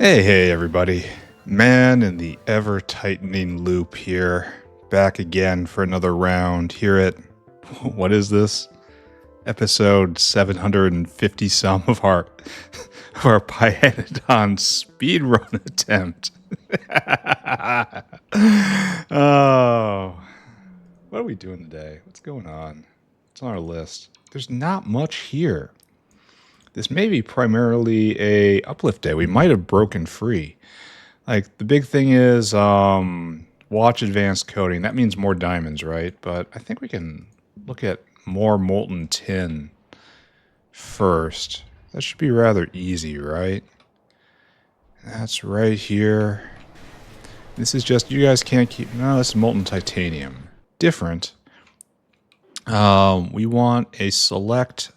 Hey, everybody. Man in the ever-tightening loop here. Back again for another round here at, what is this? Episode 750 some of our Pyanodon speedrun attempt. Oh, what are we doing today? What's going on? What's on our list? There's not much here. This may be primarily a uplift day. We might have broken free. Like, the big thing is watch advanced coding. That means more diamonds, right? But I think we can look at more molten tin first. That should be rather easy, right? That's right here. This is just, you guys can't keep... No, this is molten titanium. Different. We want a select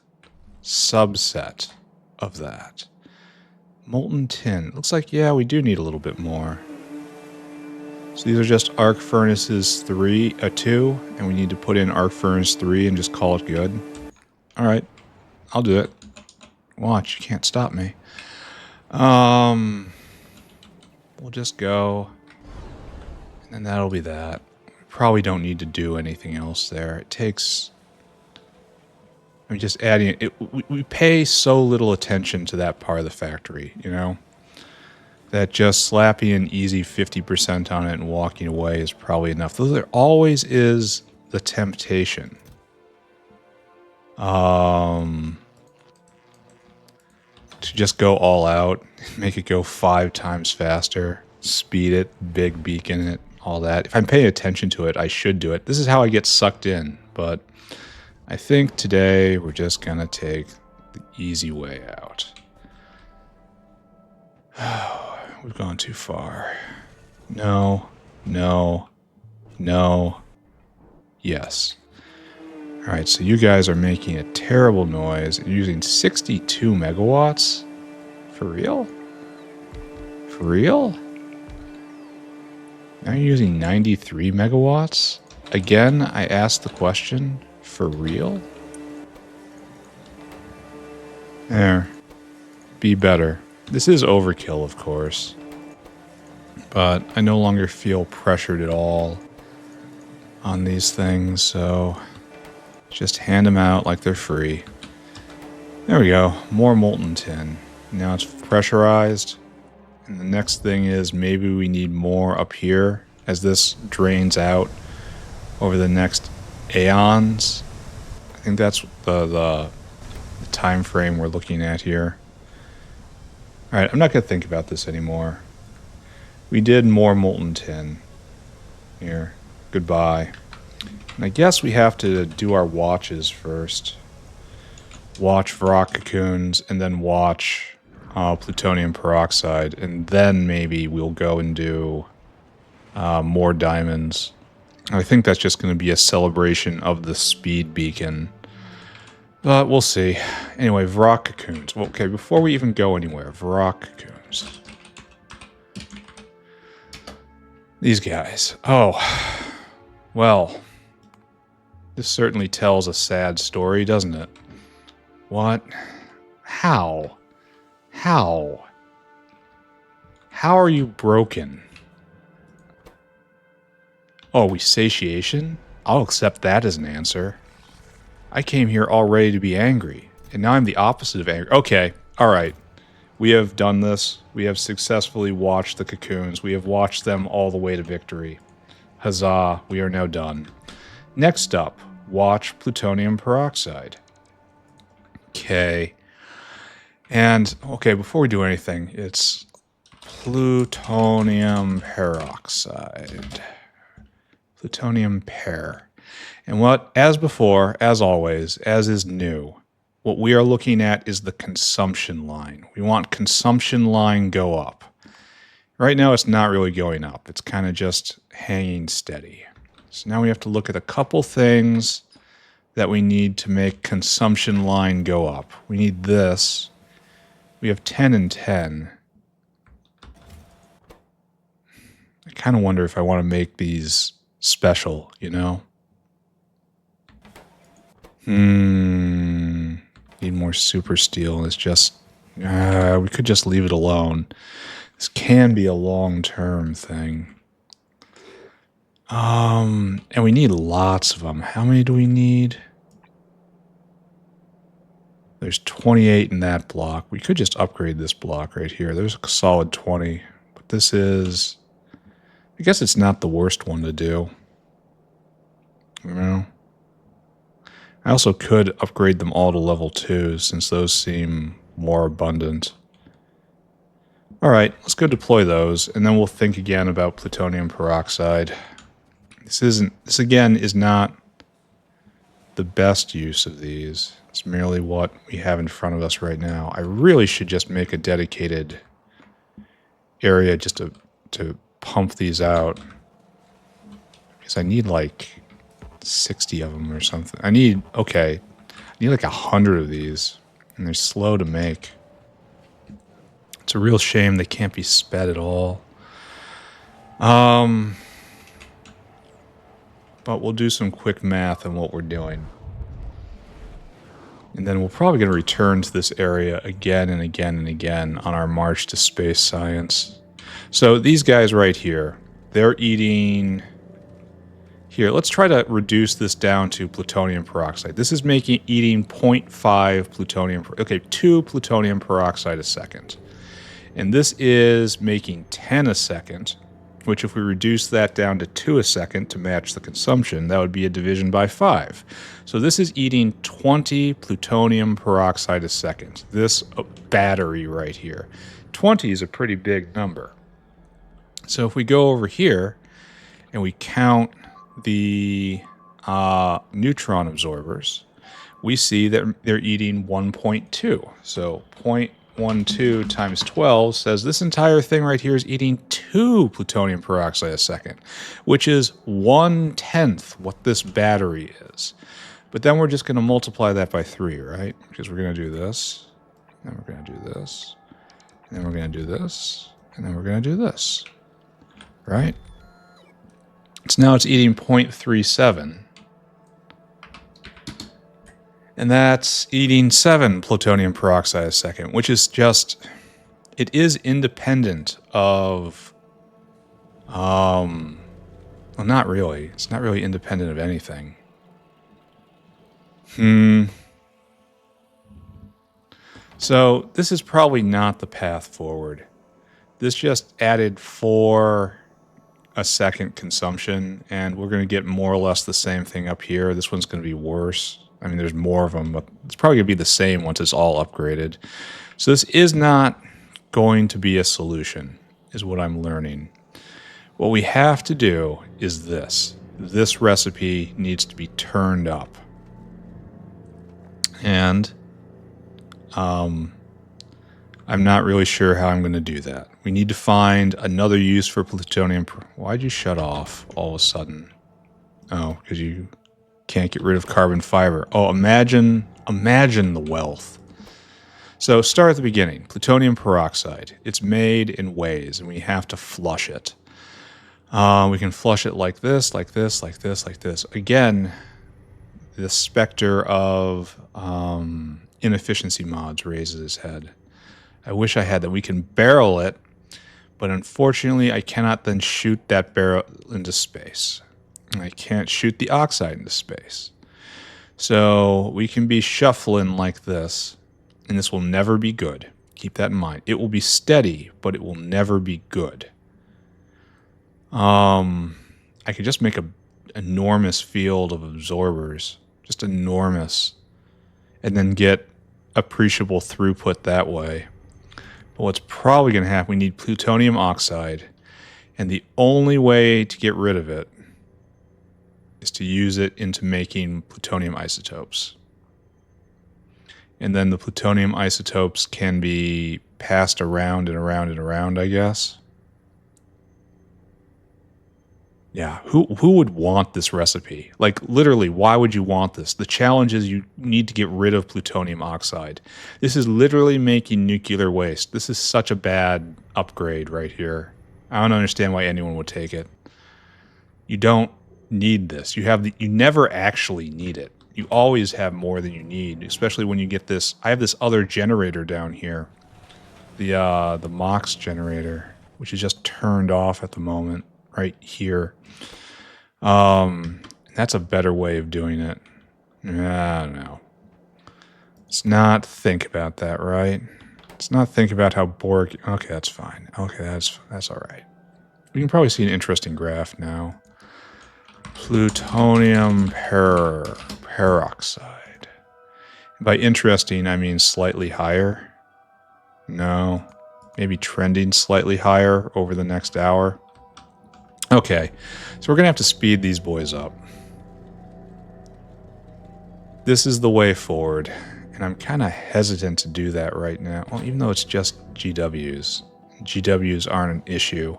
subset of that. Molten tin. Looks like, yeah, we do need a little bit more. So these are just arc furnaces 2, and we need to put in arc furnace 3 and just call it good. Alright, I'll do it. Watch, you can't stop me. We'll just go, and then that'll be that. We probably don't need to do anything else there. It takes... I'm just adding it. We pay so little attention to that part of the factory, you know? That just slapping an easy 50% on it and walking away is probably enough. Though there always is the temptation. To just go all out, make it go 5 times faster, speed it, big beacon it, all that. If I'm paying attention to it, I should do it. This is how I get sucked in, but... I think today we're just gonna take the easy way out. We've gone too far. No, no, no, yes. Alright, so you guys are making a terrible noise and using 62 megawatts? For real? For real? Now you're using 93 megawatts? Again, I asked the question. For real? There. Be better. This is overkill, of course. But I no longer feel pressured at all on these things, so just hand them out like they're free. There we go. More molten tin. Now it's pressurized. And the next thing is maybe we need more up here as this drains out over the next aeons. I think that's the time frame we're looking at here. Alright, I'm not going to think about this anymore. We did more molten tin. Here. Goodbye. And I guess we have to do our watches first. Watch rock cocoons, and then watch plutonium peroxide. And then maybe we'll go and do more diamonds. I think that's just going to be a celebration of the speed beacon. But we'll see. Anyway, Vrock cocoons. Okay, before we even go anywhere, Vrock cocoons. These guys. Oh. Well. This certainly tells a sad story, doesn't it? What? How? How? How are you broken? Oh, we satiation? I'll accept that as an answer. I came here all ready to be angry, and now I'm the opposite of angry. Okay, alright. We have done this. We have successfully watched the cocoons. We have watched them all the way to victory. Huzzah, we are now done. Next up, watch plutonium peroxide. Okay. And, okay, before we do anything, it's plutonium peroxide. Plutonium pair. And what, as before, as always, as is new, what we are looking at is the consumption line. We want consumption line go up. Right now it's not really going up. It's kind of just hanging steady. So now we have to look at a couple things that we need to make consumption line go up. We need this. We have 10 and 10. I kind of wonder if I want to make these special, you know? Need more super steel. It's just... we could just leave it alone. This can be a long-term thing. And we need lots of them. How many do we need? There's 28 in that block. We could just upgrade this block right here. There's a solid 20. But this is... I guess it's not the worst one to do. You know? I also could upgrade them all to level 2, since those seem more abundant. Alright, let's go deploy those, and then we'll think again about plutonium peroxide. This again is not the best use of these. It's merely what we have in front of us right now. I really should just make a dedicated area just to pump these out. Because I need like 60 of them or something. I need like 100 of these. And they're slow to make. It's a real shame they can't be sped at all. But we'll do some quick math on what we're doing. And then we're probably going to return to this area again and again and again on our march to space science. So these guys right here, they're eating... Here, let's try to reduce this down to plutonium peroxide. This is eating 0.5 plutonium... Okay, 2 plutonium peroxide a second. And this is making 10 a second, which if we reduce that down to 2 a second to match the consumption, that would be a division by 5. So this is eating 20 plutonium peroxide a second. This battery right here. 20 is a pretty big number. So if we go over here and we count the neutron absorbers, we see that they're eating 1.2. So 0.12 times 12 says this entire thing right here is eating 2 plutonium peroxide a second, which is 1/10 what this battery is. But then we're just going to multiply that by 3, right? Because we're going to do this, and then we're going to do this, and then we're going to do this, and then we're going to do this, right? So now it's eating 0.37. And that's eating 7 plutonium peroxide a second, which is just... It is independent of... well, not really. It's not really independent of anything. So, this is probably not the path forward. This just added 4 a second consumption, and we're going to get more or less the same thing up here. This one's going to be worse. I mean, there's more of them, but it's probably going to be the same once it's all upgraded. So this is not going to be a solution, is what I'm learning. What we have to do is this. This recipe needs to be turned up. And I'm not really sure how I'm going to do that. We need to find another use for plutonium. Why'd you shut off all of a sudden? Oh, because you can't get rid of carbon fiber. Oh, imagine the wealth. So start at the beginning. Plutonium peroxide. It's made in ways, and we have to flush it. We can flush it like this, like this, like this, like this. Again, the specter of inefficiency mods raises its head. I wish I had that. We can barrel it, but unfortunately I cannot then shoot that barrel into space. I can't shoot the oxide into space. So we can be shuffling like this, and this will never be good. Keep that in mind. It will be steady, but it will never be good. I could just make an enormous field of absorbers, just enormous, and then get appreciable throughput that way. But what's probably going to happen, we need plutonium oxide, and the only way to get rid of it is to use it into making plutonium isotopes. And then the plutonium isotopes can be passed around and around and around, I guess. Yeah, who would want this recipe? Like, literally, why would you want this? The challenge is you need to get rid of plutonium oxide. This is literally making nuclear waste. This is such a bad upgrade right here. I don't understand why anyone would take it. You don't need this. You never actually need it. You always have more than you need, especially when you get this. I have this other generator down here. The MOX generator. which is just turned off at the moment, right here. That's a better way of doing it. I don't know. Let's not think about that, right? Let's not think about how Borg... Okay, that's fine. Okay, that's all right. We can probably see an interesting graph now. Plutonium peroxide. By interesting, I mean slightly higher. No. Maybe trending slightly higher over the next hour. Okay, so we're going to have to speed these boys up. This is the way forward, and I'm kind of hesitant to do that right now. Well, even though it's just GWs. GWs aren't an issue.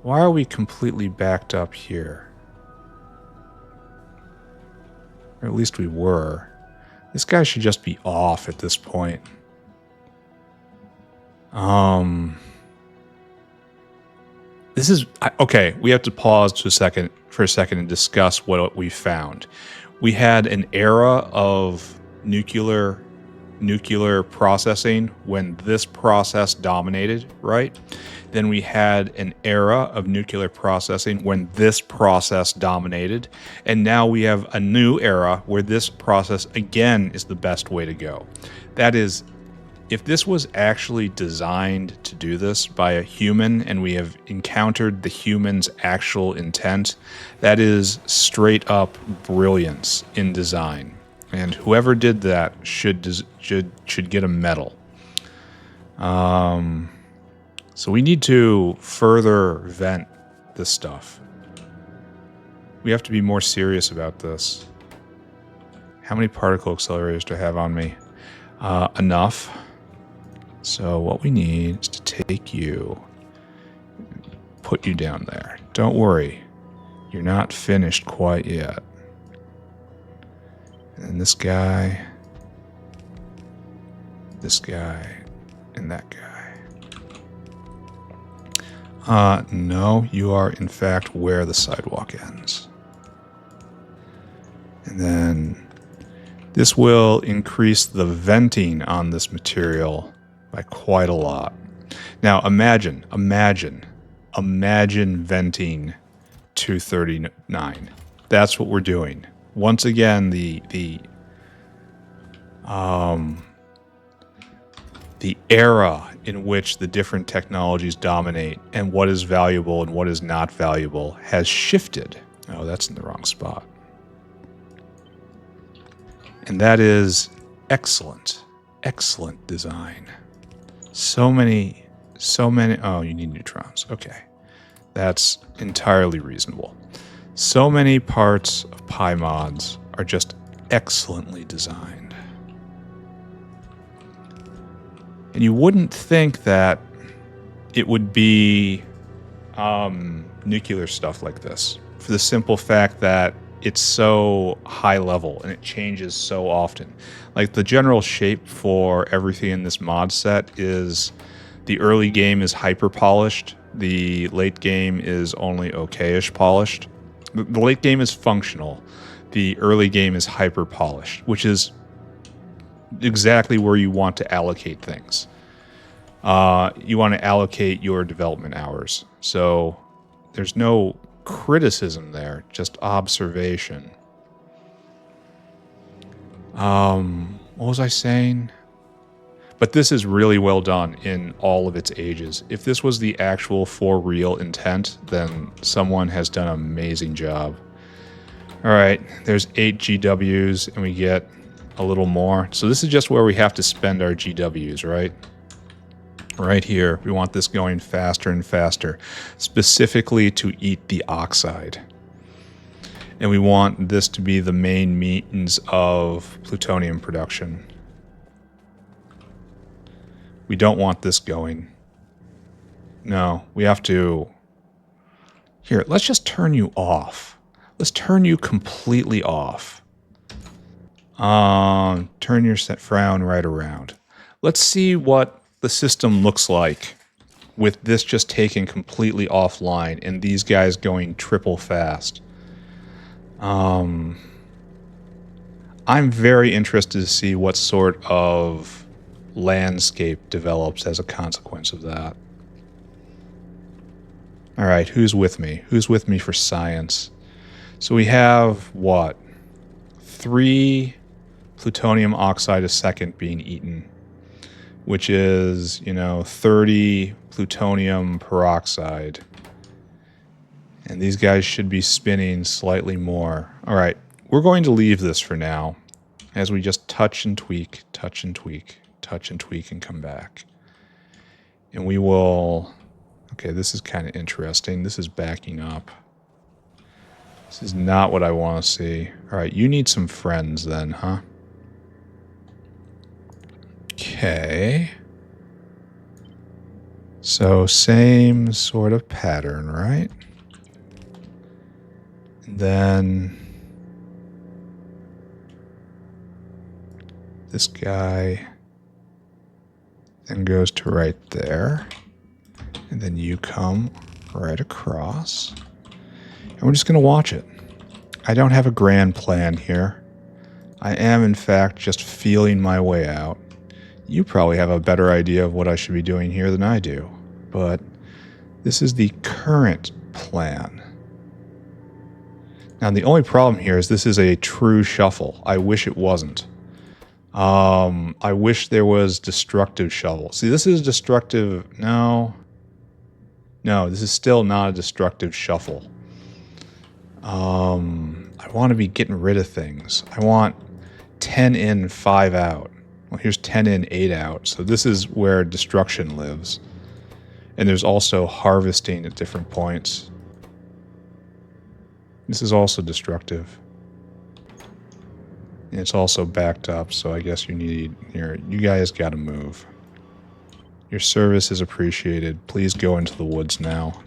Why are we completely backed up here? Or at least we were. This guy should just be off at this point. This is... Okay, we have to pause for a second and discuss what we found. We had an era of nuclear processing when this process dominated, right? Then we had an era of nuclear processing when this process dominated. And now we have a new era where this process, again, is the best way to go. That is, if this was actually designed to do this by a human and we have encountered the human's actual intent, that is straight up brilliance in design. And whoever did that should get a medal. So we need to further vent this stuff. We have to be more serious about this. How many particle accelerators do I have on me? Enough. So what we need is to take you, put you down there. Don't worry, you're not finished quite yet. And this guy, and that guy. No, you are in fact where the sidewalk ends. And then this will increase the venting on this material by quite a lot. Now imagine venting 239. That's what we're doing. Once again, the era in which the different technologies dominate and what is valuable and what is not valuable has shifted. Oh, that's in the wrong spot. And that is excellent design. So many, oh, you need neutrons. Okay. That's entirely reasonable. So many parts of PyMods are just excellently designed. And you wouldn't think that it would be nuclear stuff like this, for the simple fact that it's so high level and it changes so often. Like the general shape for everything in this mod set is the early game is hyper polished, the late game is only okayish polished. The late game is functional, the early game is hyper polished, which is exactly where you want to allocate things. You want to allocate your development hours. So there's no criticism there, just observation. What was I saying? But this is really well done in all of its ages. If this was the actual for real intent, then someone has done an amazing job. All right, there's 8 GWs and we get a little more. So this is just where we have to spend our GWs, right? Right here, we want this going faster and faster, specifically to eat the oxide. And we want this to be the main means of plutonium production. We don't want this going. No, we have to... Here, let's just turn you off. Let's turn you completely off. Turn your frown right around. Let's see what the system looks like with this just taken completely offline and these guys going triple fast. I'm very interested to see what sort of landscape develops as a consequence of that. All right, who's with me? Who's with me for science? So we have, what? 3 plutonium oxide a second being eaten, which is, 30 plutonium peroxide. And these guys should be spinning slightly more. All right, we're going to leave this for now as we just touch and tweak, touch and tweak, touch and tweak, and come back. And we will... Okay, this is kind of interesting. This is backing up. This is not what I want to see. All right, you need some friends then, huh? Okay. So same sort of pattern, right? And then this guy then goes to right there. And then you come right across. And we're just going to watch it. I don't have a grand plan here. I am, in fact, just feeling my way out. You probably have a better idea of what I should be doing here than I do. But this is the current plan. Now, the only problem here is this is a true shuffle. I wish it wasn't. I wish there was destructive shovel. See, this is destructive... No, this is still not a destructive shuffle. I want to be getting rid of things. I want 10 in, 5 out. Well, here's 10 in, 8 out. So this is where destruction lives. And there's also harvesting at different points. This is also destructive. And it's also backed up, so I guess you guys gotta move. Your service is appreciated. Please go into the woods now.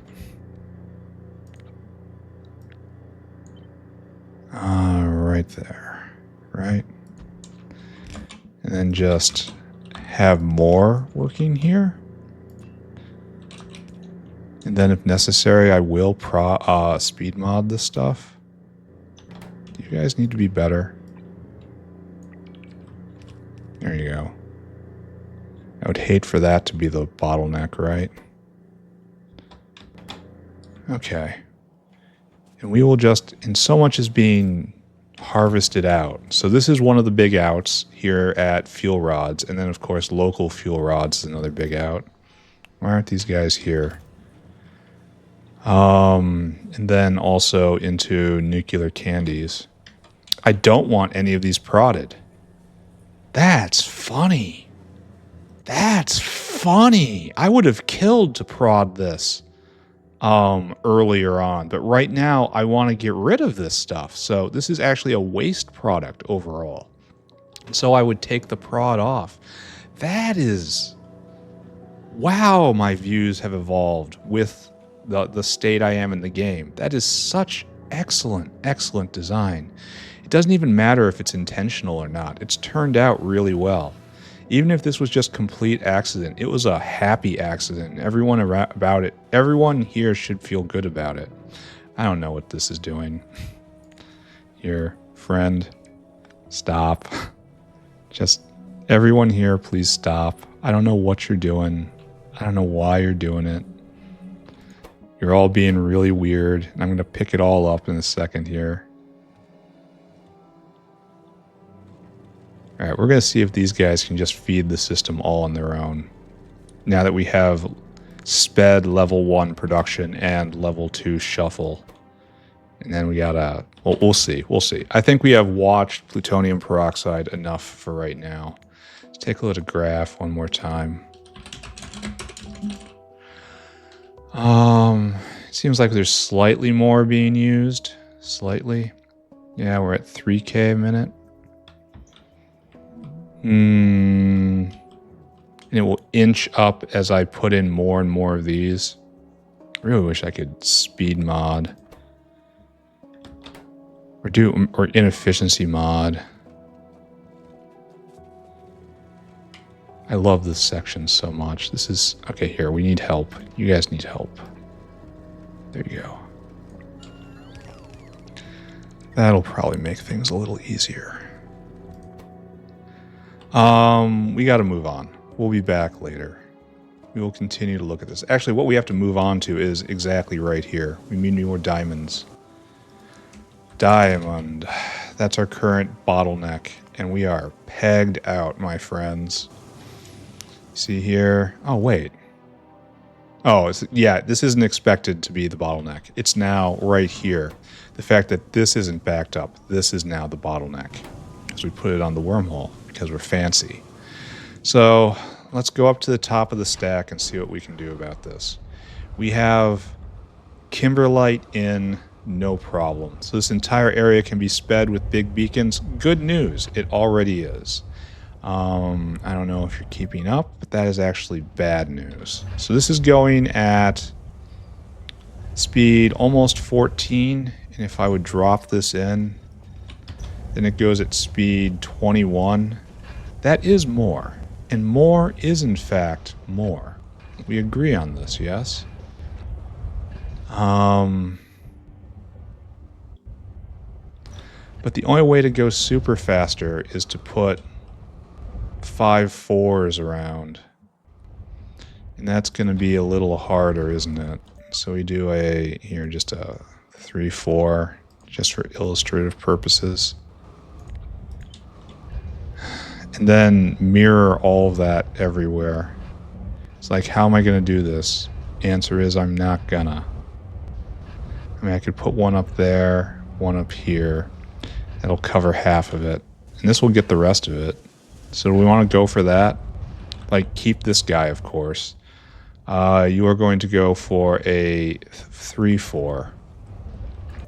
Right there. Right? And then just have more working here. And then if necessary, I will speed mod this stuff. You guys need to be better. There you go. I would hate for that to be the bottleneck, right? Okay. And we will just, in so much as being harvested out. So this is one of the big outs here at fuel rods. And then, of course, local fuel rods is another big out. Why aren't these guys here? And then also into nuclear candies. I don't want any of these prodded. That's funny. That's funny. I would have killed to prod this earlier on, but right now I want to get rid of this stuff. So this is actually a waste product overall. So I would take the prod off. That is... Wow, my views have evolved with the state I am in the game. That is such excellent, excellent design. It doesn't even matter if it's intentional or not. It's turned out really well. Even if this was just complete accident, it was a happy accident. Everyone here should feel good about it. I don't know what this is doing. Here, friend, stop. Just everyone here, please stop. I don't know what you're doing. I don't know why you're doing it. You're all being really weird. And I'm going to pick it all up in a second here. All right, we're going to see if these guys can just feed the system all on their own. Now that we have sped level 1 production and level 2 shuffle. And then we gotta... Well, we'll see. We'll see. I think we have watched plutonium peroxide enough for right now. Let's take a look at the graph one more time. It seems like there's slightly more being used. Slightly. Yeah, we're at 3K a minute. And it will inch up as I put in more and more of these. I really wish I could speed mod. Or inefficiency mod. I love this section so much. This is... Okay, here, we need help. You guys need help. There you go. That'll probably make things a little easier. We gotta move on. we'll be back later. We will continue to look at this. Actually, what we have to move on to is exactly right here. We need more diamonds. Diamond. That's our current bottleneck. And we are pegged out, my friends. See here? Oh, wait. Oh, yeah, this isn't expected to be the bottleneck. It's now right here. The fact that this isn't backed up, this is now the bottleneck. Because we put it on the wormhole, because we're fancy. So, let's go up to the top of the stack and see what we can do about this. We have kimberlite in, no problem. So this entire area can be sped with big beacons. Good news, it already is. I don't know if you're keeping up, but that is actually bad news. So this is going at speed almost 14, and if I would drop this in, then it goes at speed 21. That is more, and more is in fact more. We agree on this, yes? But the only way to go super faster is to put 5 4s around. And that's going to be a little harder, isn't it? So we do just a 3 4, just for illustrative purposes. And then mirror all of that everywhere. It's like, how am I going to do this? Answer is, I'm not gonna. I mean, I could put one up there, one up here. That'll cover half of it. And this will get the rest of it. So do we want to go for that? Like, keep this guy, of course. You are going to go for a 3 4.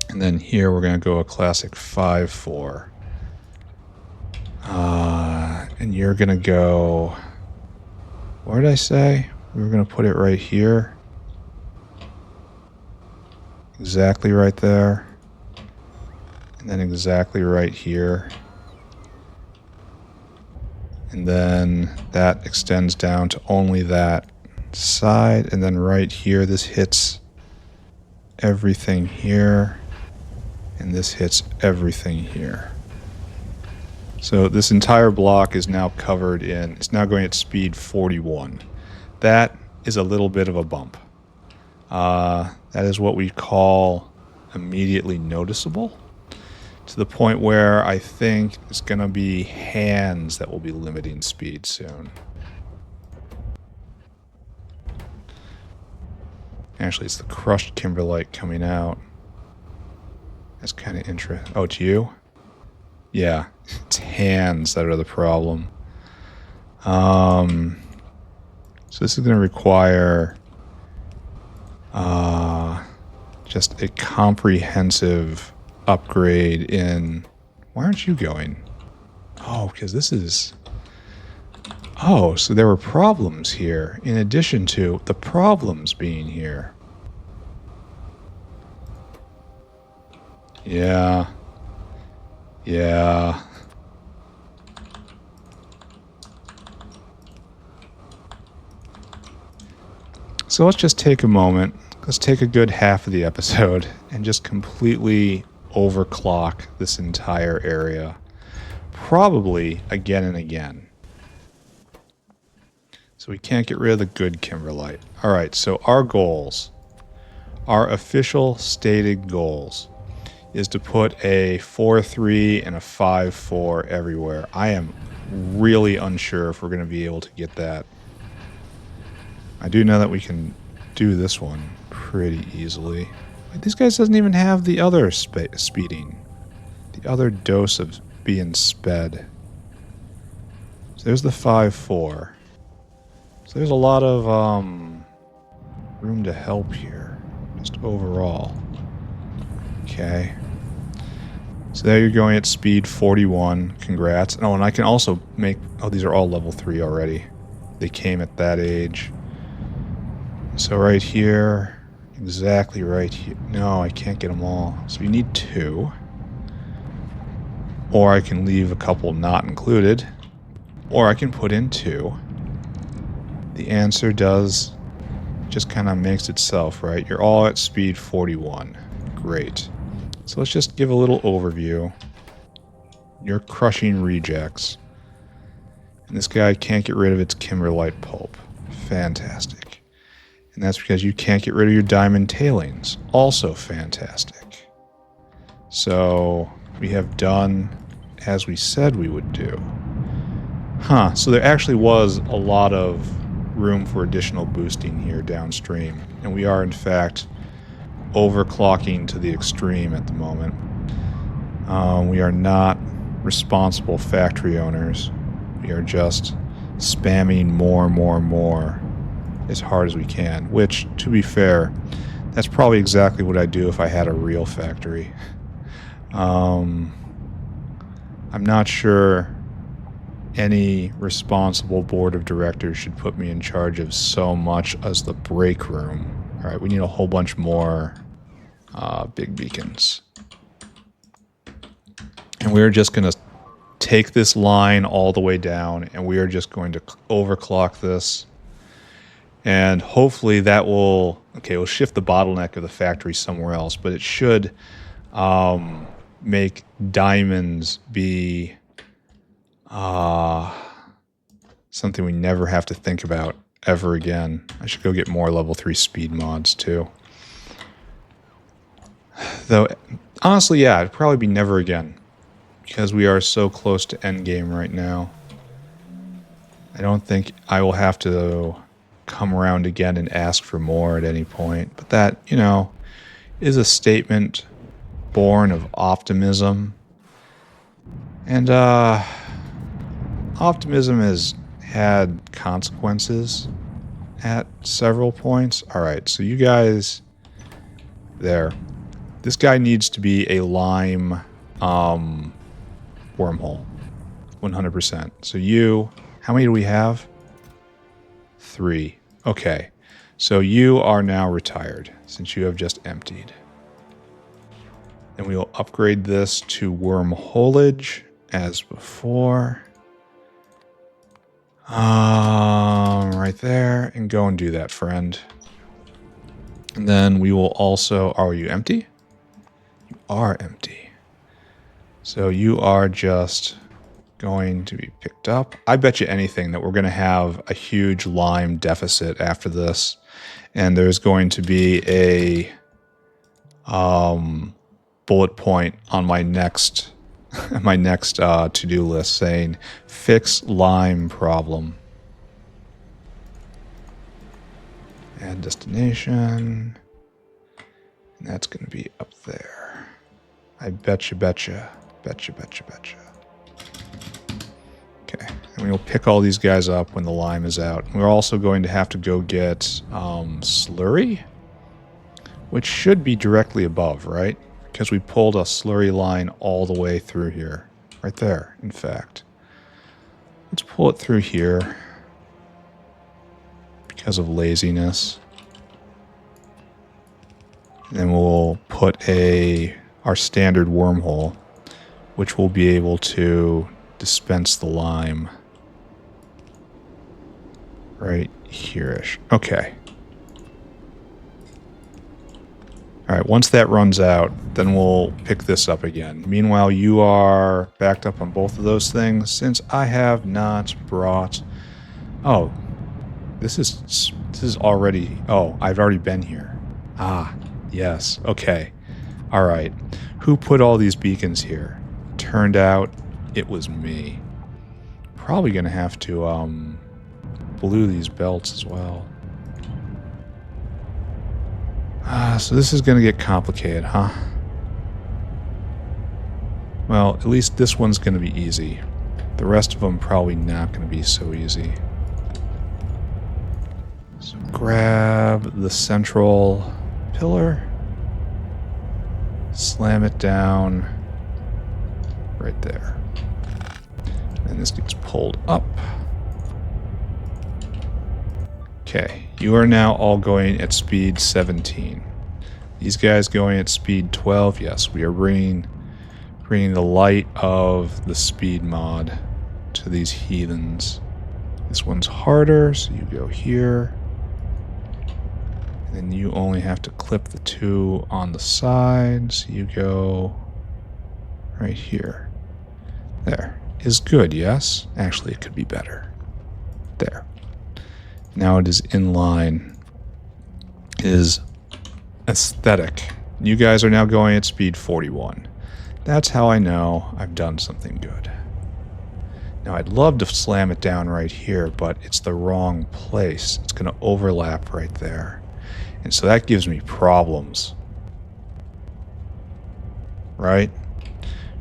And then here we're going to go a classic 5 4. And you're going to go... What did I say? We were going to put it right here. Exactly right there. And then exactly right here. And then that extends down to only that side. And then right here, this hits everything here. And this hits everything here. So this entire block is now covered in, it's now going at speed 41. That is a little bit of a bump. That is what we call immediately noticeable, to the point where I think it's going to be hands that will be limiting speed soon. Actually, it's the crushed kimberlite coming out. That's kind of interesting. Oh, it's you? Yeah, it's hands that are the problem. So this is going to require just a comprehensive upgrade in... Why aren't you going? Oh, because this is... Oh, so there were problems here, in addition to the problems being here. Yeah. Yeah. So let's just take a moment. Let's take a good half of the episode and just completely overclock this entire area. Probably again and again. So we can't get rid of the good kimberlite. Alright, so our goals, our official stated goals, is to put a 4-3 and a 5-4 everywhere. I am really unsure if we're going to be able to get that. I do know that we can do this one pretty easily. This guy doesn't even have the other speeding. The other dose of being sped. So there's the 5-4. So there's a lot of room to help here, just overall. Okay. So there you're going at speed 41. Congrats. Oh, and I can also make... Oh, these are all level 3 already. They came at that age. So right here, exactly right here. No, I can't get them all. So you need 2. Or I can leave a couple not included. Or I can put in 2. The answer does just kind of makes itself, right? You're all at speed 41. Great. So let's just give a little overview. You're crushing rejects. And this guy can't get rid of its kimberlite pulp. Fantastic. And that's because you can't get rid of your diamond tailings. Also fantastic. So we have done as we said we would do. Huh, so there actually was a lot of room for additional boosting here downstream. And we are, in fact, overclocking to the extreme at the moment. We are not responsible factory owners. We are just spamming more and more and more as hard as we can. Which, to be fair, that's probably exactly what I'd do if I had a real factory. I'm not sure any responsible board of directors should put me in charge of so much as the break room. Alright, we need a whole bunch more big beacons. And we're just going to take this line all the way down, and we are just going to overclock this. And hopefully that will... Okay, we'll shift the bottleneck of the factory somewhere else, but it should make diamonds be something we never have to think about ever again. I should go get more level 3 speed mods too. Though, honestly, yeah, it'd probably be never again. Because we are so close to endgame right now. I don't think I will have to come around again and ask for more at any point. But that, you know, is a statement born of optimism. And, optimism has had consequences at several points. Alright, so you guys... There. This guy needs to be a lime, wormhole. 100%. So you... How many do we have? 3. Okay. So you are now retired, since you have just emptied. And we will upgrade this to wormholeage, as before. Right there, and go and do that, friend. And then we will also... Are you empty? You are empty. So you are just going to be picked up. I bet you anything that we're going to have a huge lime deficit after this. And there's going to be a bullet point on my next to-do list saying fix lime problem. Add destination. And that's going to be up there. I betcha. Okay, and we'll pick all these guys up when the lime is out. We're also going to have to go get slurry, which should be directly above, right? Because we pulled a slurry line all the way through here. Right there, in fact. Let's pull it through here. Because of laziness. And then we'll put our standard wormhole, which will be able to dispense the lime. Right here-ish. Okay. Alright, once that runs out, then we'll pick this up again. Meanwhile, you are backed up on both of those things, since I have not brought... Oh, this is already... Oh, I've already been here. Ah, yes, okay. Alright, who put all these beacons here? Turned out, it was me. Probably gonna have to, blue these belts as well. So this is going to get complicated, huh? Well, at least this one's going to be easy. The rest of them probably not going to be so easy. So grab the central pillar. Slam it down right there. And this gets pulled up. Okay, you are now all going at speed 17. These guys going at speed 12. Yes, we are bringing the light of the speed mod to these heathens. This one's harder, so you go here. And then you only have to clip the 2 on the side, so you go right here. There. is good, yes? Actually, it could be better. There. Now it is in line. It is aesthetic. You guys are now going at speed 41. That's how I know I've done something good. Now I'd love to slam it down right here, but it's the wrong place. It's going to overlap right there. And so that gives me problems. Right?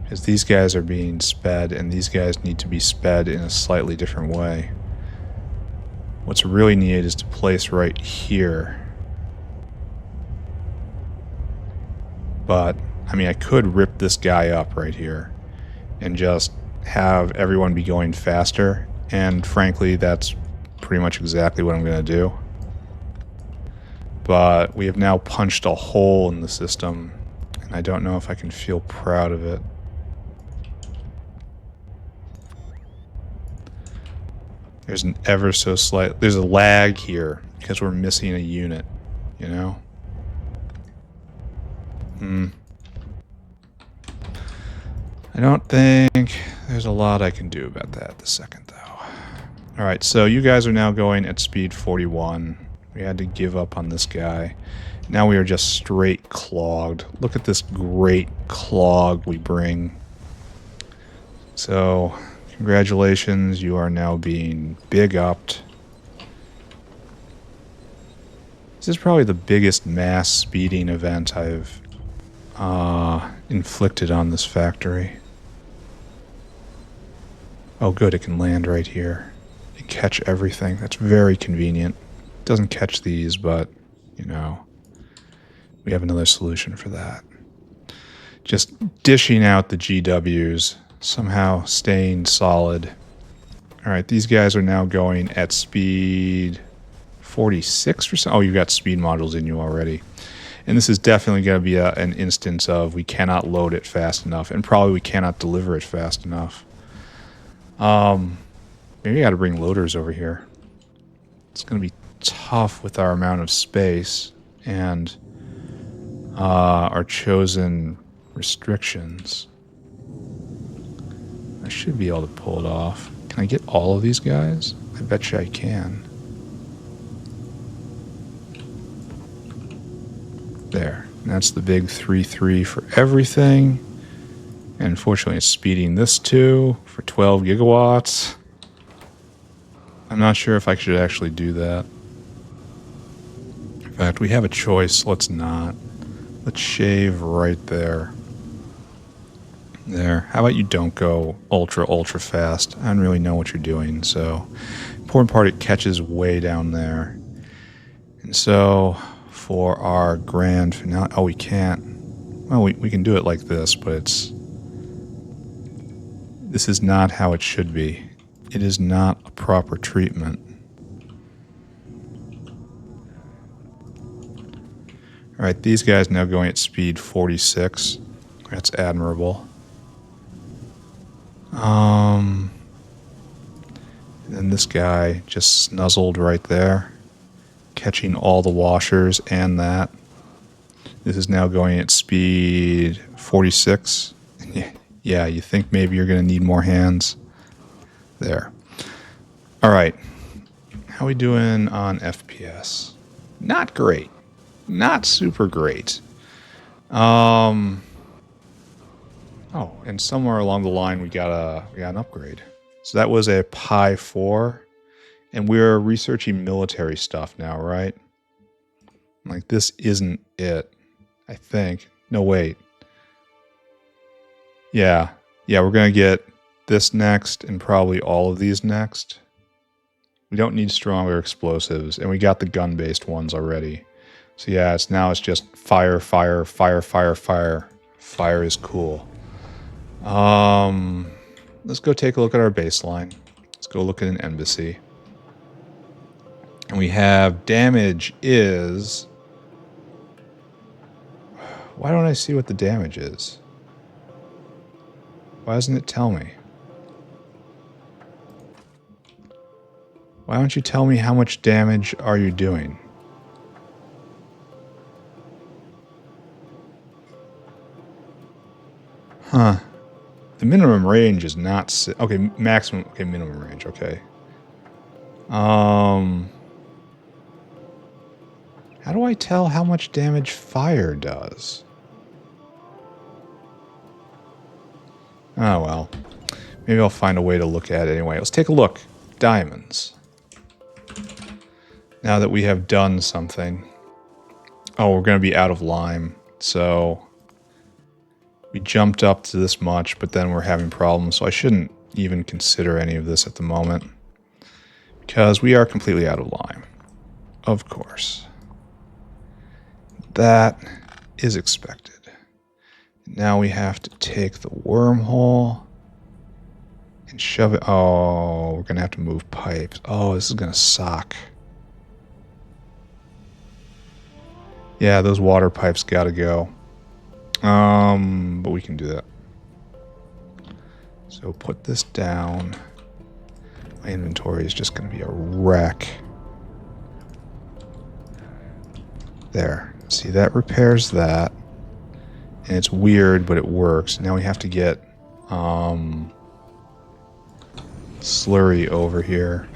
Because these guys are being sped, and these guys need to be sped in a slightly different way. What's really needed is to place right here. But, I mean, I could rip this guy up right here and just have everyone be going faster, and frankly, that's pretty much exactly what I'm going to do. But we have now punched a hole in the system, and I don't know if I can feel proud of it. There's an ever so slight... There's a lag here, because we're missing a unit, you know? I don't think there's a lot I can do about that this second, though. Alright, so you guys are now going at speed 41. We had to give up on this guy. Now we are just straight clogged. Look at this great clog we bring. So, congratulations, you are now being big upped. This is probably the biggest mass speeding event I've inflicted on this factory. Oh good, it can land right here. It can catch everything. That's very convenient. It doesn't catch these, but, you know, we have another solution for that. Just dishing out the GWs, somehow staying solid. Alright, these guys are now going at speed 46 or so. Oh, you've got speed modules in you already. And this is definitely going to be an instance of we cannot load it fast enough, and probably we cannot deliver it fast enough. Maybe I got to bring loaders over here. It's going to be tough with our amount of space and our chosen restrictions. I should be able to pull it off. Can I get all of these guys? I bet you I can. There. That's the big 3-3 for everything. And unfortunately, it's speeding this too for 12 gigawatts. I'm not sure if I should actually do that. In fact, we have a choice. Let's not. Let's shave right there. There. How about you don't go ultra fast? I don't really know what you're doing, so... Important part, it catches way down there. And so... For our grand finale... Oh, we can't. Well, we can do it like this, but it's... This is not how it should be. It is not a proper treatment. Alright, these guys now going at speed 46. That's admirable. And then this guy just snuzzled right there, catching all the washers and that. This is now going at speed 46. Yeah, you think maybe you're going to need more hands? There. Alright. How we doing on FPS? Not great. Not super great. Oh, and somewhere along the line we got an upgrade. So that was a Pi 4. And we're researching military stuff now, right? Like, this isn't it. I think. No, wait. Yeah, we're going to get this next and probably all of these next. We don't need stronger explosives, and we got the gun-based ones already. So yeah, it's just fire, fire, fire, fire, fire. Fire is cool. Let's go take a look at our baseline. Let's go look at an embassy. And we have damage is... Why don't I see what the damage is? Why doesn't it tell me? Why don't you tell me how much damage are you doing? Huh. The minimum range is not... Okay, maximum... Okay, minimum range. Okay. How do I tell how much damage fire does? Oh, well. Maybe I'll find a way to look at it anyway. Let's take a look. Diamonds. Now that we have done something. Oh, we're going to be out of lime. So we jumped up to this much, but then we're having problems. So I shouldn't even consider any of this at the moment. Because we are completely out of lime. Of course. That is expected. Now we have to take the wormhole and shove it. Oh, we're going to have to move pipes. Oh, this is going to suck. Yeah, those water pipes got to go. But we can do that. So put this down. My inventory is just going to be a wreck. There. See, that repairs that. And it's weird, but it works. Now we have to get slurry over here.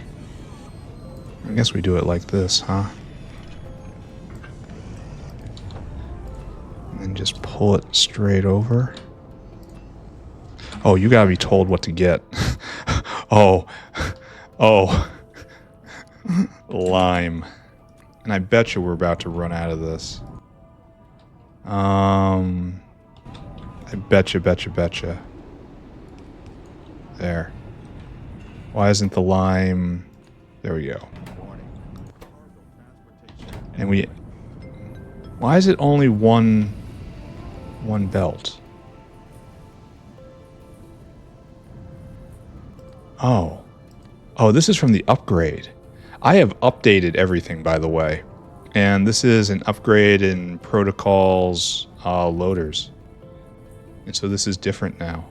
I guess we do it like this, huh? And then just pull it straight over. Oh, you gotta be told what to get. Oh. Lime. And I bet you we're about to run out of this. I betcha. There. Why isn't the lime... There we go. And we... Why is it only one belt? Oh. Oh, this is from the upgrade. I have updated everything, by the way. And this is an upgrade in protocols loaders. And so this is different now.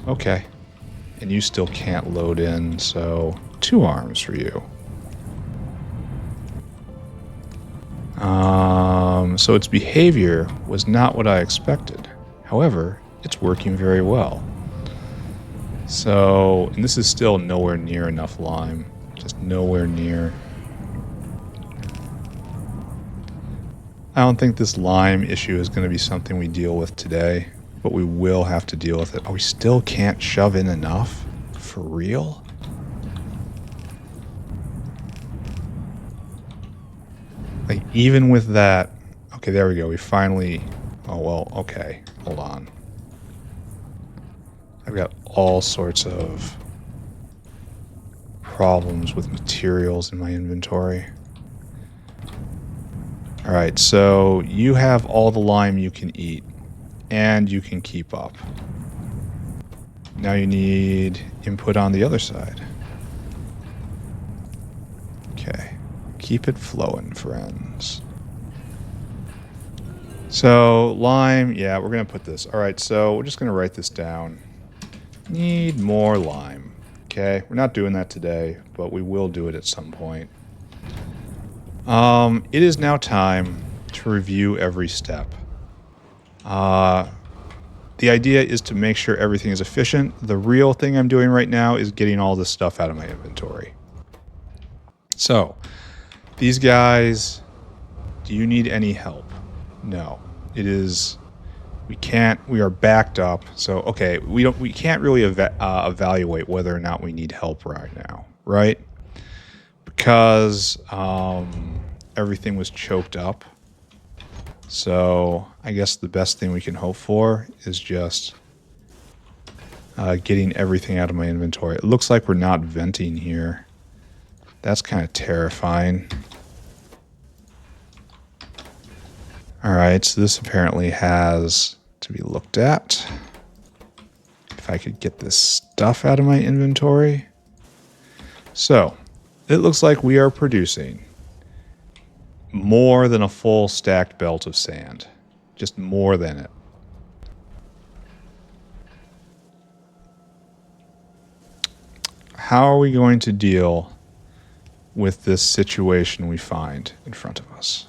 Okay. And you still can't load in, so 2 arms for you. So its behavior was not what I expected. However, it's working very well. So, and this is still nowhere near enough lime. Just nowhere near. I don't think this lime issue is going to be something we deal with today, but we will have to deal with it. Oh, we still can't shove in enough? For real? Like, even with that... Okay, there we go. We finally... Oh, well, okay. Hold on. I've got all sorts of problems with materials in my inventory. Alright, so you have all the lime you can eat, and you can keep up. Now you need input on the other side. Okay, keep it flowing, friends. So, lime, yeah, we're going to put this. Alright, so we're just going to write this down. Need more lime. Okay, we're not doing that today, but we will do it at some point. It is now time to review every step. The idea is to make sure everything is efficient. The real thing I'm doing right now is getting all this stuff out of my inventory. So, these guys, do you need any help? No. It is... we are backed up. So, okay, we can't really evaluate whether or not we need help right now, right? Because everything was choked up. So I guess the best thing we can hope for is just getting everything out of my inventory. It looks like we're not venting here. That's kind of terrifying. Alright, so this apparently has to be looked at. If I could get this stuff out of my inventory. So, it looks like we are producing more than a full stacked belt of sand. Just more than it. How are we going to deal with this situation we find in front of us?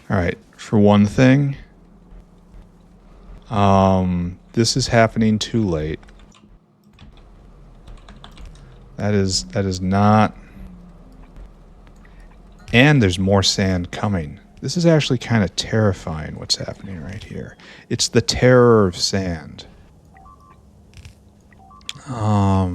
All right, for one thing, this is happening too late. That is not... And there's more sand coming. This is actually kind of terrifying what's happening right here. It's the terror of sand. I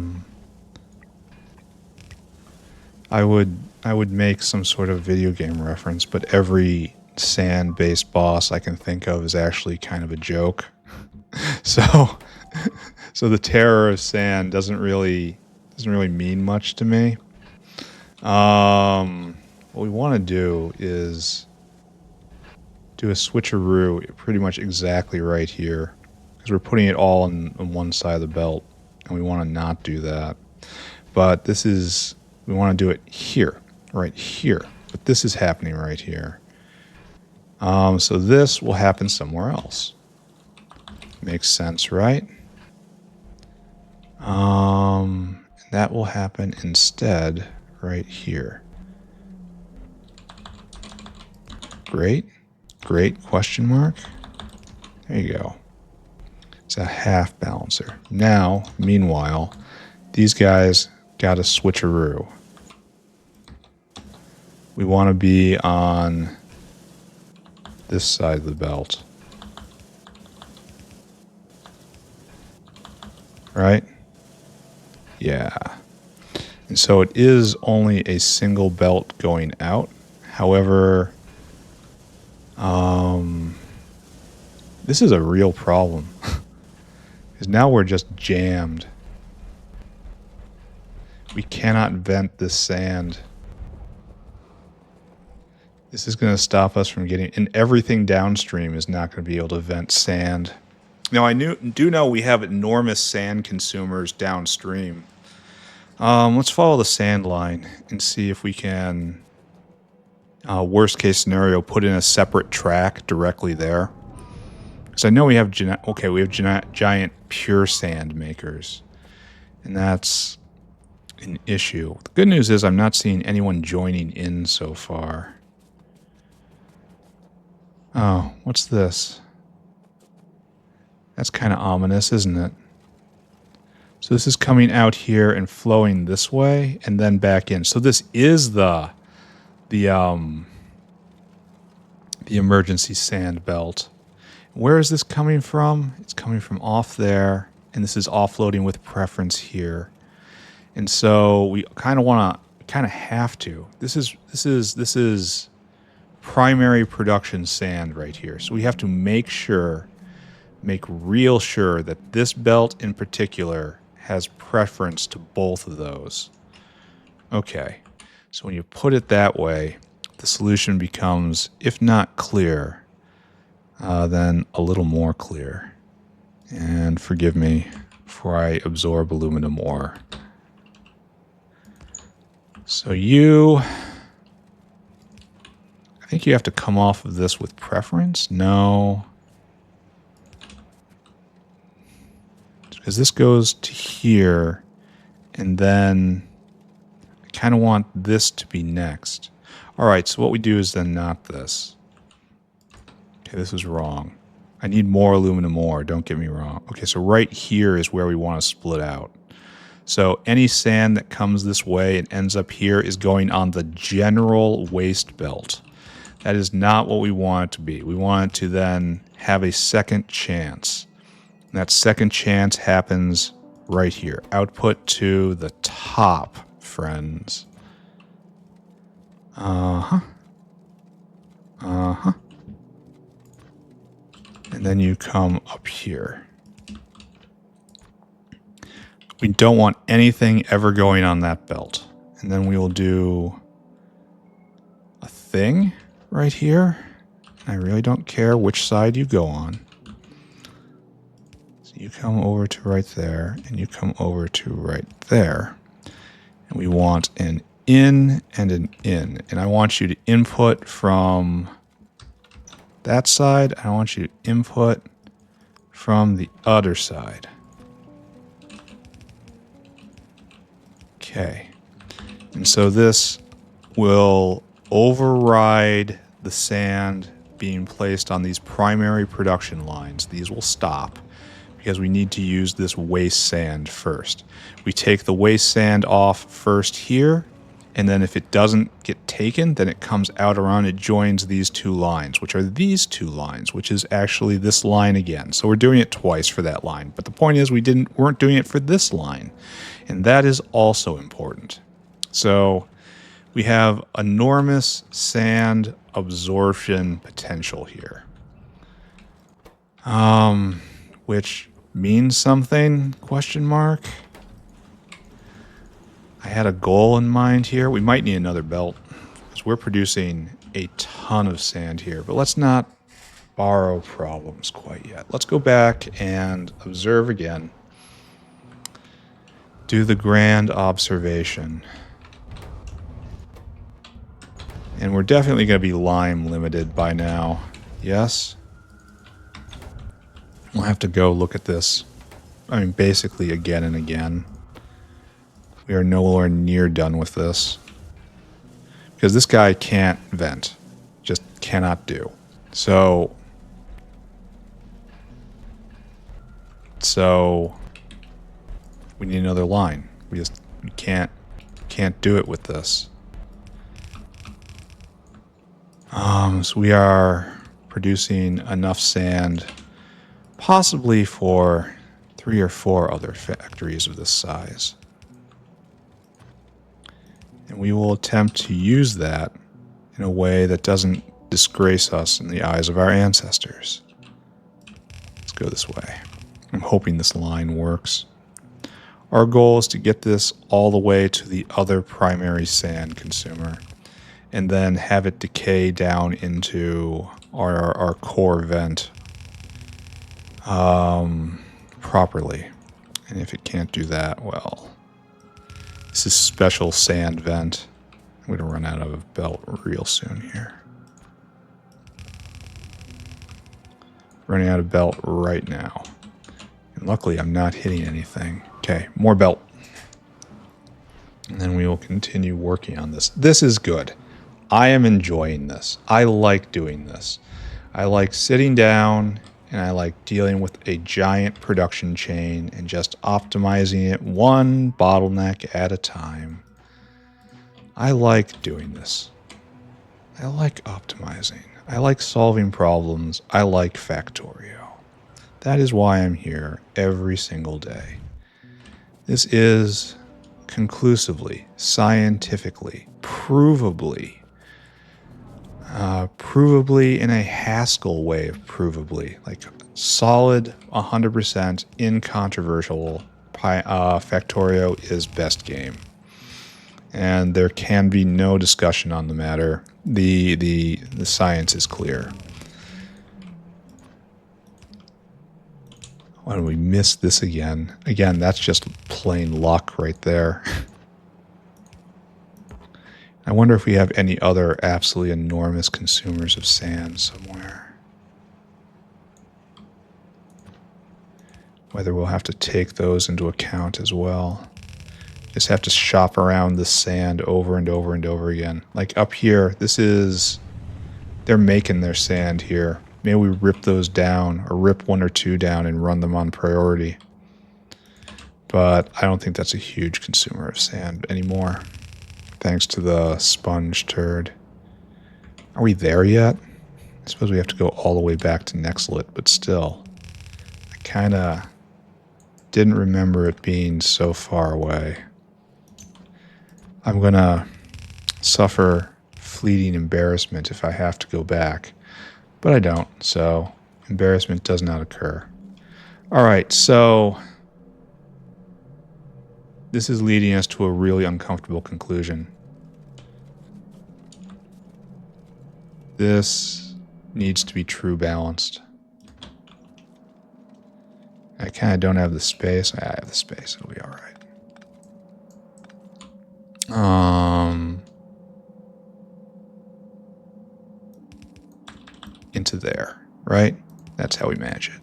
would make some sort of video game reference, but every sand-based boss I can think of is actually kind of a joke. So the terror of sand doesn't really mean much to me. What we want to do is do a switcheroo pretty much exactly right here, because we're putting it all on one side of the belt, and we want to not do that. But this is, we want to do it here, right here. But this is happening right here. So this will happen somewhere else. Makes sense, right? That will happen instead right here. Great. Great, question mark. There you go. It's a half balancer. Now, meanwhile, these guys got a switcheroo. We want to be on this side of the belt. Right? Yeah. And so it is only a single belt going out. However, this is a real problem. Because now we're just jammed. We cannot vent this sand. This is going to stop us from getting... And everything downstream is not going to be able to vent sand. Now, I do know we have enormous sand consumers downstream. Let's follow the sand line and see if we can, worst case scenario, put in a separate track directly there. Because I know we have giant pure sand makers, and that's an issue. The good news is I'm not seeing anyone joining in so far. Oh, what's this? That's kind of ominous, isn't it? So this is coming out here and flowing this way and then back in. So this is the emergency sand belt. Where is this coming from? It's coming from off there, and this is offloading with preference here. And so we kind of have to. This is primary production sand right here. So we have to make real sure that this belt in particular has preference to both of those. Okay, so when you put it that way, the solution becomes, if not clear, then a little more clear. And forgive me for I absorb aluminum ore. So I think you have to come off of this with preference? No. Because this goes to here, and then I kind of want this to be next. All right, so what we do is then not this. Okay, this is wrong. I need more aluminum ore, don't get me wrong. Okay, so right here is where we want to split out. So any sand that comes this way and ends up here is going on the general waste belt. That is not what we want it to be. We want it to then have a second chance. And that second chance happens right here. Output to the top, friends. Uh-huh. Uh-huh. And then you come up here. We don't want anything ever going on that belt. And then we will do a thing right here. I really don't care which side you go on. So you come over to right there, and you come over to right there. And we want an in and an in. And I want you to input from that side. I want you to input from the other side. Okay. And so this will override the sand being placed on these primary production lines. These will stop because we need to use this waste sand first. We take the waste sand off first here, and then if it doesn't get taken, then it comes out around, it joins these two lines, which are these two lines, which is actually this line again. So we're doing it twice for that line. But the point is we weren't doing it for this line. And that is also important. So we have enormous sand absorption potential here. Which means something, question mark. I had a goal in mind here. We might need another belt because we're producing a ton of sand here, but let's not borrow problems quite yet. Let's go back and observe again. Do the grand observation. And we're definitely going to be lime limited by now. Yes? We'll have to go look at this. I mean, basically again and again. We are nowhere near done with this. Because this guy can't vent. Just cannot do. So we need another line. We can't do it with this. So we are producing enough sand possibly for 3 or 4 other factories of this size. And we will attempt to use that in a way that doesn't disgrace us in the eyes of our ancestors. Let's go this way. I'm hoping this line works. Our goal is to get this all the way to the other primary sand consumer and then have it decay down into our core vent properly. And if it can't do that, well, this is special sand vent. I'm going to run out of a belt real soon here. Running out of belt right now. And luckily I'm not hitting anything. Okay, more belt. And then we will continue working on this. This is good. I am enjoying this. I like doing this. I like sitting down and I like dealing with a giant production chain and just optimizing it one bottleneck at a time. I like doing this. I like optimizing. I like solving problems. I like Factorio. That is why I'm here every single day. This is conclusively, scientifically, provably in a Haskell way of provably, like solid, 100% incontrovertible, Factorio is best game. And there can be no discussion on the matter. The science is clear. Why did we miss this again? Again, that's just plain luck right there. I wonder if we have any other absolutely enormous consumers of sand somewhere. Whether we'll have to take those into account as well. Just have to shop around the sand over and over and over again. Like up here, they're making their sand here. Maybe we rip those down or rip 1 or 2 down and run them on priority. But I don't think that's a huge consumer of sand anymore. Thanks to the sponge turd. Are we there yet? I suppose we have to go all the way back to Nextlit, but still. I kind of didn't remember it being so far away. I'm going to suffer fleeting embarrassment if I have to go back. But I don't, so embarrassment does not occur. Alright, so this is leading us to a really uncomfortable conclusion. This needs to be true balanced. I kind of don't have the space. I have the space. It'll be all right. Into there, right? That's how we manage it.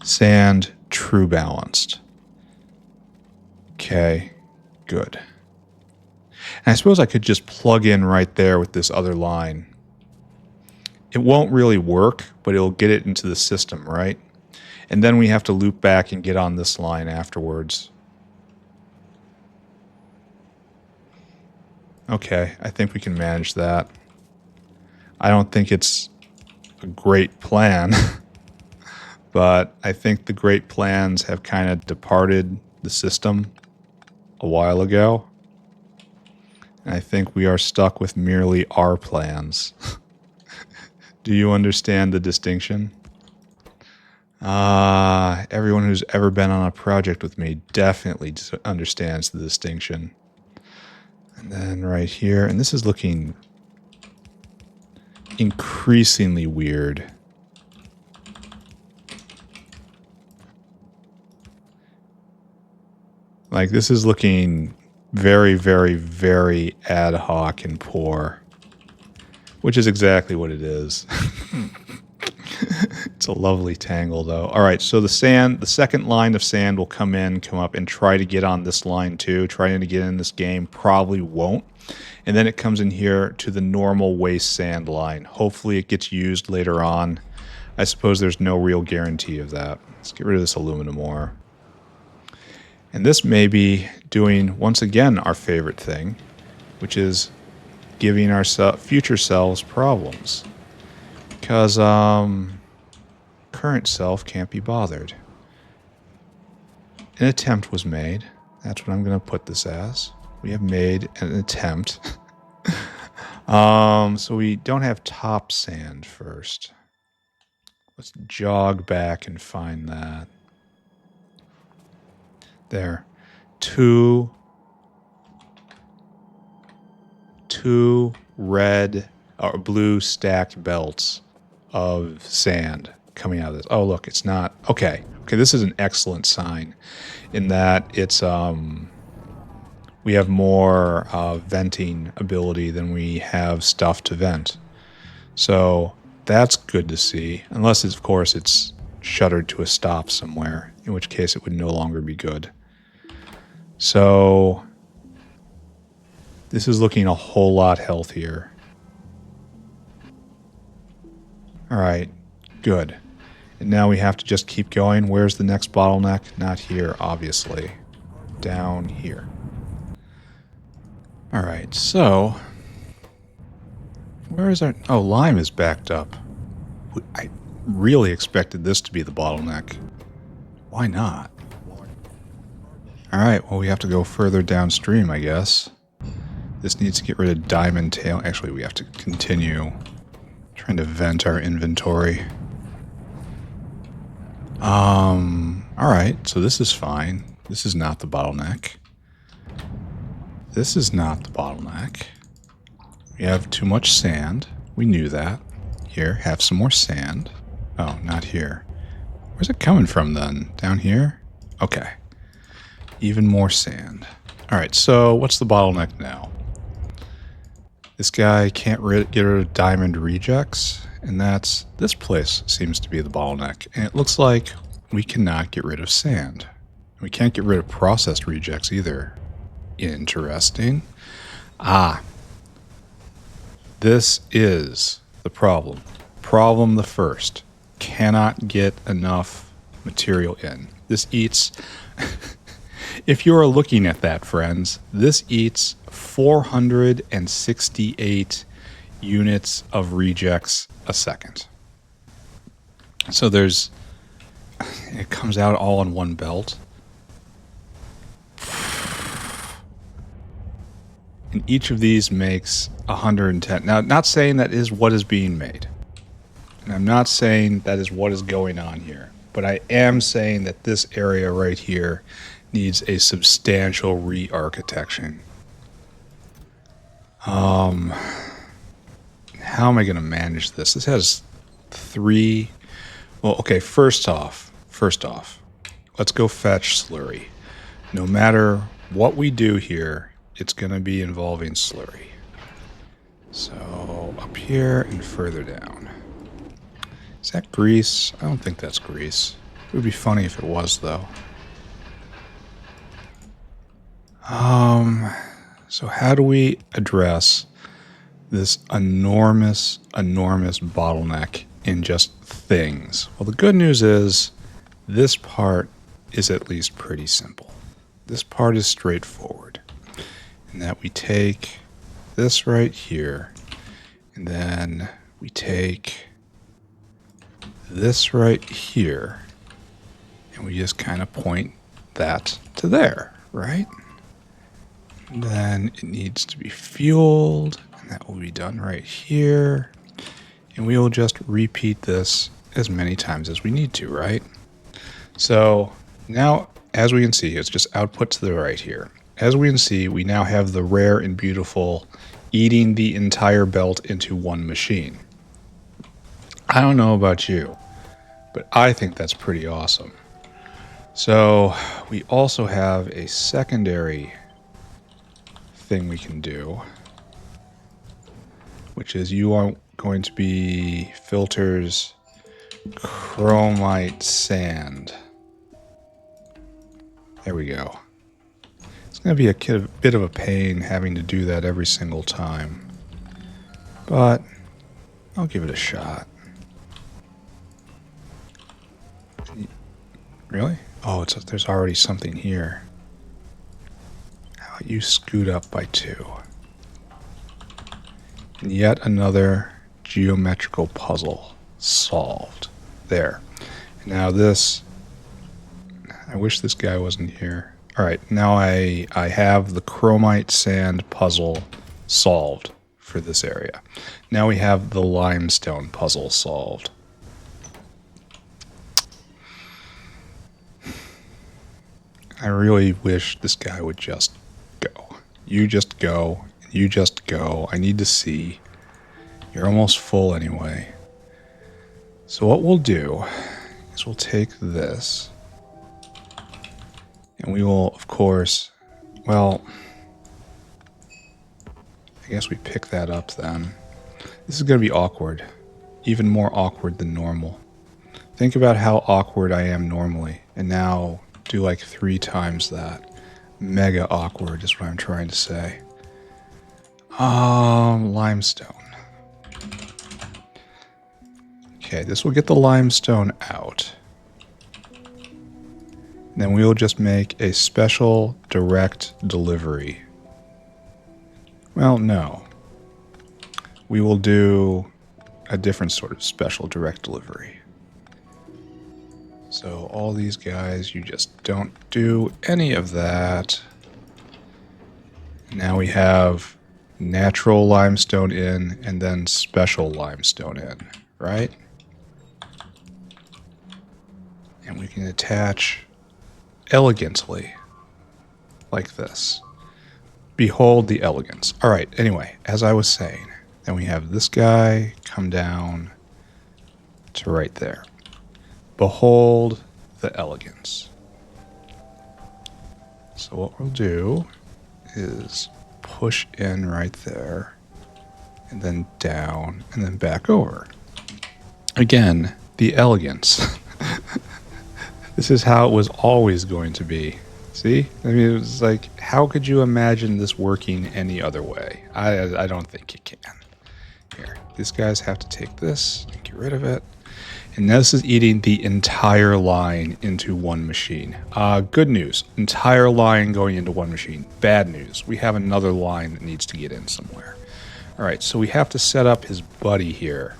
Sand, true balanced. Okay, good. And I suppose I could just plug in right there with this other line. It won't really work, but it'll get it into the system, right? And then we have to loop back and get on this line afterwards. Okay, I think we can manage that. I don't think it's a great plan, but I think the great plans have kind of departed the system a while ago. And I think we are stuck with merely our plans. Do you understand the distinction? Everyone who's ever been on a project with me definitely understands the distinction. And then right here, and this is looking increasingly weird. Like, this is looking very, very, very ad hoc and poor. Which is exactly what it is. It's a lovely tangle, though. All right, so the second line of sand will come up, and try to get on this line, too. Trying to get in this game probably won't. And then it comes in here to the normal waste sand line. Hopefully it gets used later on. I suppose there's no real guarantee of that. Let's get rid of this aluminum ore. And this may be doing, once again, our favorite thing, which is giving our future selves problems. Because current self can't be bothered. An attempt was made. That's what I'm going to put this as. We have made an attempt. So we don't have top sand first. Let's jog back and find that. There. Two red or blue stacked belts of sand coming out of this. Oh, look, it's not. Okay, this is an excellent sign in that it's we have more venting ability than we have stuff to vent. So that's good to see, unless of course it's shuttered to a stop somewhere, in which case it would no longer be good. So this is looking a whole lot healthier. All right, good. And now we have to just keep going. Where's the next bottleneck? Not here, obviously. Down here. All right, so where is our... Oh, lime is backed up. I really expected this to be the bottleneck. Why not? All right, well, we have to go further downstream, I guess. This needs to get rid of diamond tail. Actually, we have to continue trying to vent our inventory. All right, so this is fine. This is not the bottleneck. This is not the bottleneck. We have too much sand. We knew that. Here, have some more sand. Oh, not here. Where's it coming from then? Down here? Okay. Even more sand. All right, so what's the bottleneck now? This guy can't get rid of diamond rejects, and this place seems to be the bottleneck. And it looks like we cannot get rid of sand. We can't get rid of processed rejects either. Interesting. This is the problem. Problem the first. Cannot get enough material in. This eats... If you are looking at that, friends, this eats 468 units of rejects a second. So it comes out all in one belt. And each of these makes 110. Now, not saying that is what is being made. And I'm not saying that is what is going on here. But I am saying that this area right here needs a substantial re-architecting. How am I going to manage this? This has 3... Well, okay, first off, let's go fetch slurry. No matter what we do here, it's going to be involving slurry. So, up here and further down. Is that grease? I don't think that's grease. It would be funny if it was, though. So how do we address this enormous bottleneck in just things? Well, the good news is this part is at least pretty simple. This part is straightforward in that we take this right here, and then we take this right here, and we just kind of point that to there, right? And then it needs to be fueled, and that will be done right here. And we will just repeat this as many times as we need to, right? So now, as we can see, it's just output to the right here. As we can see, we now have the rare and beautiful eating the entire belt into one machine. I don't know about you, but I think that's pretty awesome. So we also have a secondary thing we can do, which is you are going to be filters chromite sand. There we go. It's going to be a bit of a pain having to do that every single time, but I'll give it a shot. Really? Oh, there's already something here. How about you scoot up by 2? And yet another geometrical puzzle solved. There. And now this... I wish this guy wasn't here. Alright, now I have the chromite sand puzzle solved for this area. Now we have the limestone puzzle solved. I really wish this guy would just go. You just go. You just go. I need to see. You're almost full anyway. So what we'll do is we'll take this. And we will, of course, well, I guess we pick that up then. This is going to be awkward. Even more awkward than normal. Think about how awkward I am normally. And now do like 3 times that. Mega awkward is what I'm trying to say. Limestone. Okay, this will get the limestone out. Then we will just make a special direct delivery. Well, no. We will do a different sort of special direct delivery. So all these guys, you just don't do any of that. Now we have natural limestone in and then special limestone in, right? And we can attach elegantly like this. Behold the elegance. All right, anyway, as I was saying, then we have this guy come down to right there. Behold the elegance. So what we'll do is push in right there and then down and then back over. Again, the elegance. This is how it was always going to be. See? I mean, it was like, how could you imagine this working any other way? I don't think you can. Here, these guys have to take this and get rid of it. And this is eating the entire line into one machine. Good news. Entire line going into one machine. Bad news. We have another line that needs to get in somewhere. All right, so we have to set up his buddy here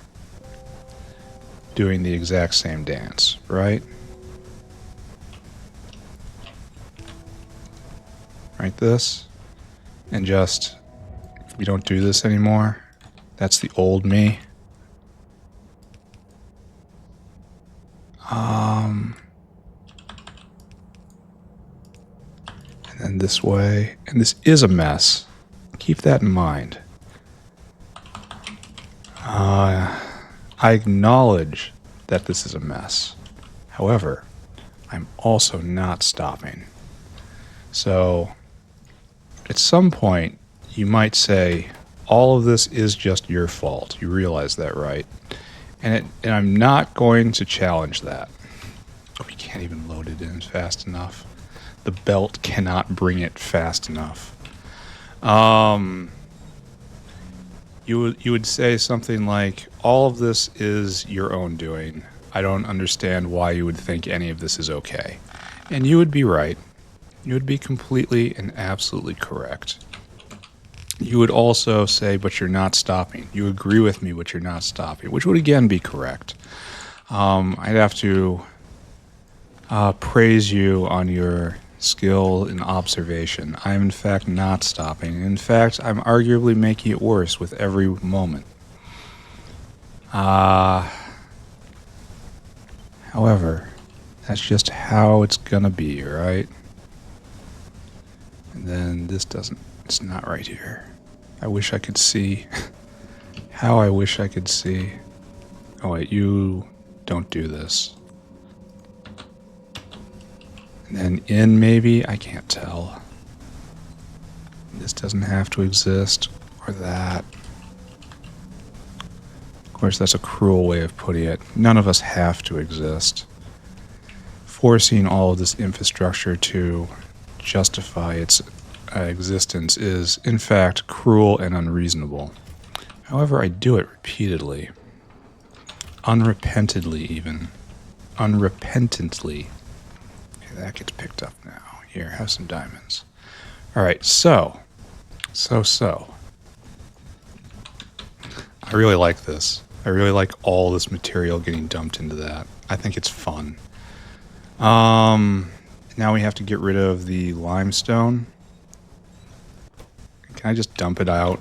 doing the exact same dance, right? Right, this. And just, we don't do this anymore. That's the old me. And then this way. And this is a mess. Keep that in mind. I acknowledge that this is a mess. However, I'm also not stopping. So, at some point, you might say, all of this is just your fault. You realize that, right? And I'm not going to challenge that. Oh, we can't even load it in fast enough. The belt cannot bring it fast enough. You would say something like, all of this is your own doing. I don't understand why you would think any of this is okay. And you would be right. You would be completely and absolutely correct. You would also say, but you're not stopping. You agree with me, but you're not stopping, which would again be correct. I'd have to praise you on your skill in observation. I am in fact not stopping. In fact, I'm arguably making it worse with every moment. However, that's just how it's gonna be, right? And then this doesn't, it's not right here. I wish I could see. How I wish I could see. Oh wait, you don't do this. And then in maybe, I can't tell. This doesn't have to exist, or that. Of course, that's a cruel way of putting it. None of us have to exist. Forcing all of this infrastructure to justify its existence is, in fact, cruel and unreasonable. However, I do it repeatedly. Unrepentantly, even. Unrepentantly. Okay, that gets picked up now. Here, have some diamonds. Alright, so. I really like this. I really like all this material getting dumped into that. I think it's fun. Now we have to get rid of the limestone. Can I just dump it out?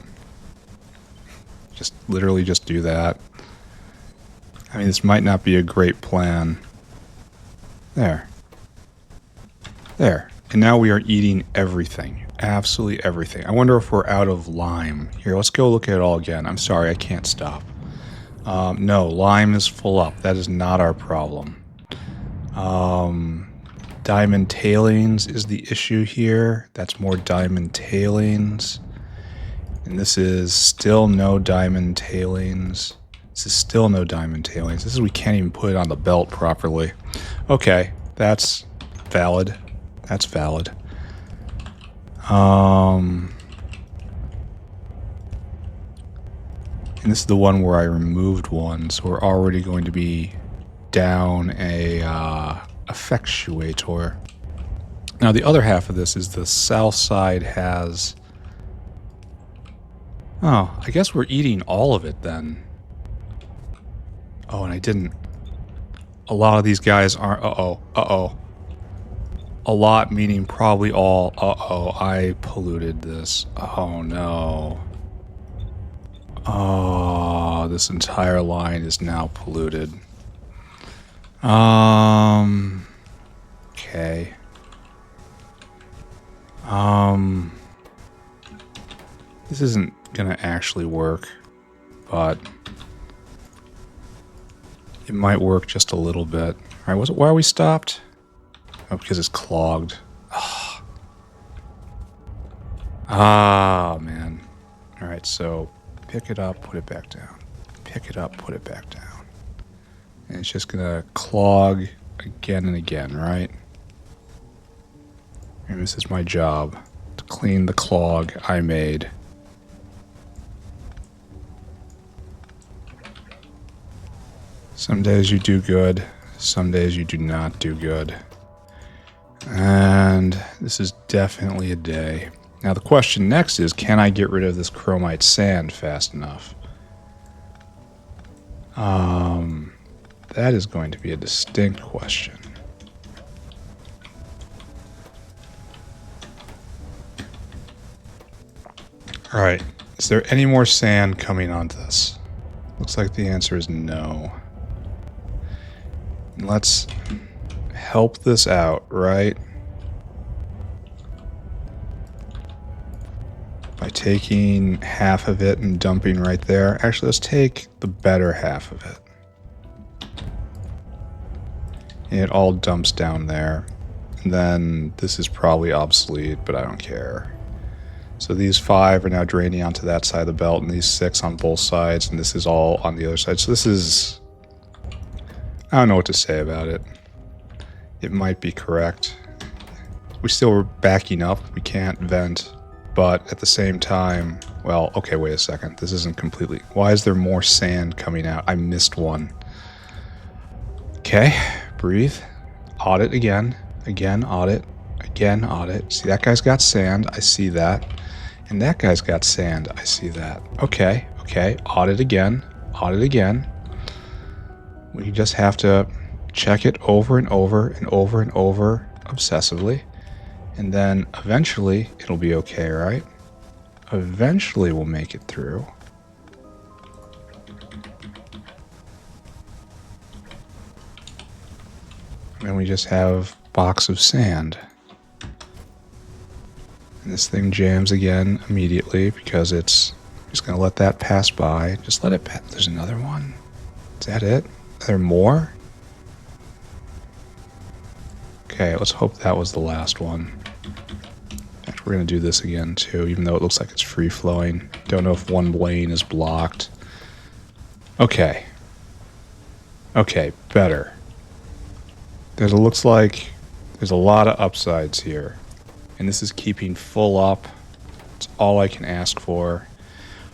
Just literally just do that. I mean, this might not be a great plan. There. There. And now we are eating everything. Absolutely everything. I wonder if we're out of lime. Here, let's go look at it all again. I'm sorry, I can't stop. No, lime is full up. That is not our problem. Diamond tailings is the issue here. That's more diamond tailings. And this is still no diamond tailings. This is still no diamond tailings. This is, we can't even put it on the belt properly. Okay, that's valid. That's valid. And this is the one where I removed one, so we're already going to be down a effectuator. Now the other half of this is the south side has... Oh, I guess we're eating all of it then. Oh, and I didn't... A lot of these guys aren't... Uh-oh. A lot meaning probably all. Uh-oh, I polluted this. Oh, no. Oh, this entire line is now polluted. Okay. This isn't gonna actually work, but it might work just a little bit. All right, why are we stopped? Oh, because it's clogged. Oh. Ah, man. All right, so pick it up, put it back down. Pick it up, put it back down. And it's just gonna clog again and again, right? And this is my job, to clean the clog I made. Some days you do good, some days you do not do good. And this is definitely a day. Now the question next is, can I get rid of this chromite sand fast enough? That is going to be a distinct question. Alright, is there any more sand coming onto this? Looks like the answer is no. Let's help this out, right? By taking half of it and dumping right there. Actually, let's take the better half of it. And it all dumps down there. And then this is probably obsolete, but I don't care. So these 5 are now draining onto that side of the belt, and these 6 on both sides, and this is all on the other side. So this is... I don't know what to say about it. It might be correct. We still were backing up. We can't vent. but at the same time, well, okay, wait a second. This isn't completely... Why is there more sand coming out? I missed one. Okay, breathe. Audit again. Again, audit. Again, audit. See, that guy's got sand. I see that. And that guy's got sand. I see that. Okay, okay. Audit again. Audit again. We just have to check it over and over and over and over obsessively. And then eventually it'll be okay, right? Eventually we'll make it through. And we just have a box of sand. And this thing jams again immediately because it's just going to let that pass by. Just let it pass. There's another one. Is that it? Are there more? Okay, let's hope that was the last one. In fact, we're going to do this again too, even though it looks like it's free-flowing. Don't know if one lane is blocked. Okay. Okay, better. It looks like there's a lot of upsides here. And this is keeping full up. It's all I can ask for.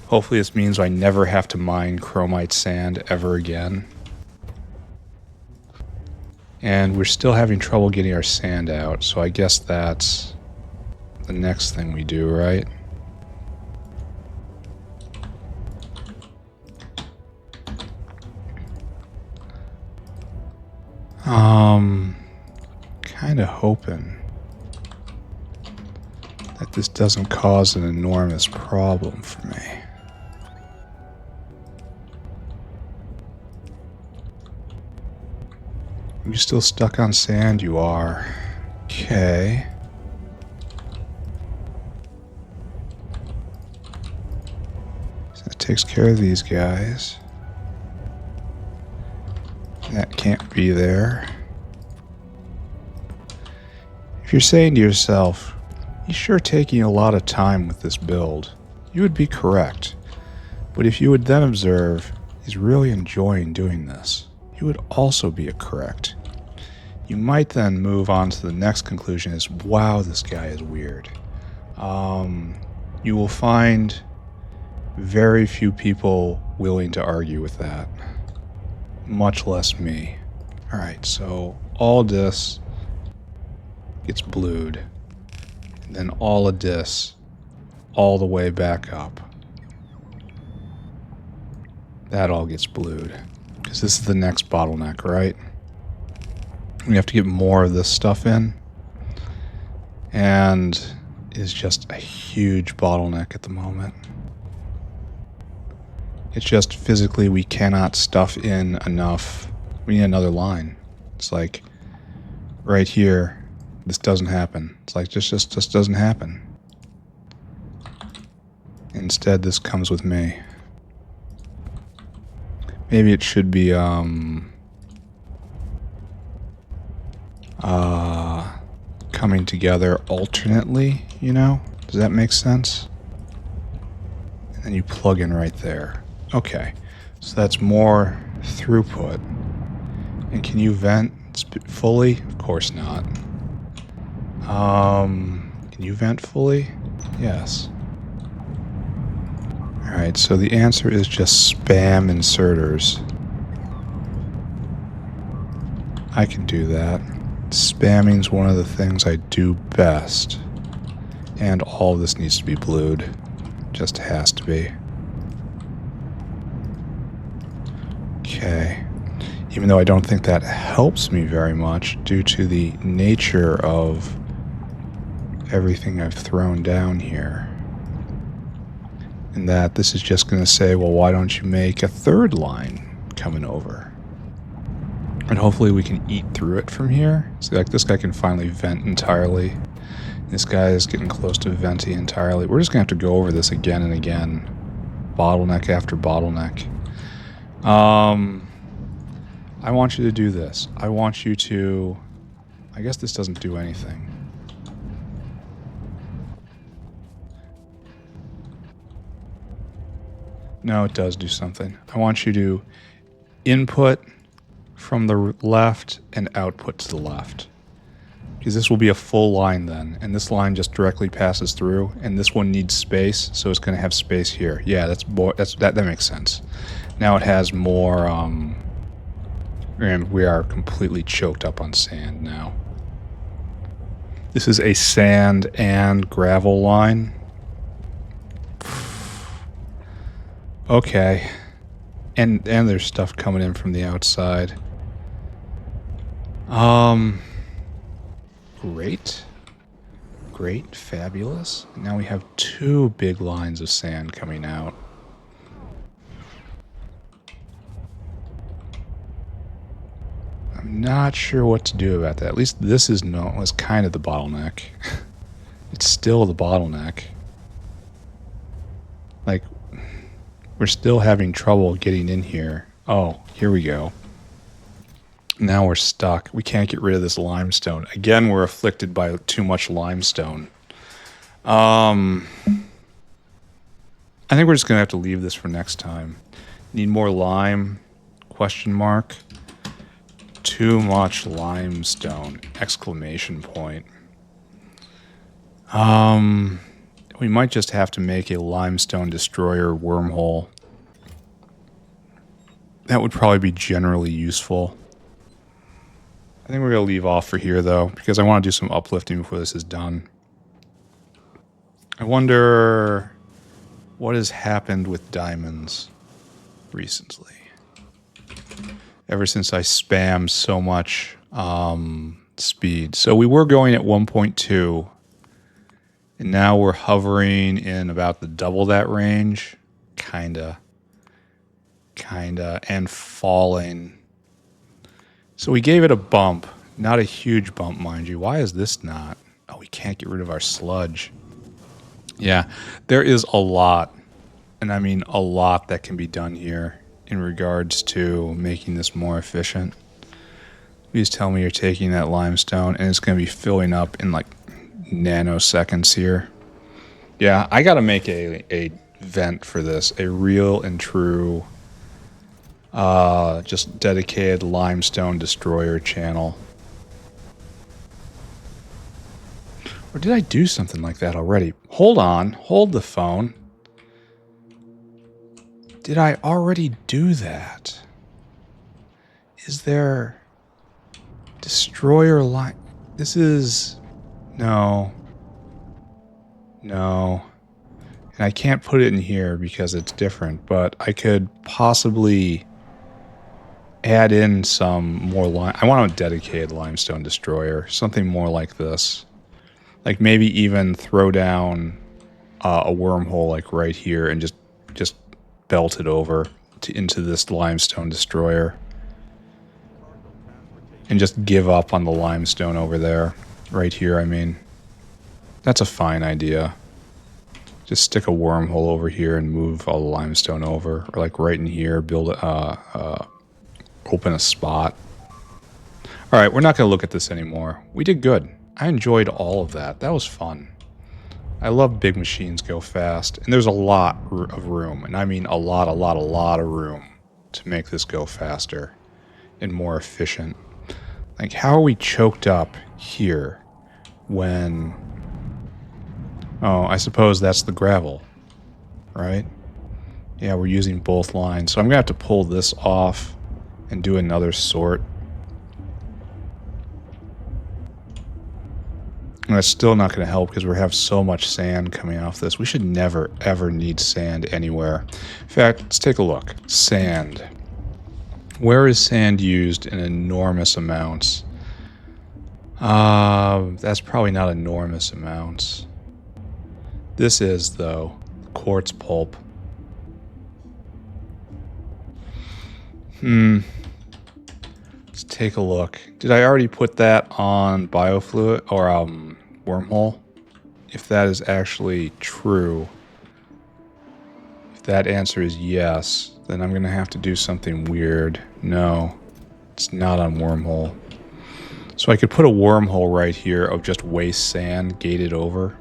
Hopefully this means I never have to mine chromite sand ever again. And we're still having trouble getting our sand out, so I guess that's the next thing we do, right? Kind of hoping that this doesn't cause an enormous problem for me. Are you still stuck on sand? You are. Okay. So that takes care of these guys. That can't be there. If you're saying to yourself, he's sure taking a lot of time with this build, you would be correct. But if you would then observe, he's really enjoying doing this, you would also be correct. You might then move on to the next conclusion is, wow, this guy is weird. You will find very few people willing to argue with that. Much less me. Alright, so all this gets blued. And then all of this all the way back up. That all gets blued. Because this is the next bottleneck, right? We have to get more of this stuff in. And it's just a huge bottleneck at the moment. It's just physically we cannot stuff in enough. We need another line. It's like right here, this doesn't happen. It's like just doesn't happen. Instead, this comes with me. Maybe it should be coming together alternately, you know? Does that make sense? And then you plug in right there. Okay, so that's more throughput. And can you vent fully? Of course not. Can you vent fully? Yes. Alright, so the answer is just spam inserters. I can do that. Spamming's one of the things I do best. And all of this needs to be blued. Just has to be. Okay. Even though I don't think that helps me very much due to the nature of everything I've thrown down here. And that this is just going to say, well, why don't you make a third line coming over? And hopefully we can eat through it from here. See, like this guy can finally vent entirely. This guy is getting close to venting entirely. We're just going to have to go over this again and again. Bottleneck after bottleneck. I want you to do this. I want you to... I guess this doesn't do anything. No, it does do something. I want you to input from the left and output to the left. Because this will be a full line then, and this line just directly passes through, and this one needs space, so it's going to have space here. Yeah, that makes sense. Now it has more, and we are completely choked up on sand now. This is a sand and gravel line. Okay. And there's stuff coming in from the outside. Great, fabulous. Now we have 2 big lines of sand coming out. I'm not sure what to do about that. At least this was kind of the bottleneck. It's still the bottleneck. Like, we're still having trouble getting in here. Oh, here we go. Now we're stuck. We can't get rid of this limestone. Again, we're afflicted by too much limestone. I think we're just going to have to leave this for next time. Need more lime? Question mark. Too much limestone! Exclamation point. We might just have to make a limestone destroyer wormhole. That would probably be generally useful. I think we're going to leave off for here, though, because I want to do some uplifting before this is done. I wonder what has happened with diamonds recently. Ever since I spammed so much speed. So we were going at 1.2, and now we're hovering in about the double that range. Kinda, and falling. So we gave it a bump. Not a huge bump, mind you. Why is this not? Oh, we can't get rid of our sludge. Yeah, there is a lot, and I mean a lot that can be done here in regards to making this more efficient. Please tell me you're taking that limestone and it's going to be filling up in like nanoseconds here. Yeah, I got to make a vent for this. A real and true just dedicated limestone destroyer channel. Or did I do something like that already? Hold on. Hold the phone. Did I already do that? Is there destroyer line? This is... No. No. And I can't put it in here because it's different, but I could possibly add in some more line. I want a dedicated limestone destroyer, something more like this. Like maybe even throw down a wormhole like right here and just belt it over into this limestone destroyer. And just give up on the limestone over there. Right here, I mean. That's a fine idea. Just stick a wormhole over here and move all the limestone over. Or like right in here, build open a spot. Alright, we're not going to look at this anymore. We did good. I enjoyed all of that. That was fun. I love big machines go fast. And there's a lot of room. And I mean a lot of room to make this go faster and more efficient. Like, how are we choked up here when... Oh, I suppose that's the gravel, right? Yeah, we're using both lines. So I'm going to have to pull this off and do another sort. And that's still not going to help because we have so much sand coming off this. We should never, ever need sand anywhere. In fact, let's take a look. Sand. Where is sand used in enormous amounts? That's probably not enormous amounts. This is, though, quartz pulp. Let's take a look. Did I already put that on biofluid or wormhole? If that is actually true, if that answer is yes, then I'm going to have to do something weird. No, it's not on wormhole. So I could put a wormhole right here of just waste sand gated over.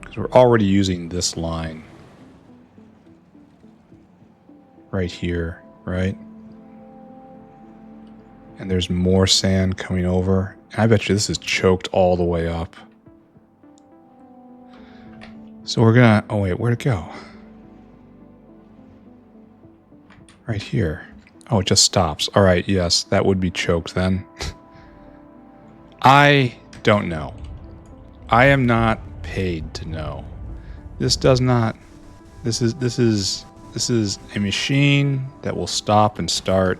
Because we're already using this line. Right here, right? And there's more sand coming over. I bet you this is choked all the way up. So we're gonna... Oh, wait, where'd it go? Right here. Oh, it just stops. All right, yes, that would be choked then. I don't know. I am not paid to know. This does not... This is a machine that will stop and start.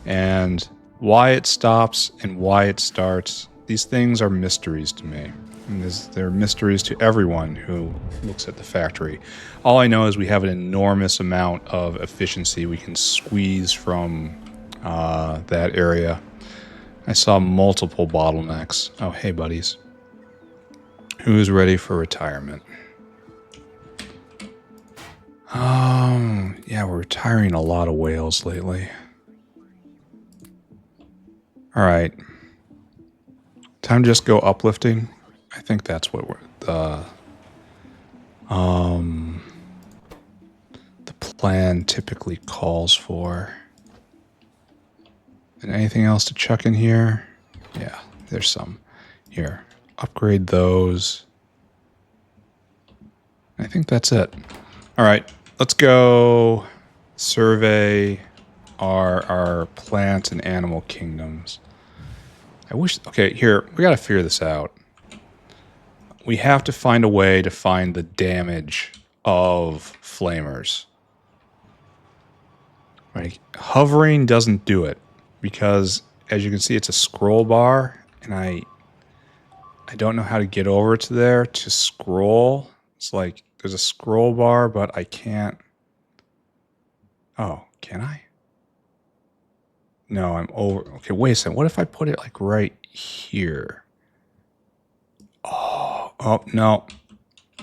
And why it stops and why it starts, these things are mysteries to me. And they're mysteries to everyone who looks at the factory. All I know is we have an enormous amount of efficiency we can squeeze from that area. I saw multiple bottlenecks. Oh, hey, buddies. Who's ready for retirement? Yeah, we're retiring a lot of whales lately. All right. Time to just go uplifting. I think that's what the plan typically calls for. And anything else to chuck in here? Yeah, there's some. Here, upgrade those. I think that's it. All right, let's go survey our plant and animal kingdoms. I wish... Okay, here, we got to figure this out. We have to find a way to find the damage of flamers. Right? Hovering doesn't do it because, as you can see, it's a scroll bar, and I don't know how to get over to there to scroll. It's like there's a scroll bar, but I can't... Oh, can I? No, I'm over... Okay, wait a second. What if I put it like right here? Oh, no.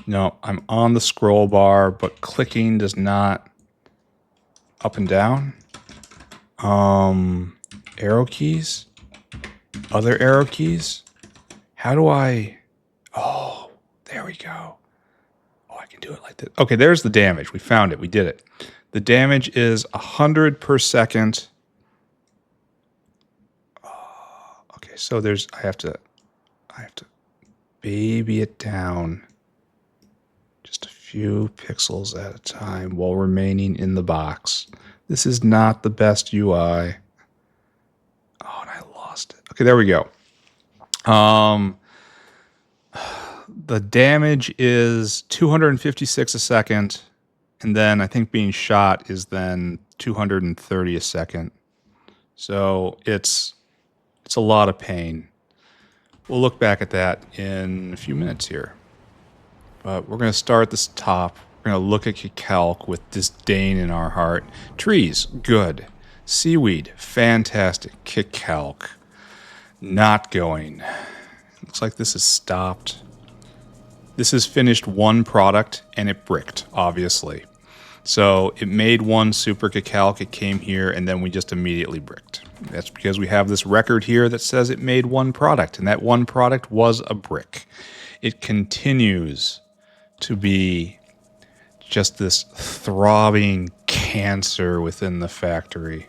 No, I'm on the scroll bar, but clicking does not... Up and down? Arrow keys? Other arrow keys? How do I... Oh, there we go. Oh, I can do it like this. Okay, there's the damage. We found it. We did it. The damage is 100 per second. Okay, so there's... I have to baby it down just a few pixels at a time while remaining in the box. This is not the best UI. Oh, and I lost it. Okay, there we go. The damage is 256 a second, and then I think being shot is then 230 a second. So it's a lot of pain. We'll look back at that in a few minutes here. But we're going to start at this top. We're going to look at Calc with disdain in our heart. Trees, good. Seaweed, fantastic. Calc, not going. Looks like this is stopped. This has finished one product, and it bricked, obviously. So it made one super Calc, it came here, and then we just immediately bricked. That's because we have this record here that says it made one product, and that one product was a brick. It continues to be just this throbbing cancer within the factory.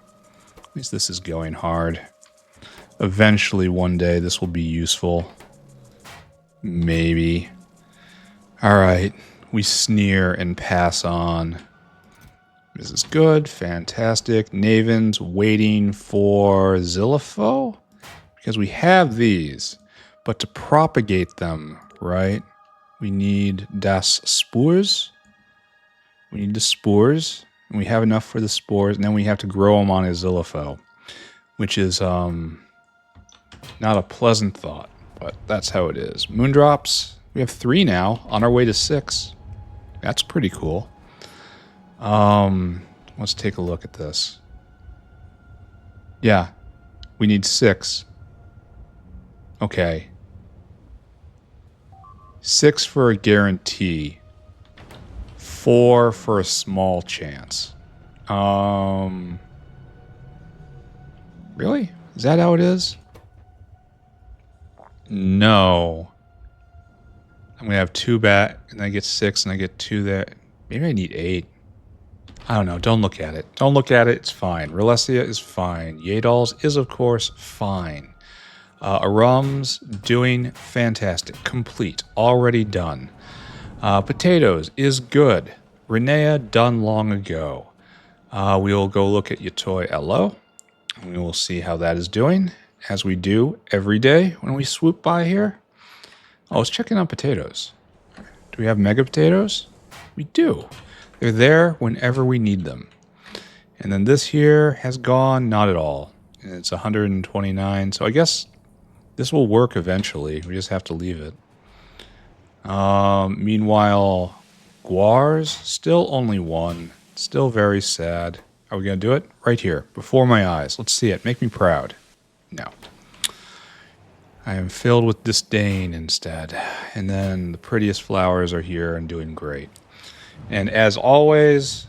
At least this is going hard. Eventually, one day, this will be useful. Maybe. All right, we sneer and pass on. This is good, fantastic. Naven's waiting for Zillifo? Because we have these, but to propagate them, right? We need das Spores. We need the spores, and we have enough for the spores, and then we have to grow them on a Zillifo, which is not a pleasant thought, but that's how it is. Moondrops, we have 3 now, on our way to 6. That's pretty cool. Let's take a look at this. Yeah, we need 6. Okay. 6 for a guarantee. 4 for a small chance. Really? Is that how it is? No. I'm gonna have 2 back, and I get 6, and I get 2 there. Maybe I need 8. I don't know. Don't look at it. Don't look at it. It's fine. Relesia is fine. Yadal's is, of course, fine. Arum's doing fantastic. Complete. Already done. Potatoes is good. Renea done long ago. We will go look at Yatoi Elo. We will see how that is doing, as we do every day when we swoop by here. Oh, I was checking on potatoes. Do we have mega potatoes? We do. They're there whenever we need them. And then this here has gone not at all. And it's 129. So I guess this will work eventually. We just have to leave it. Meanwhile, Guars, still only one. Still very sad. Are we going to do it? Right here, before my eyes. Let's see it. Make me proud. No. I am filled with disdain instead. And then the prettiest flowers are here and doing great. And as always,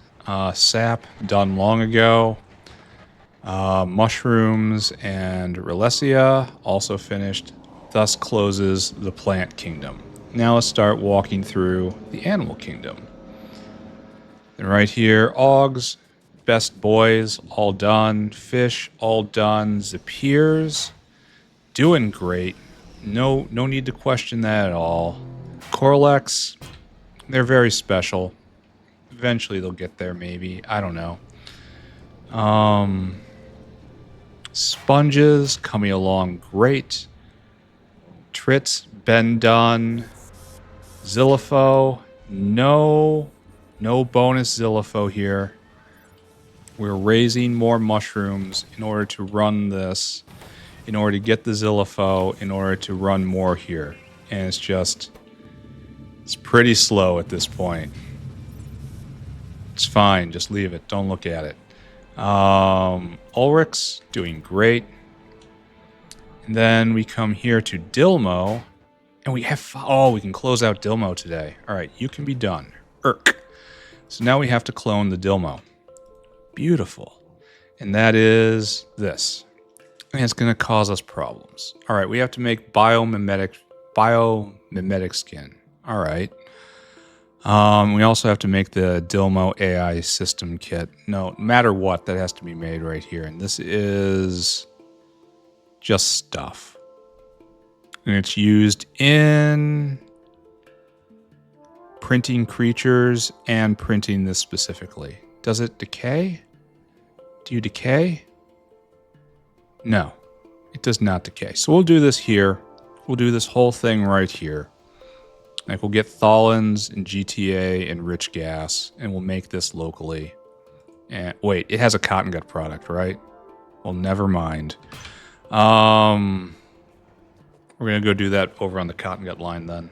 sap done long ago. Mushrooms and Relesia also finished. Thus closes the plant kingdom. Now let's start walking through the animal kingdom. And right here, Augs, best boys, all done. Fish, all done. Zapirs, doing great. No need to question that at all. Corlex, they're very special. Eventually they'll get there, maybe. I don't know. Sponges coming along great. Trits, been done. Zillifo, no bonus Zillifo here. We're raising more mushrooms in order to run this, in order to get the Zillifo, in order to run more here. And it's pretty slow at this point. It's fine, just leave it. Don't look at it. Ulrich's doing great. And then we come here to Dilmo. And we have... Oh, we can close out Dilmo today. All right, you can be done. So now we have to clone the Dilmo. Beautiful. And that is this. And it's going to cause us problems. All right, we have to make biomimetic skin. All right. We also have to make the Dilmo AI system kit. No matter what, that has to be made right here. And this is just stuff. And it's used in printing creatures and printing this specifically. Does it decay? Do you decay? No, it does not decay. So we'll do this here. We'll do this whole thing right here. Like we'll get Tholins and GTA and Rich Gas, and we'll make this locally. And wait, it has a cotton gut product, right? Well, never mind. We're going to go do that over on the cotton gut line then.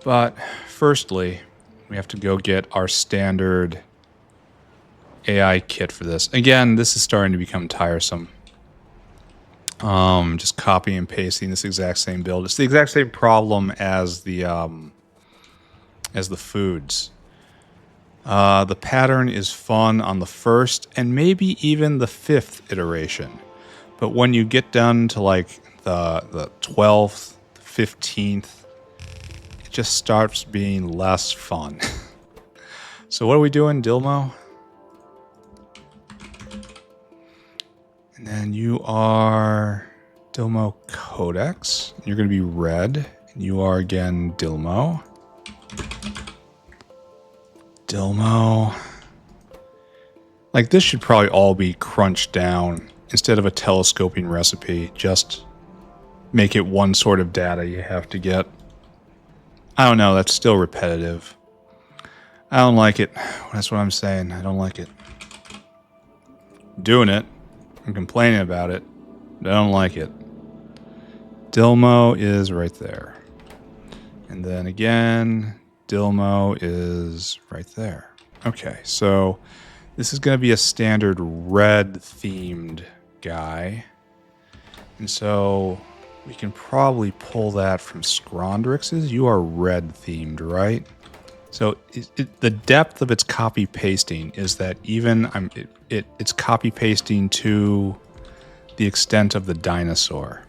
But firstly, we have to go get our standard AI kit for this. Again, this is starting to become tiresome. Just copying and pasting this exact same build. It's the exact same problem as the foods. The pattern is fun on the first and maybe even the 5th iteration. But when you get down to like the 12th, 15th, it just starts being less fun. So what are we doing, Dilmo? And then you are Dilmo Codex. You're going to be red. And you are again Dilmo. Dilmo. Like this should probably all be crunched down instead of a telescoping recipe. Just make it one sort of data you have to get. I don't know. That's still repetitive. I don't like it. That's what I'm saying. I don't like it. Doing it. I'm complaining about it. But I don't like it. Dilmo is right there. And then again, Dilmo is right there. Okay, so this is going to be a standard red-themed guy. And so we can probably pull that from Scrondrix's. You are red-themed, right? So the depth of its copy-pasting is that even it's copy-pasting to the extent of the dinosaur.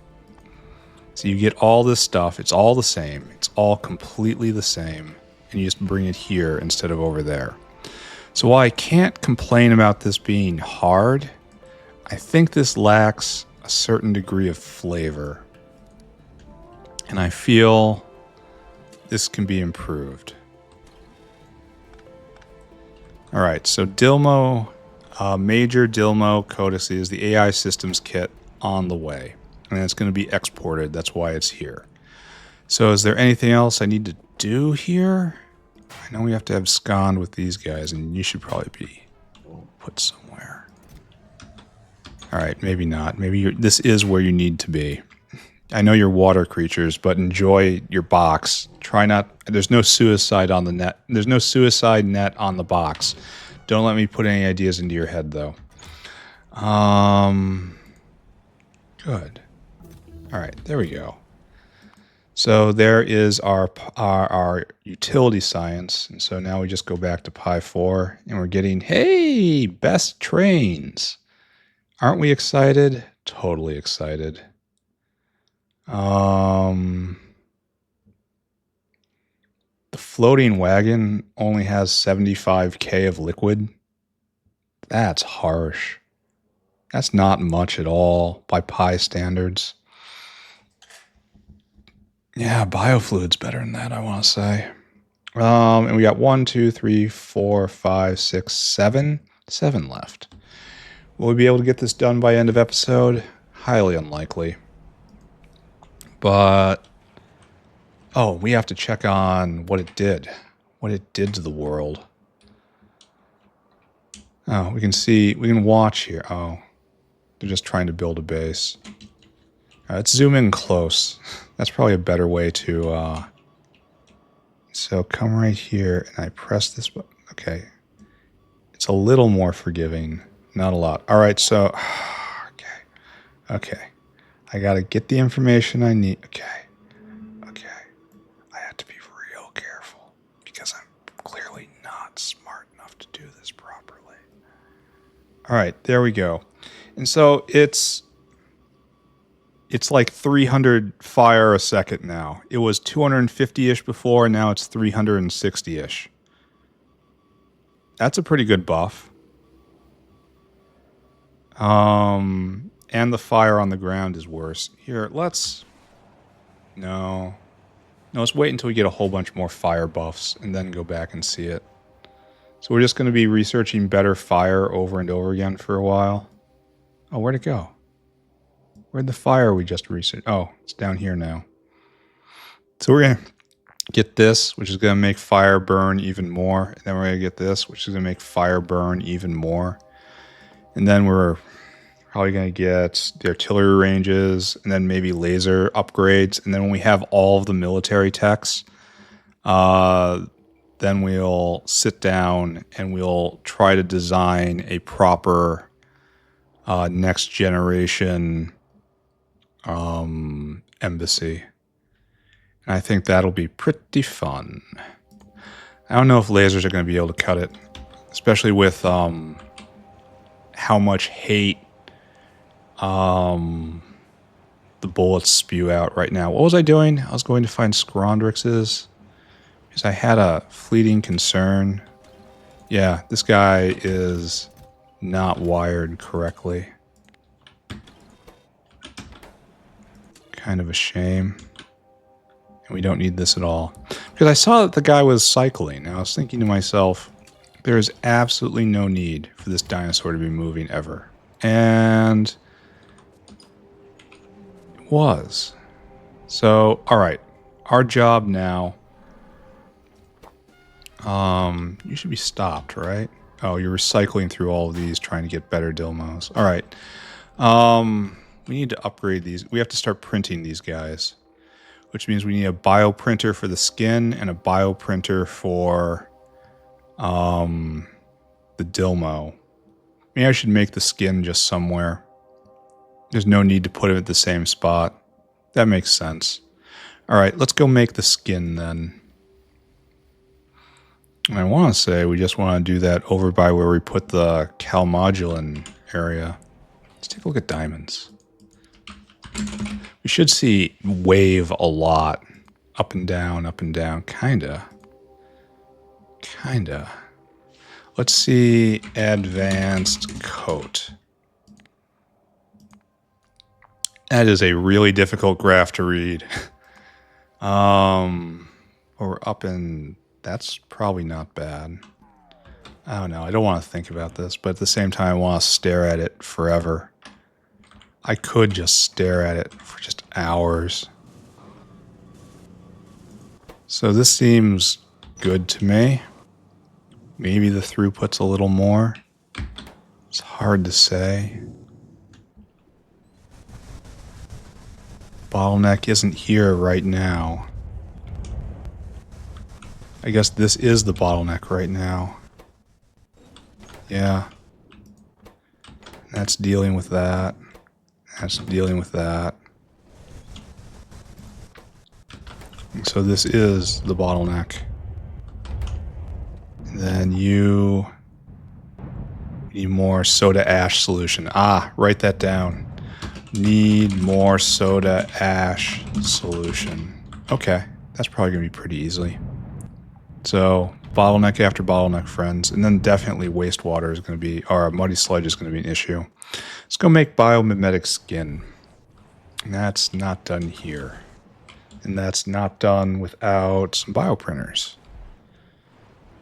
So you get all this stuff. It's all the same. It's all completely the same. And you just bring it here instead of over there. So while I can't complain about this being hard, I think this lacks a certain degree of flavor. And I feel this can be improved. All right, so Dilmo, major Dilmo codices, the AI systems kit on the way. And it's going to be exported. That's why it's here. So is there anything else I need to do here? I know we have to have scanned with these guys, and you should probably be put somewhere. All right, maybe not. Maybe this is where you need to be. I know you're water creatures, but enjoy your box. Try not... There's no suicide on the net. There's no suicide net on the box. Don't let me put any ideas into your head, though. Good. All right, there we go. So there is our utility science. And so now we just go back to Pi 4, and we're getting, hey, best trains. Aren't we excited? Totally excited. The floating wagon only has 75k of liquid. That's harsh. That's not much at all by Pi standards. Yeah, biofluid's better than that, I want to say. And we got 1, 2, 3, 4, 5, 6, 7. 7 left. Will we be able to get this done by end of episode? Highly unlikely. But, oh, we have to check on what it did. What it did to the world. Oh, we can see, we can watch here. Oh, they're just trying to build a base. Let's zoom in close. That's probably a better way to, so come right here and I press this button. Okay. It's a little more forgiving. Not a lot. All right, so, okay. I got to get the information I need. Okay. I have to be real careful because I'm clearly not smart enough to do this properly. All right, there we go. And so it's like 300 fire a second now. It was 250-ish before, and now it's 360-ish. That's a pretty good buff. And the fire on the ground is worse. Here, let's... No, let's wait until we get a whole bunch more fire buffs and then go back and see it. So we're just going to be researching better fire over and over again for a while. Oh, where'd it go? Where'd the fire we just researched? Oh, it's down here now. So we're going to get this, which is going to make fire burn even more. And then we're going to get this, which is going to make fire burn even more. And then we're probably going to get the artillery ranges and then maybe laser upgrades. And then when we have all of the military techs, then we'll sit down and we'll try to design a proper next generation embassy. And I think that'll be pretty fun. I don't know if lasers are going to be able to cut it, especially with how much hate the bullets spew out right now. What was I doing? I was going to find Scrondrix's because I had a fleeting concern. Yeah, this guy is not wired correctly. Kind of a shame. And we don't need this at all. Because I saw that the guy was cycling. And I was thinking to myself, there is absolutely no need for this dinosaur to be moving ever. And it was. So, alright. Our job now. You should be stopped, right? Oh, you're recycling through all of these, trying to get better Dilmos. Alright. We need to upgrade these. We have to start printing these guys. Which means we need a bioprinter for the skin and a bioprinter for the Dilmo. Maybe I should make the skin just somewhere. There's no need to put it at the same spot. That makes sense. Alright, let's go make the skin then. And I want to say we just want to do that over by where we put the Calmodulin area. Let's take a look at diamonds. We should see wave a lot. Up and down, kinda. Let's see advanced coat. That is a really difficult graph to read. We're up in... That's probably not bad. I don't know. I don't want to think about this, but at the same time, I want to stare at it forever. I could just stare at it for just hours. So this seems good to me. Maybe the throughput's a little more. It's hard to say. Bottleneck isn't here right now. I guess this is the bottleneck right now. Yeah. That's dealing with that. That's dealing with that. And so this is the bottleneck. And then you need more soda ash solution. Write that down. Need more soda ash solution. Okay, that's probably going to be pretty easy. So bottleneck after bottleneck, friends. And then definitely wastewater is going to be, or muddy sludge is going to be an issue. Let's go make biomimetic skin. And that's not done here. And that's not done without some bioprinters.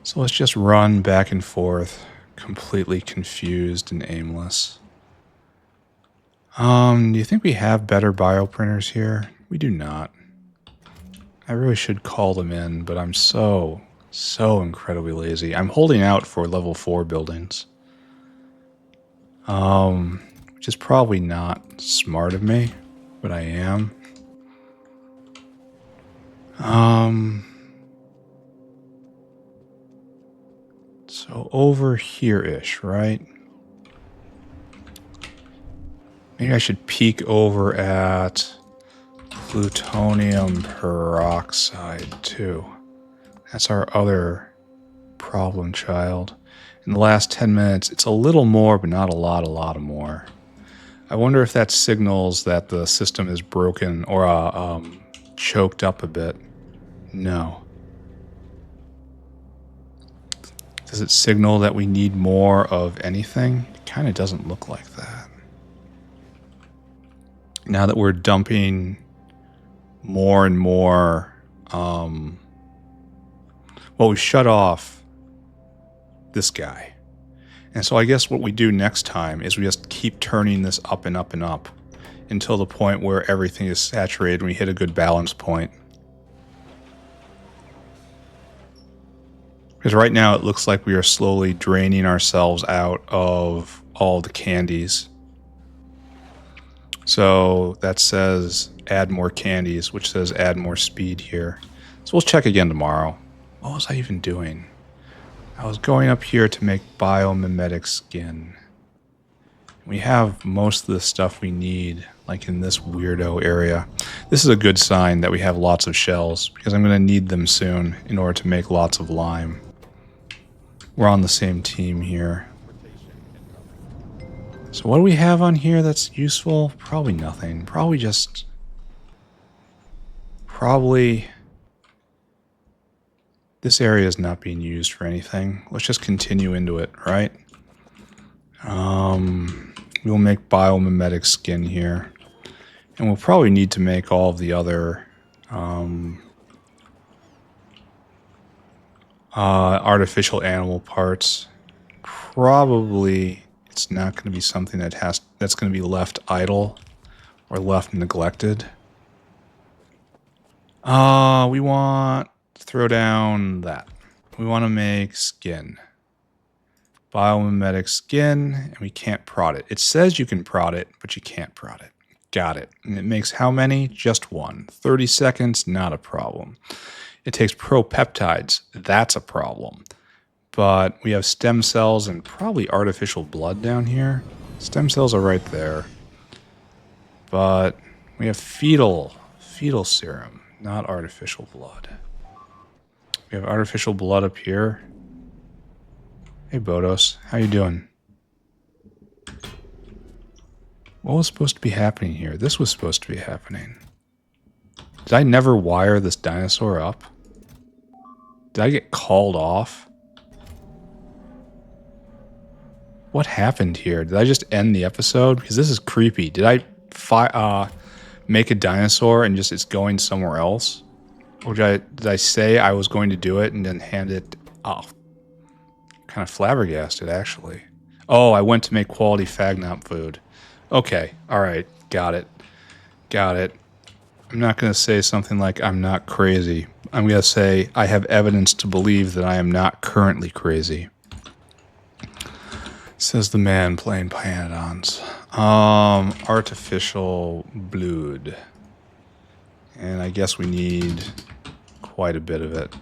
So let's just run back and forth, completely confused and aimless. Do you think we have better bioprinters here? We do not. I really should call them in, but I'm so incredibly lazy. I'm holding out for level 4 buildings. Which is probably not smart of me, but I am. So over here-ish, right? Maybe I should peek over at plutonium peroxide too. That's our other problem child. In the last 10 minutes, it's a little more, but not a lot more. I wonder if that signals that the system is broken or choked up a bit. No. Does it signal that we need more of anything? It kind of doesn't look like that. Now that we're dumping more and more, well, we shut off this guy. And so I guess what we do next time is we just keep turning this up and up and up until the point where everything is saturated and we hit a good balance point. Because right now it looks like we are slowly draining ourselves out of all the candies. So that says add more candies, which says add more speed here. So we'll check again tomorrow. What was I even doing? I was going up here to make biomimetic skin. We have most of the stuff we need, like in this weirdo area. This is a good sign that we have lots of shells, because I'm going to need them soon in order to make lots of lime. We're on the same team here. So what do we have on here that's useful? Probably nothing. Probably this area is not being used for anything. Let's just continue into it, right? We'll make biomimetic skin here. And we'll probably need to make all of the other artificial animal parts. Probably it's not going to be something that's going to be left idle or left neglected. We want to throw down that. We want to make skin. Biomimetic skin, and we can't prod it. It says you can prod it, but you can't prod it. Got it. And it makes how many? Just one. 30 seconds, not a problem. It takes propeptides. That's a problem. But we have stem cells and probably artificial blood down here. Stem cells are right there. But we have fetal serum, not artificial blood. We have artificial blood up here. Hey, Bodos. How you doing? What was supposed to be happening here? This was supposed to be happening. Did I never wire this dinosaur up? Did I get called off? What happened here? Did I just end the episode? Because this is creepy. Did I make a dinosaur and just it's going somewhere else? Or did I say I was going to do it and then hand it off? Kind of flabbergasted, actually. Oh, I went to make quality Fagnop food. Okay, alright, got it. Got it. I'm not going to say something like I'm not crazy. I'm going to say I have evidence to believe that I am not currently crazy. Says the man playing Pyanodons. Artificial blood. And I guess we need quite a bit of it.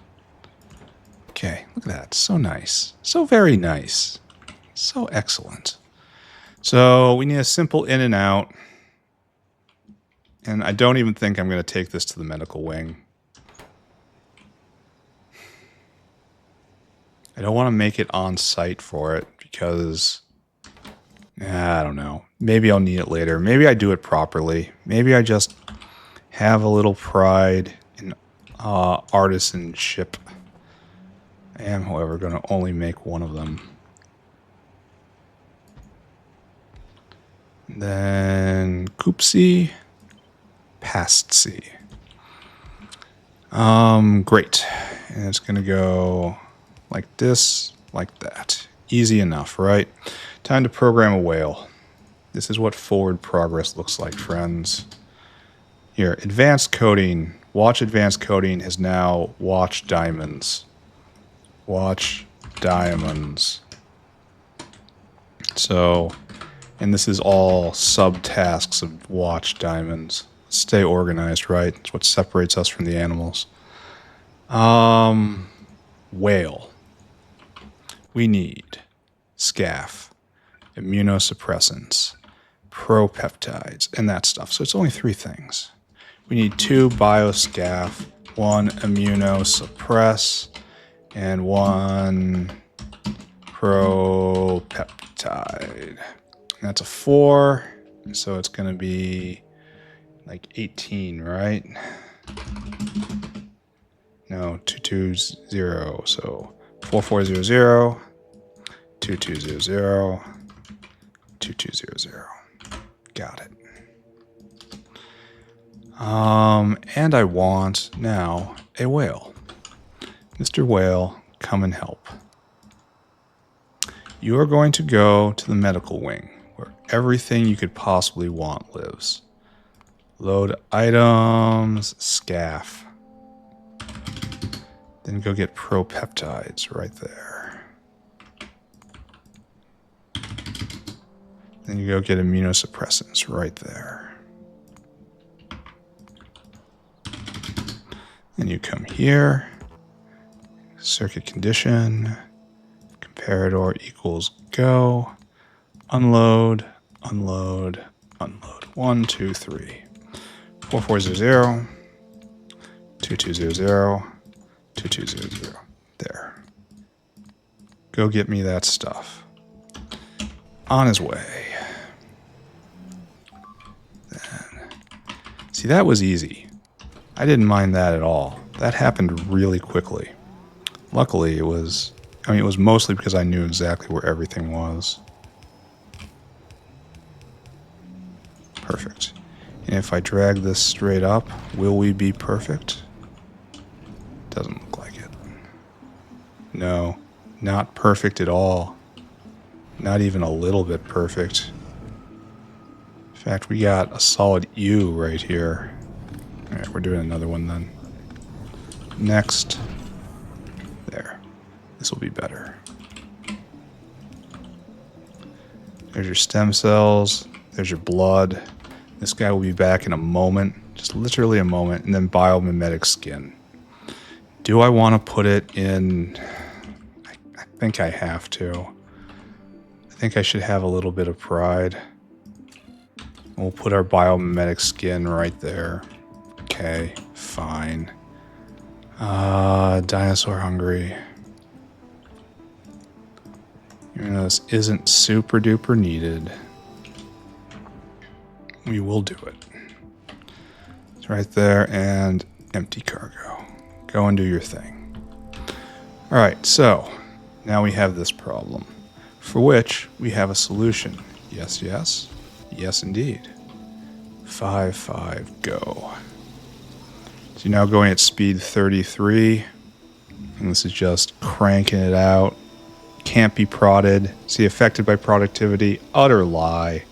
Okay, look at that. So nice. So very nice. So excellent. So we need a simple in and out. And I don't even think I'm going to take this to the medical wing. I don't want to make it on site for it because I don't know. Maybe I'll need it later. Maybe I do it properly. Maybe I just have a little pride in artisanship. I am, however, going to only make one of them. And then Coopsy, Pastsy. Great. And it's going to go like this, like that. Easy enough, right? Time to program a whale. This is what forward progress looks like, friends. Here, advanced coding. Watch advanced coding has now watch diamonds. Watch diamonds. So, and this is all subtasks of watch diamonds. Stay organized, right? It's what separates us from the animals. Whale. We need scaff, immunosuppressants, propeptides, and that stuff. So it's only 3 things. We need 2 bioscaff, 1 immunosuppress, and 1 propeptide. And that's a 4, so it's going to be like 18, right? No, 220, so 4400, 2200, 2200. Got it. And I want now a whale. Mr. Whale, come and help. You are going to go to the medical wing, where everything you could possibly want lives. Load items, scaff. Then go get propeptides right there. Then you go get immunosuppressants right there. Then you come here. Circuit condition. Comparador equals go. Unload, unload, unload. 1, 2, 3. 4400, 2200, 2200. There. Go get me that stuff. On his way. Then. See, that was easy. I didn't mind that at all. That happened really quickly. Luckily, it was mostly because I knew exactly where everything was. Perfect. And if I drag this straight up, will we be perfect? Doesn't look like it. No, not perfect at all. Not even a little bit perfect. In fact, we got a solid U right here. Alright, we're doing another one then. Next. There. This will be better. There's your stem cells. There's your blood. This guy will be back in a moment. Just literally a moment. And then biomimetic skin. Do I want to put it in... I think I have to. I think I should have a little bit of pride. We'll put our biomimetic skin right there. Okay, fine. Dinosaur hungry. Even though this isn't super duper needed, we will do it. It's right there, and empty cargo. Go and do your thing. Alright, so now we have this problem, for which we have a solution. Yes, yes. Yes, indeed. 5, 5, go. So you're now going at speed 33. And this is just cranking it out. Can't be prodded. See, affected by productivity. Utter lie.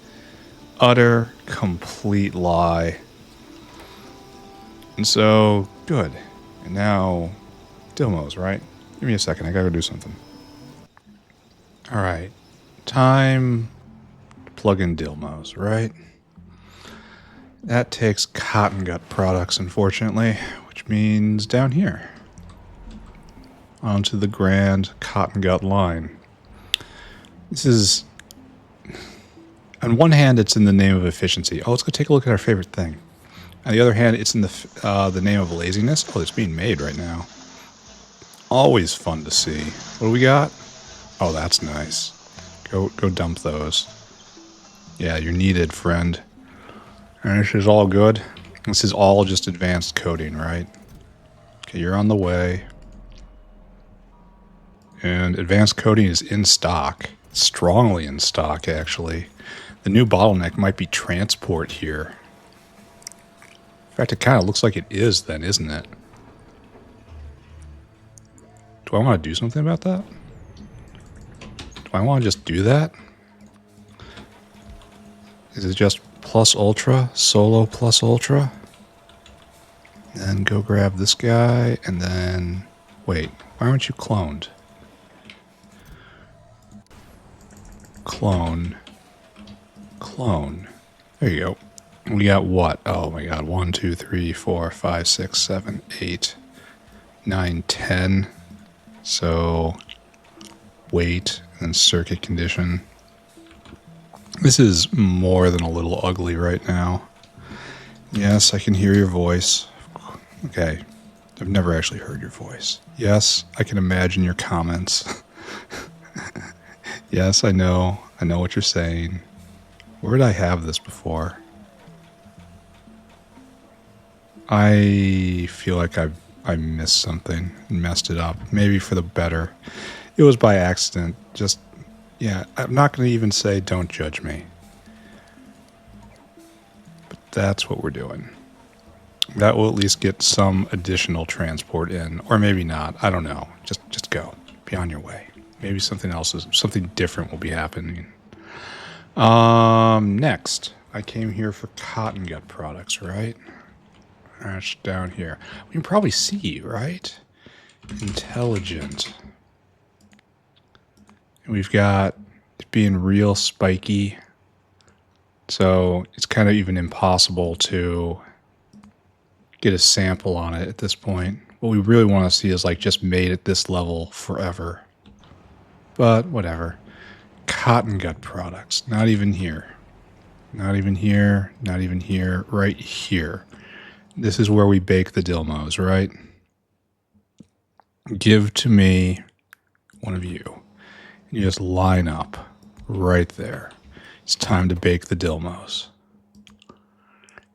Utter, complete lie. And so, good. And now, Dilmos, right? Give me a second. I gotta go do something. All right. Time to plug in Dilmos, right? That takes cotton gut products, unfortunately, which means down here. Onto the grand cotton gut line. This is, on one hand, it's in the name of efficiency. Oh, let's go take a look at our favorite thing. On the other hand, it's in the name of laziness. Oh, it's being made right now. Always fun to see. What do we got? Oh, that's nice. Go dump those. Yeah, you're needed, friend. And this is all good. This is all just advanced coding, right? Okay, you're on the way. And advanced coding is in stock. Strongly in stock, actually. The new bottleneck might be transport here. In fact, it kind of looks like it is then, isn't it? Do I want to do something about that? Do I want to just do that? Is it just plus ultra? Solo plus ultra? Then go grab this guy, and then... Wait, why aren't you cloned? Clone. Clone. There you go. We got what? Oh my god. 1, 2, 3, 4, 5, 6, 7, 8, 9, 10. So, weight and circuit condition. This is more than a little ugly right now. Yes, I can hear your voice. Okay. I've never actually heard your voice. Yes, I can imagine your comments. Yes, I know. I know what you're saying. Where did I have this before? I feel like I missed something and messed it up. Maybe for the better. It was by accident. Just, yeah, I'm not going to even say don't judge me. But that's what we're doing. That will at least get some additional transport in. Or maybe not. I don't know. Just go. Be on your way. Maybe something different will be happening. Next. I came here for cotton gut products, right? That's down here. We can probably see, right? Intelligent. And we've got it being real spiky. So it's kind of even impossible to get a sample on it at this point. What we really want to see is like just made at this level forever. But whatever. Cotton gut products. Not even here. Not even here. Not even here. Right here. This is where we bake the Dilmos, right? Give to me one of you. You just line up right there. It's time to bake the Dilmos.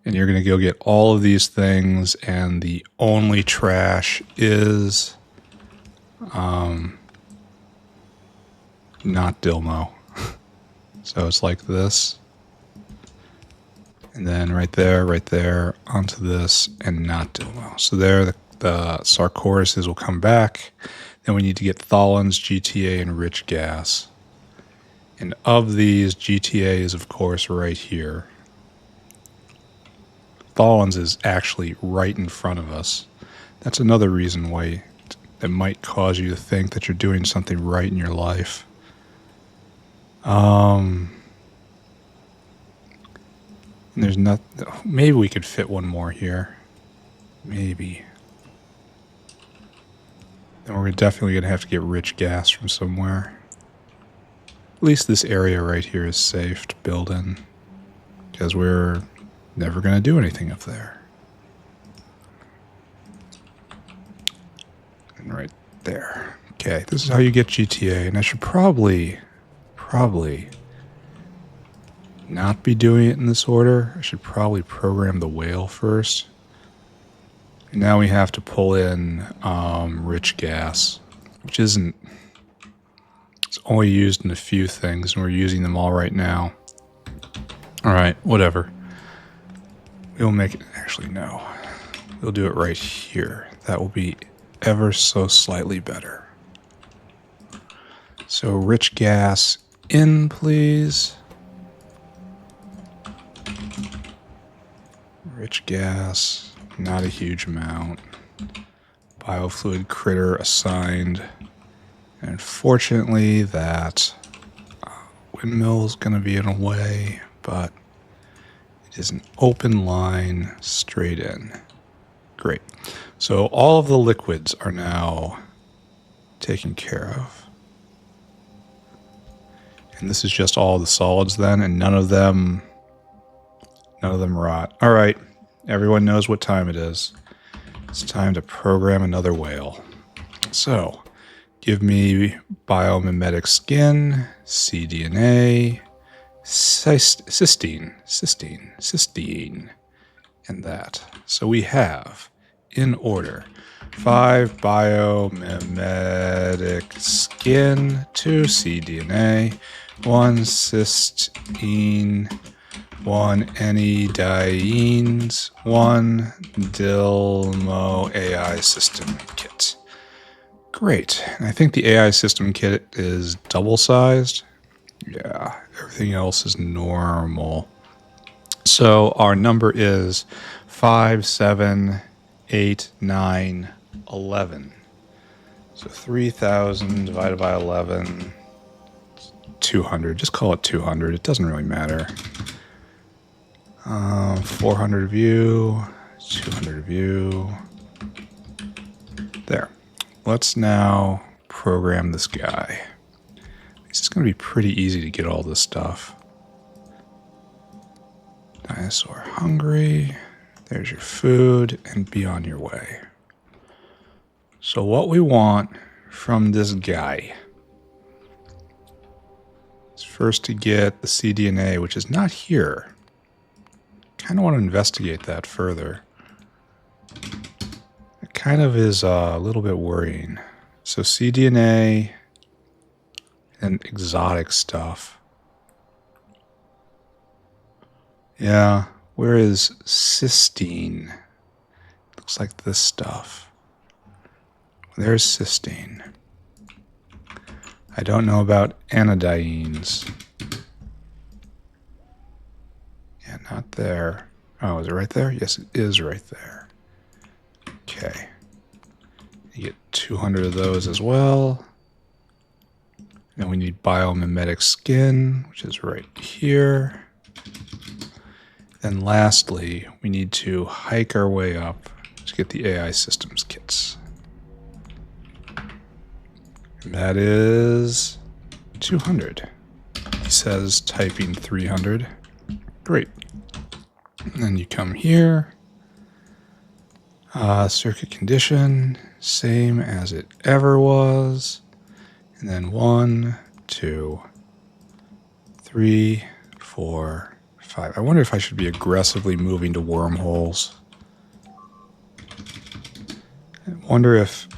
And you're going to go get all of these things, and the only trash is not Dilmo. So it's like this. And then right there, onto this, and not Dilmo. So there, the Sarcoruses will come back. Then we need to get Tholins, GTA, and Rich Gas. And of these, GTA is, of course, right here. Tholins is actually right in front of us. That's another reason why it might cause you to think that you're doing something right in your life. And there's not. Maybe we could fit one more here. Maybe. Then we're definitely going to have to get rich gas from somewhere. At least this area right here is safe to build in. Because we're never going to do anything up there. And right there. Okay, this is how you get GTA. And I should probably not be doing it in this order. I should probably program the whale first. And now we have to pull in rich gas, which isn't... It's only used in a few things, and we're using them all right now. All right, whatever. We'll make it... Actually, no. we'll do it right here. That will be ever so slightly better. So rich gas in, please. Rich gas, not a huge amount. Biofluid critter assigned. And fortunately that windmill is going to be in a way, but it is an open line straight in. Great. So all of the liquids are now taken care of. And this is just all the solids then, and none of them rot. All right, everyone knows what time it is. It's time to program another whale. So, give me biomimetic skin, cDNA, cysteine, and that. So we have, in order, 5 biomimetic skin, 2 cDNA, 1 cysteine, 1 anidienes, 1 Dilmo AI system kit. Great. And I think the AI system kit is double-sized. Yeah, everything else is normal. So our number is 5, 7, 8, 9, 11. So 3,000 divided by 11, 200. Just call it 200. It doesn't really matter. 400 view, 200 view. There. Let's now program this guy. This is going to be pretty easy to get all this stuff. Dinosaur hungry. There's your food, and be on your way. So what we want from this guy is first to get the cDNA, which is not here. Kind of want to investigate that further. It kind of is a little bit worrying. So cDNA and exotic stuff. Yeah, where is cysteine? Looks like this stuff. There's cysteine. I don't know about anidienes. Yeah, not there. Oh, is it right there? Yes, it is right there. Okay. You get 200 of those as well. And we need biomimetic skin, which is right here. Then lastly, we need to hike our way up to get the AI systems kits. And that is 200. He says typing 300. Great. And then you come here. Circuit condition, same as it ever was. And then 1, 2, 3, 4, 5. I wonder if I should be aggressively moving to wormholes. I wonder if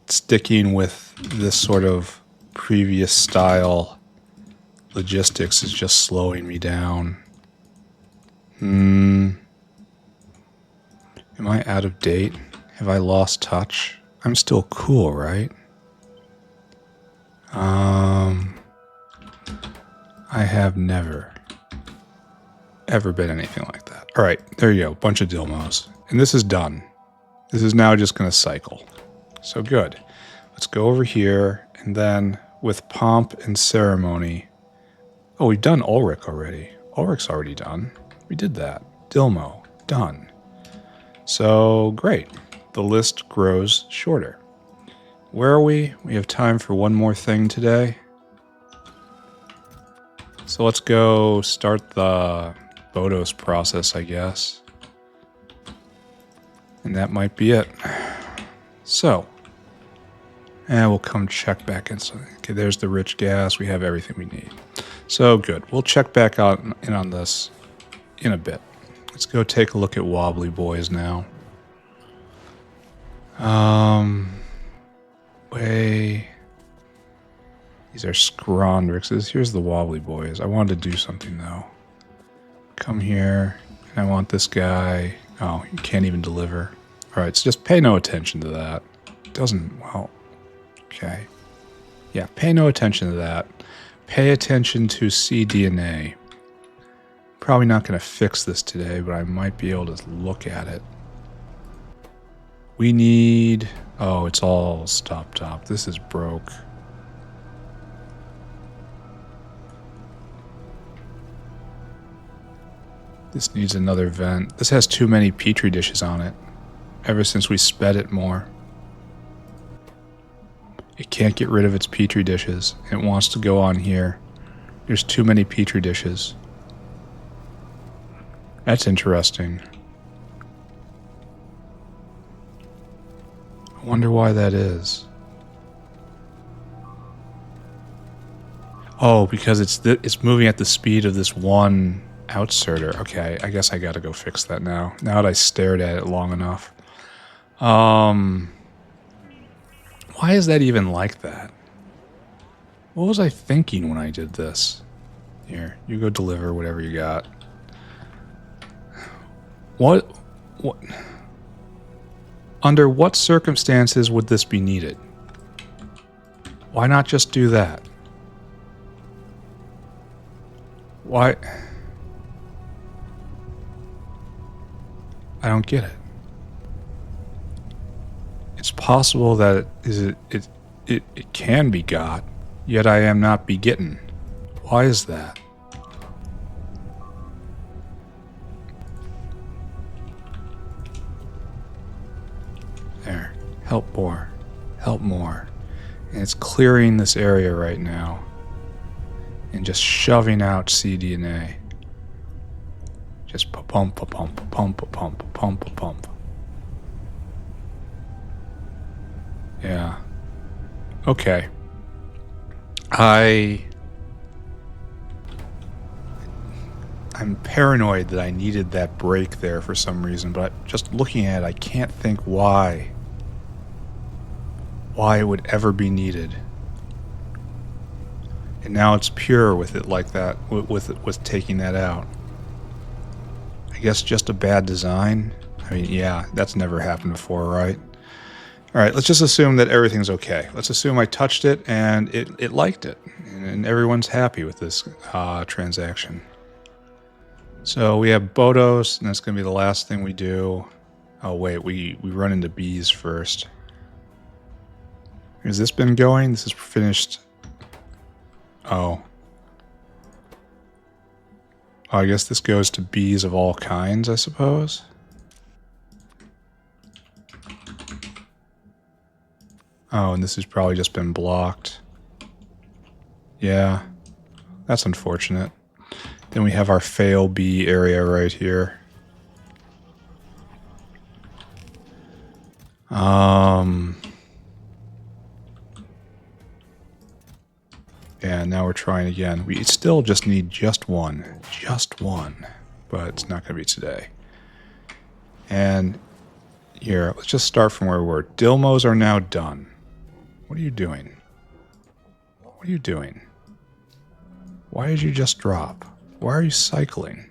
sticking with this sort of previous style logistics is just slowing me down. Am I out of date? Have I lost touch? I'm still cool, right? I have never, ever been anything like that. All right, there you go. Bunch of Dilmos. And this is done. This is now just going to cycle. So good. Let's go over here, and then with pomp and ceremony. Oh, we've done Ulrich already. Ulrich's already done. We did that. Dilmo, done. So, great. The list grows shorter. Where are we? We have time for one more thing today. So let's go start the Bodos process, I guess. And that might be it. So, and we'll come check back in. So, okay, there's the rich gas. We have everything we need. So good. We'll check back out in on this in a bit. Let's go take a look at Wobbly Boys now. These are Scrondrixes. Here's the Wobbly Boys. I wanted to do something though. Come here, and I want this guy Oh, you can't even deliver. All right, so just pay no attention to that. It doesn't, well, okay. Yeah, pay no attention to that. Pay attention to cDNA. Probably not going to fix this today, but I might be able to look at it. We need... Oh, it's all stop top. This is broke. This needs another vent. This has too many petri dishes on it. Ever since we sped it more. It can't get rid of its petri dishes. It wants to go on here. There's too many petri dishes. That's interesting. I wonder why that is. Oh, because it's moving at the speed of this one outserter. Okay, I guess I gotta go fix that now. Now that I stared at it long enough. Why is that even like that? What was I thinking when I did this? Here, you go deliver whatever you got. What? Under what circumstances would this be needed? Why not just do that? Why? I don't get it. It's possible that it can be got, yet I am not begotten. Why is that? There. Help more. Help more. And it's clearing this area right now. And just shoving out cDNA. Just pump, pump, pump, pump, pump, pump. Yeah. Okay. I'm paranoid that I needed that break there for some reason, but just looking at it, I can't think why it would ever be needed. And now it's pure with it like that, with taking that out. I guess just a bad design. I mean, yeah, that's never happened before, right? All right, let's just assume that everything's okay. Let's assume I touched it and it liked it, and everyone's happy with this transaction. So we have Bodos, and that's going to be the last thing we do. Oh wait, we run into bees first. Has this been going? This is finished. Oh. I guess this goes to bees of all kinds, I suppose. Oh, and this has probably just been blocked. Yeah, that's unfortunate. Then we have our fail bee area right here. Yeah, now we're trying again. We still just need just one, but it's not going to be today. And here, let's just start from where we were. Dilmos are now done. What are you doing? What are you doing? Why did you just drop? Why are you cycling?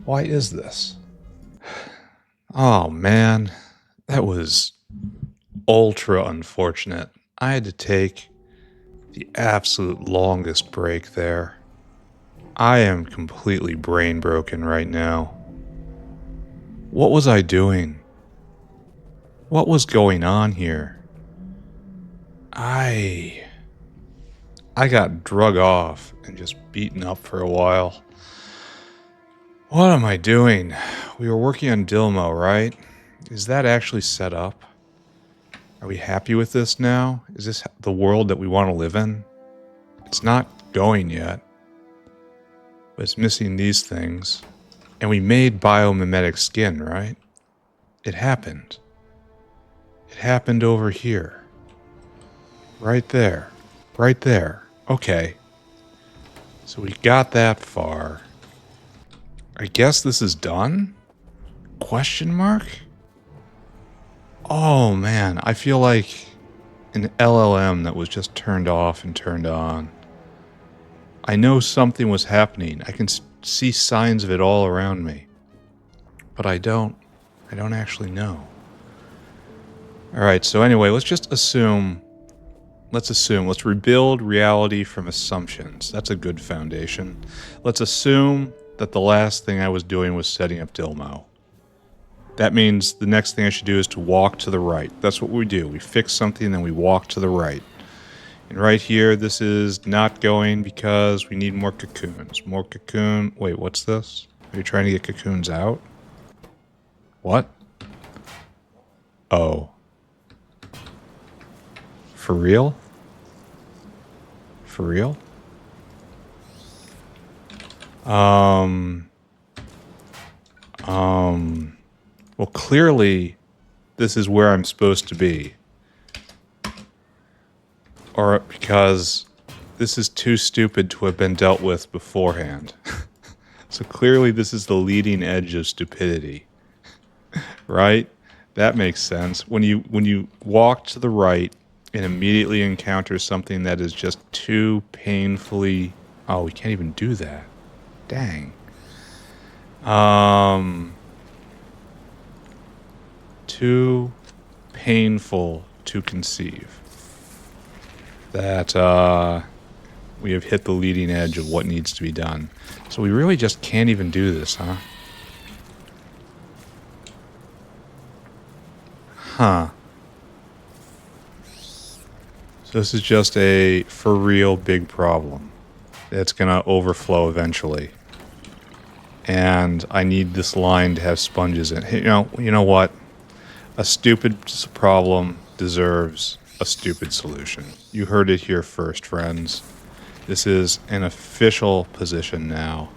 Why is this? Oh man, that was ultra unfortunate. I had to take the absolute longest break there. I am completely brain broken right now. What was I doing? What was going on here? I got drug off and just beaten up for a while. What am I doing? We were working on Dilmo, right? Is that actually set up? Are we happy with this now? Is this the world that we want to live in? It's not going yet, but it's missing these things. And we made biomimetic skin, right? It happened. It happened over here. Right there. Right there. Okay. So we got that far. I guess this is done? Question mark? Oh man, I feel like an LLM that was just turned off and turned on. I know something was happening. I can see signs of it all around me. but I don't actually know. All right, so anyway, let's rebuild reality from assumptions. That's a good foundation. Let's assume that the last thing I was doing was setting up Dilmo. That means the next thing I should do is to walk to the right. That's what we do. We fix something, then we walk to the right. And right here, this is not going because we need more cocoons. More cocoon. Wait, what's this? Are you trying to get cocoons out? What? Oh. For real? For real? Well, clearly, this is where I'm supposed to be. Or because this is too stupid to have been dealt with beforehand. So clearly this is the leading edge of stupidity. Right? That makes sense. When you walk to the right and immediately encounter something that is just too painfully... Oh, we can't even do that. Dang. Too painful to conceive. That we have hit the leading edge of what needs to be done. So we really just can't even do this, huh? Huh. So this is just a for real big problem. It's gonna overflow eventually. And I need this line to have sponges in it. You know what? A stupid problem deserves a stupid solution. You heard it here first, friends. This is an official position now.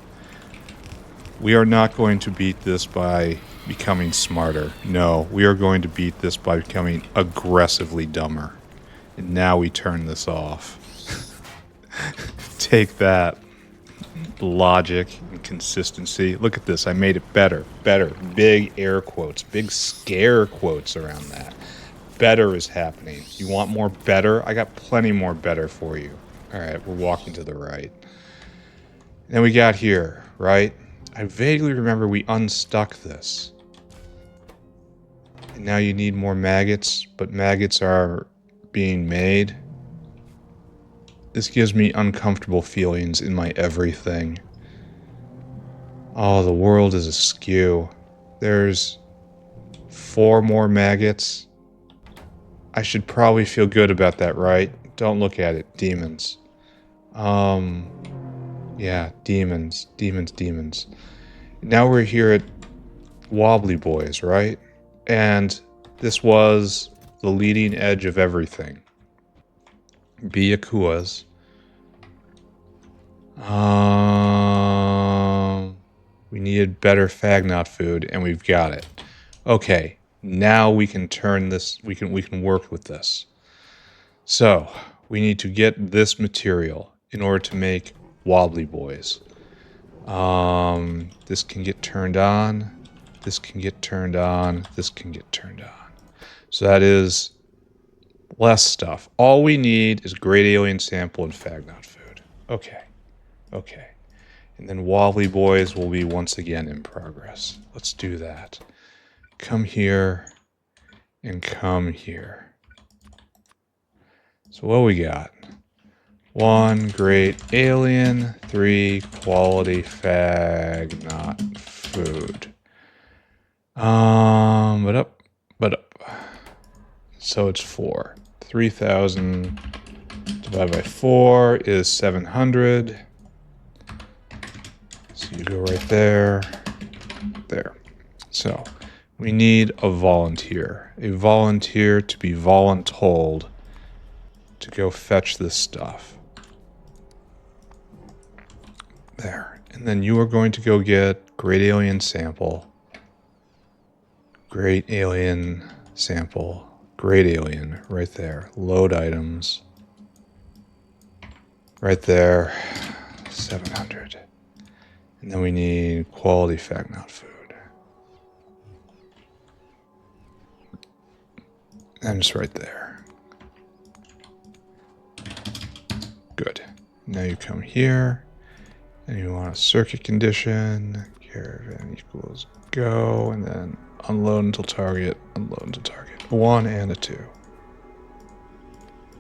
We are not going to beat this by becoming smarter. No, we are going to beat this by becoming aggressively dumber. And now we turn this off. Take that. Logic and consistency. Look at this. I made it better. Better. Big air quotes. Big scare quotes around that. Better is happening. You want more better? I got plenty more better for you. Alright, we're walking to the right. Then we got here, right? I vaguely remember we unstuck this. And now you need more maggots, but maggots are being made. This gives me uncomfortable feelings in my everything. Oh, the world is askew. There's 4 more maggots. I should probably feel good about that, right? Don't look at it. Demons. Yeah, demons. Demons. Now we're here at Wobbly Boys, right? And this was the leading edge of everything. Byakuas. We needed better Fagnot food, and we've got it. Okay, now we can turn this. We can work with this. So we need to get this material in order to make Wobbly Boys. This can get turned on. This can get turned on. This can get turned on. So that is less stuff. All we need is Great Alien Sample and Fagnot food. Okay. And then Wobbly Boys will be once again in progress. Let's do that. Come here and come here. So what we got? 1 Great Alien, 3 Quality Fagnot food. But up. So it's 4. 3,000 divided by 4 is 700. So you go right there. There. So we need a volunteer. A volunteer to be voluntold to go fetch this stuff. There. And then you are going to go get Great Alien Sample. Great Alien Sample. Great Alien. Right there. Load items. Right there. 700. And then we need Quality Fagnot food. And just right there. Good. Now you come here. And you want a circuit condition. Caravan equals go, and then unload until target, unload until target. A 1 and a 2.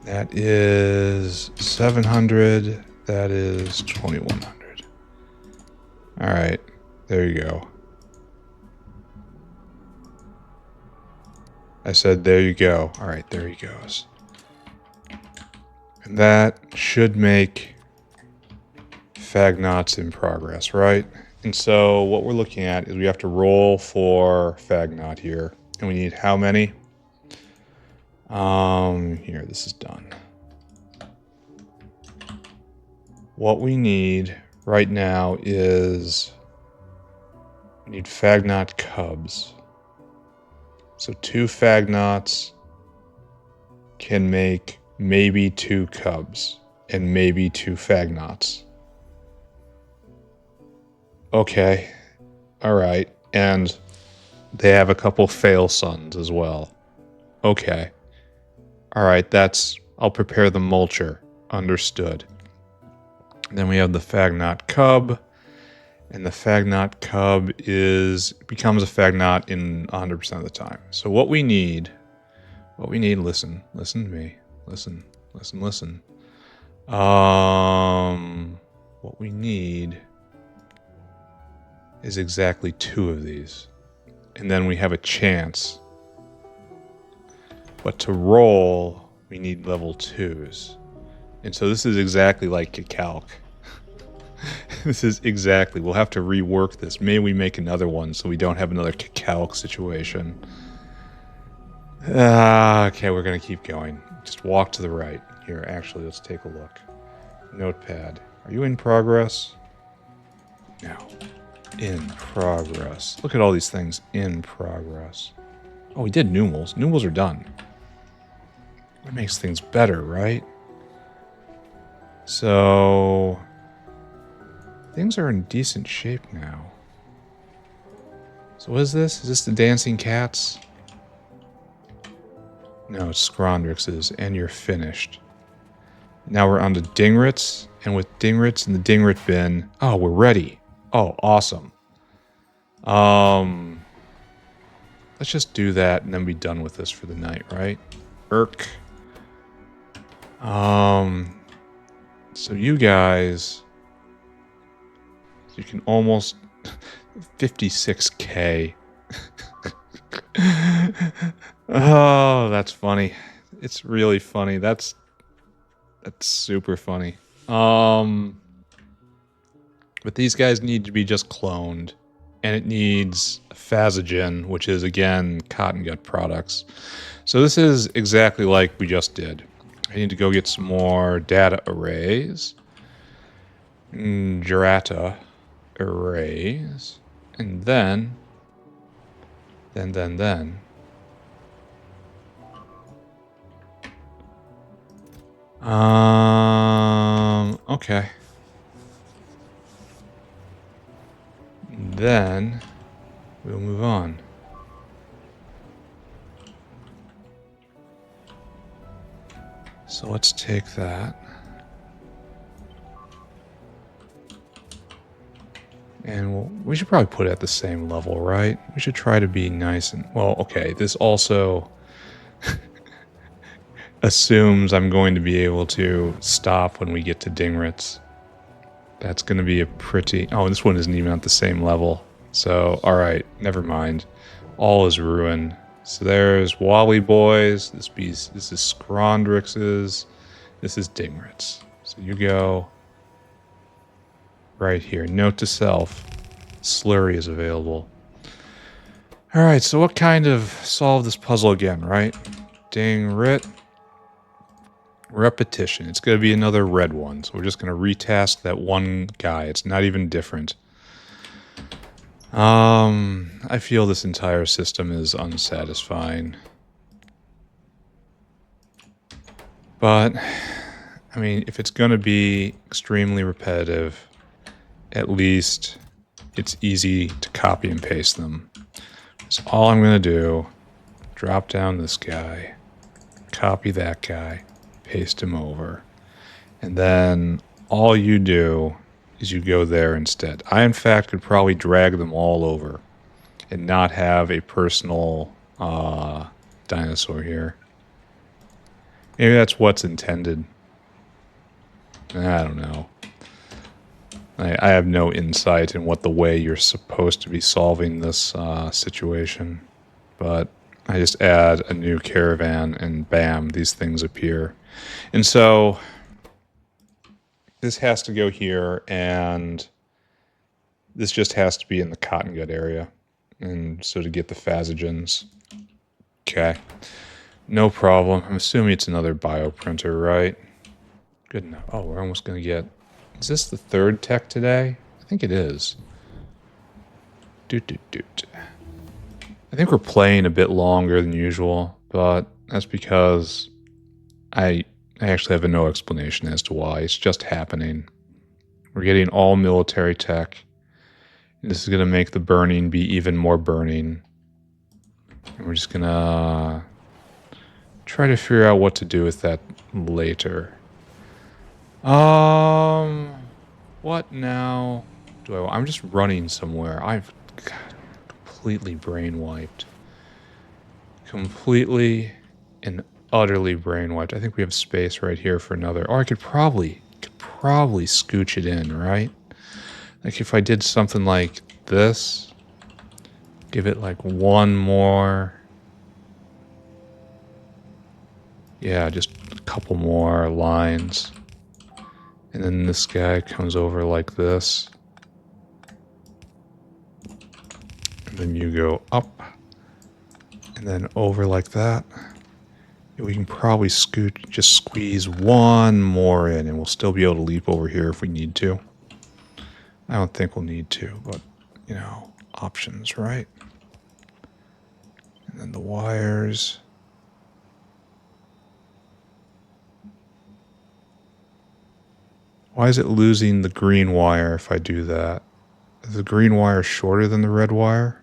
That is 700. That is 2100. All right, there you go. I said there you go. All right, there he goes. And that should make Fagnots in progress, right? And so what we're looking at is we have to roll for Fagnot here. And we need how many? Here, this is done. What we need right now is we need Fagnot cubs. So 2 Fagnots can make maybe 2 cubs and maybe 2 Fagnots. Okay. All right. And they have a couple fail sons as well. Okay. All right. I'll prepare the mulcher. Understood. Then we have the Fagnot cub. And the Fagnot cub becomes a Fagnot in 100% of the time. So what we need, listen to me. Listen. What we need is exactly 2 of these. And then we have a chance. But to roll, we need level 2s. And so this is exactly like a calc. This is exactly, we'll have to rework this. Maybe we make another one so we don't have another calc situation. Okay, we're going to keep going. Just walk to the right. Here, actually, let's take a look. Notepad. Are you in progress? No. In progress. Look at all these things in progress. Oh, we did numals. Numals are done. That makes things better, right? So things are in decent shape now. So what is this? Is this the dancing cats? No, it's Scrondrix's, and you're finished. Now we're on to Dingrits, and with Dingrits in the Dingrit bin, oh, we're ready. Oh, awesome. Let's just do that and then be done with this for the night, right? Irk. So you guys, you can almost 56k. Oh, that's funny. It's really funny. That's super funny. But these guys need to be just cloned, and it needs Phasogen, which is again cotton gut products. So this is exactly like we just did. I need to go get some more data arrays, Gerata arrays, and then. Okay. Then we'll move on. So let's take that. And we should probably put it at the same level, right? We should try to be nice and... Well, okay, this also assumes I'm going to be able to stop when we get to Dingrits. That's going to be a pretty... Oh, this one isn't even at the same level. So, alright, never mind. All is ruin. So there's Wally Boys. This is Scrondrix's. This is Dingrits. So you go right here. Note to self. Slurry is available. Alright, so what kind of solve this puzzle again, right? Dingrit. Repetition. It's going to be another red one. So we're just going to retask that one guy. It's not even different. I feel this entire system is unsatisfying. But, I mean, if it's going to be extremely repetitive, at least it's easy to copy and paste them. So all I'm going to do, drop down this guy, copy that guy, paste him over. And then all you do is you go there instead. I, in fact, could probably drag them all over and not have a personal dinosaur here. Maybe that's what's intended. I don't know. I have no insight in what the way you're supposed to be solving this situation. But I just add a new caravan and bam, these things appear. And so this has to go here, and this just has to be in the cotton gut area. And so to get the phagogens. Okay. No problem. I'm assuming it's another bioprinter, right? Good enough. Oh, we're almost going to get... Is this the third tech today? I think it is. Doot. I think we're playing a bit longer than usual, but that's because I actually have no explanation as to why. It's just happening. We're getting all military tech. And this is going to make the burning be even more burning. And we're just going to try to figure out what to do with that later. What now do I want? I'm just running somewhere. I've completely brain wiped. Completely and utterly brain wiped. I think we have space right here for another. Or I could probably scooch it in, right? Like if I did something like this, give it like one more. Yeah, just a couple more lines. And then this guy comes over like this. And then you go up. And then over like that. And we can probably just squeeze one more in, and we'll still be able to leap over here if we need to. I don't think we'll need to, but, you know, options, right? And then the wires. Why is it losing the green wire if I do that? Is the green wire shorter than the red wire?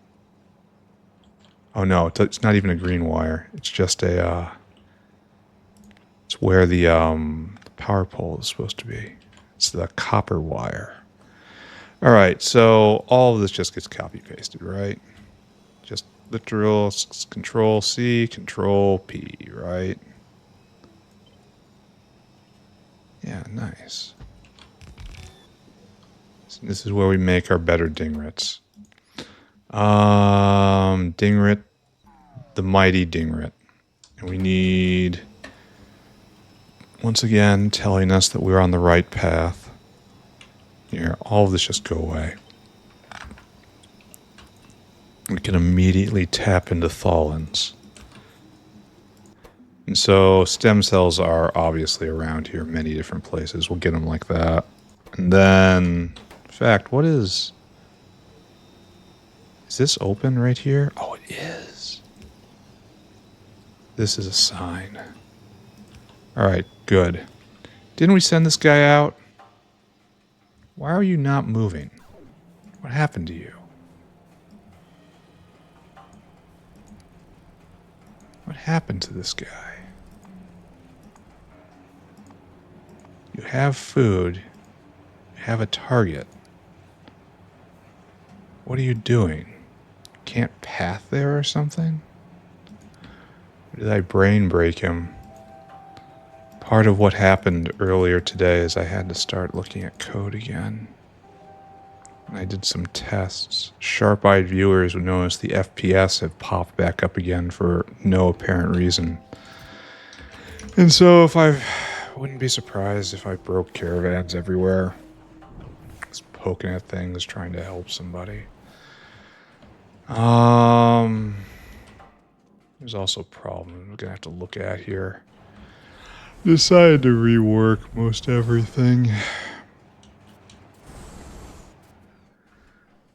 Oh no, it's not even a green wire. It's just a, it's where the power pole is supposed to be. It's the copper wire. All right, so all of this just gets copy pasted, right? Just literal Control C, Control P, right? Yeah, nice. This is where we make our better dingrets. Dingret, the mighty dingret. And we need, once again, telling us that we're on the right path. Here, all of this just go away. We can immediately tap into Tholins. And so stem cells are obviously around here, many different places. We'll get them like that. And then, in fact, what is this open right here? Oh, it is. This is a sign. All right, good. Didn't we send this guy out? Why are you not moving? What happened to you? What happened to this guy? You have food. You have a target. What are you doing? Can't path there or something? Or did I brain break him? Part of what happened earlier today is I had to start looking at code again. And I did some tests. Sharp-eyed viewers would notice the FPS have popped back up again for no apparent reason. And so wouldn't be surprised if I broke caravans everywhere. Just poking at things, trying to help somebody. There's also a problem we're gonna have to look at here. Decided to rework most everything.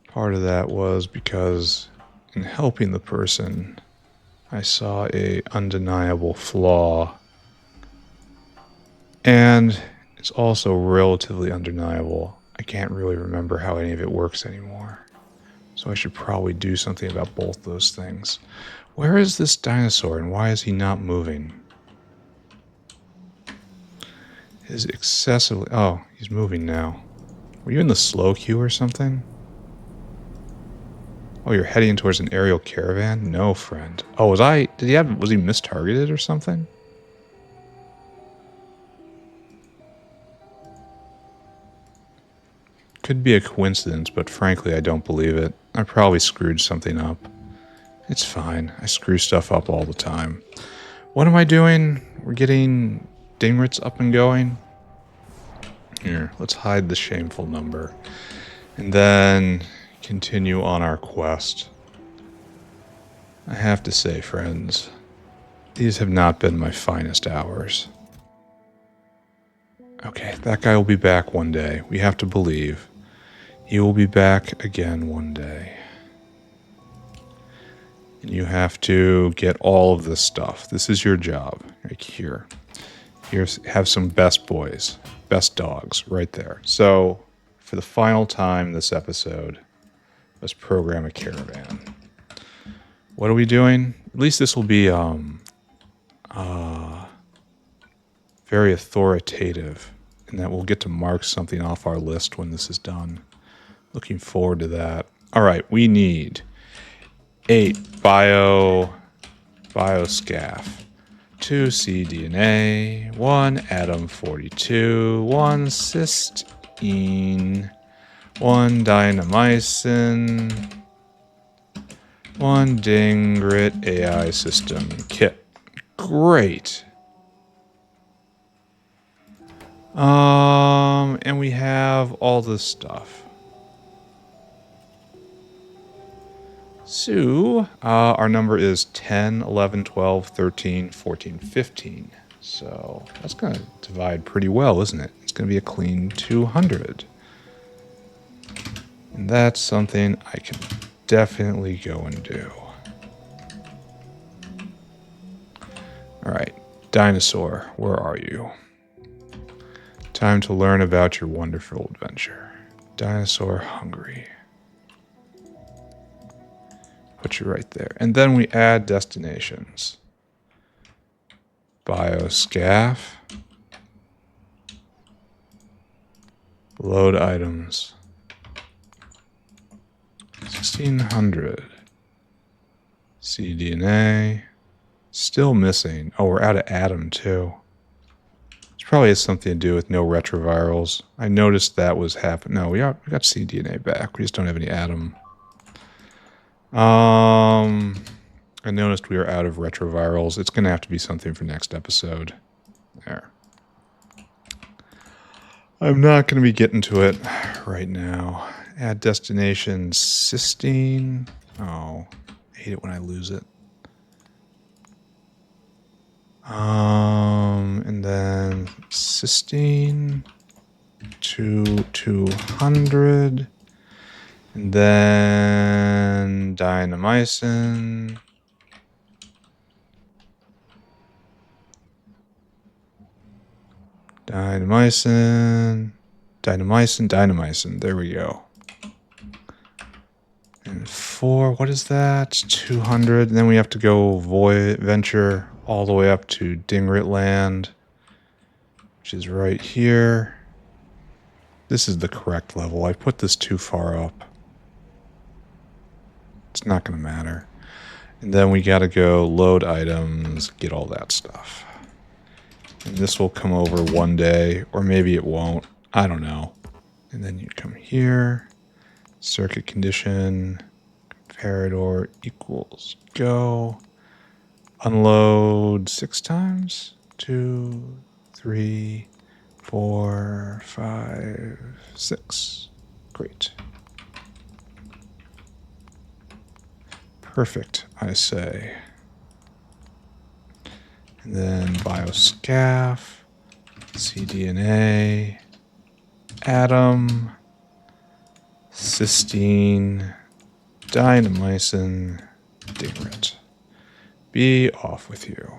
Part of that was because in helping the person, I saw a undeniable flaw. And it's also relatively undeniable. I can't really remember how any of it works anymore. So I should probably do something about both those things. Where is this dinosaur and why is he not moving? Is excessively... Oh, he's moving now. Were you in the slow queue or something? Oh, you're heading towards an aerial caravan? No, friend. Oh, was he mistargeted or something? Could be a coincidence, but frankly, I don't believe it. I probably screwed something up. It's fine. I screw stuff up all the time. What am I doing? We're getting dingrets up and going. Here, let's hide the shameful number. And then continue on our quest. I have to say, friends, these have not been my finest hours. Okay, that guy will be back one day. We have to believe. He will be back again one day. And you have to get all of this stuff. This is your job. Right here. Have some best boys. Best dogs right there. So, for the final time this episode, let's program a caravan. What are we doing? At least this will be very authoritative, and that we'll get to mark something off our list when this is done. Looking forward to that. All right, we need 8 bioscaff, 2 cDNA, 1 atom 42, 1 cysteine, 1 dynamycin, 1 dingrit AI system kit. Great. And we have all this stuff. So, our number is 10, 11, 12, 13, 14, 15. So, that's going to divide pretty well, isn't it? It's going to be a clean 200. And that's something I can definitely go and do. Alright, dinosaur, where are you? Time to learn about your wonderful adventure. Dinosaur hungry. Put you right there. And then we add destinations. Bioscaff. Load items. 1600. cDNA. Still missing. Oh, we're out of atom too. This probably has something to do with no retrovirals. I noticed that was happening. No, we got cDNA back. We just don't have any atom. I noticed we are out of retrovirals. It's going to have to be something for next episode. There. I'm not going to be getting to it right now. Add destination cysteine. Oh, I hate it when I lose it. And then cysteine to 200. And then dynamycin. Dynamycin. There we go. And 4, what is that? 200. And then we have to go venture all the way up to Dingrit Land, which is right here. This is the correct level. I put this too far up. It's not going to matter. And then we got to go load items, get all that stuff. And this will come over one day, or maybe it won't. I don't know. And then you come here. Circuit condition. Comparador equals go. Unload 6 times. 2, 3, 4, 5, 6. Great. Perfect, I say. And then bioscaff, cDNA, atom, cysteine, dynamycin, dingrit. Be off with you.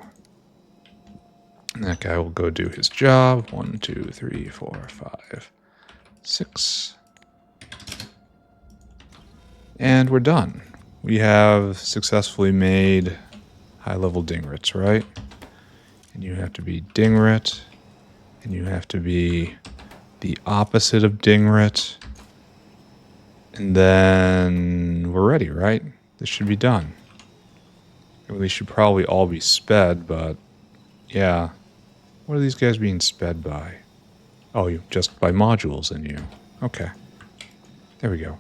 And that guy will go do his job. 1, 2, 3, 4, 5, 6. And we're done. We have successfully made high-level dingrits, right? And you have to be dingrit, and you have to be the opposite of dingrit. And then we're ready, right? This should be done. We should probably all be sped, but yeah. What are these guys being sped by? Oh, you just by modules in you. Okay. There we go.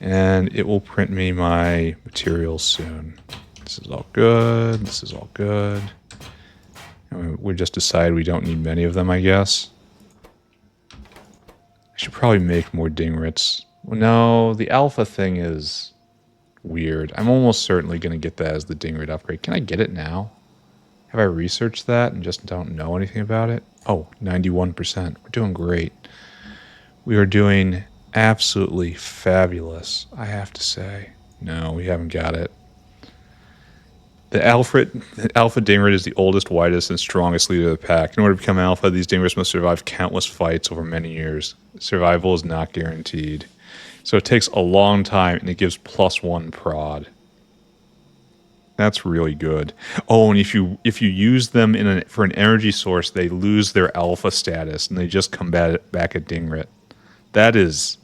And it will print me my materials soon. This is all good. This is all good. And we just decide we don't need many of them, I guess. I should probably make more dingrets. Well, no, the alpha thing is weird. I'm almost certainly going to get that as the dingret upgrade. Can I get it now? Have I researched that and just don't know anything about it? Oh, 91%. We're doing great. We are doing absolutely fabulous, I have to say. No, we haven't got it. The alpha dingret is the oldest, widest, and strongest leader of the pack. In order to become alpha, these dingrets must survive countless fights over many years. Survival is not guaranteed. So it takes a long time, and it gives +1 prod. That's really good. Oh, and if you use them for an energy source, they lose their alpha status, and they just come back at dingret. That is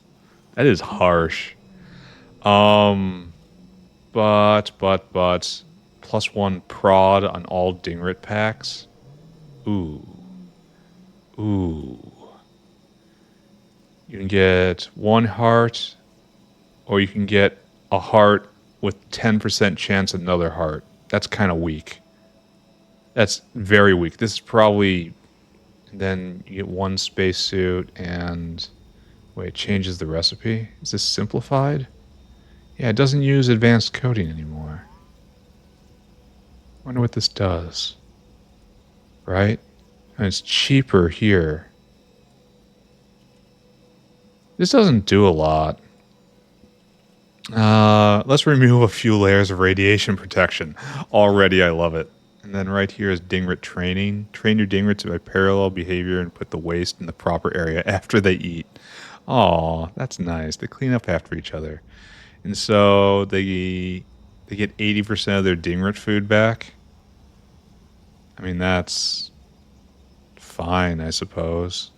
harsh. But +1 prod on all dingret packs. Ooh. You can get 1 heart, or you can get a heart with 10% chance another heart. That's kind of weak. That's very weak. This is probably... Then you get 1 spacesuit and... Wait, it changes the recipe? Is this simplified? Yeah, it doesn't use advanced coding anymore. Wonder what this does. Right? And it's cheaper here. This doesn't do a lot. Let's remove a few layers of radiation protection. Already I love it. And then right here is dingret training. Train your dingrets by parallel behavior and put the waste in the proper area after they eat. Aw, that's nice. They clean up after each other. And so they get 80% of their dingret food back. I mean, that's fine, I suppose.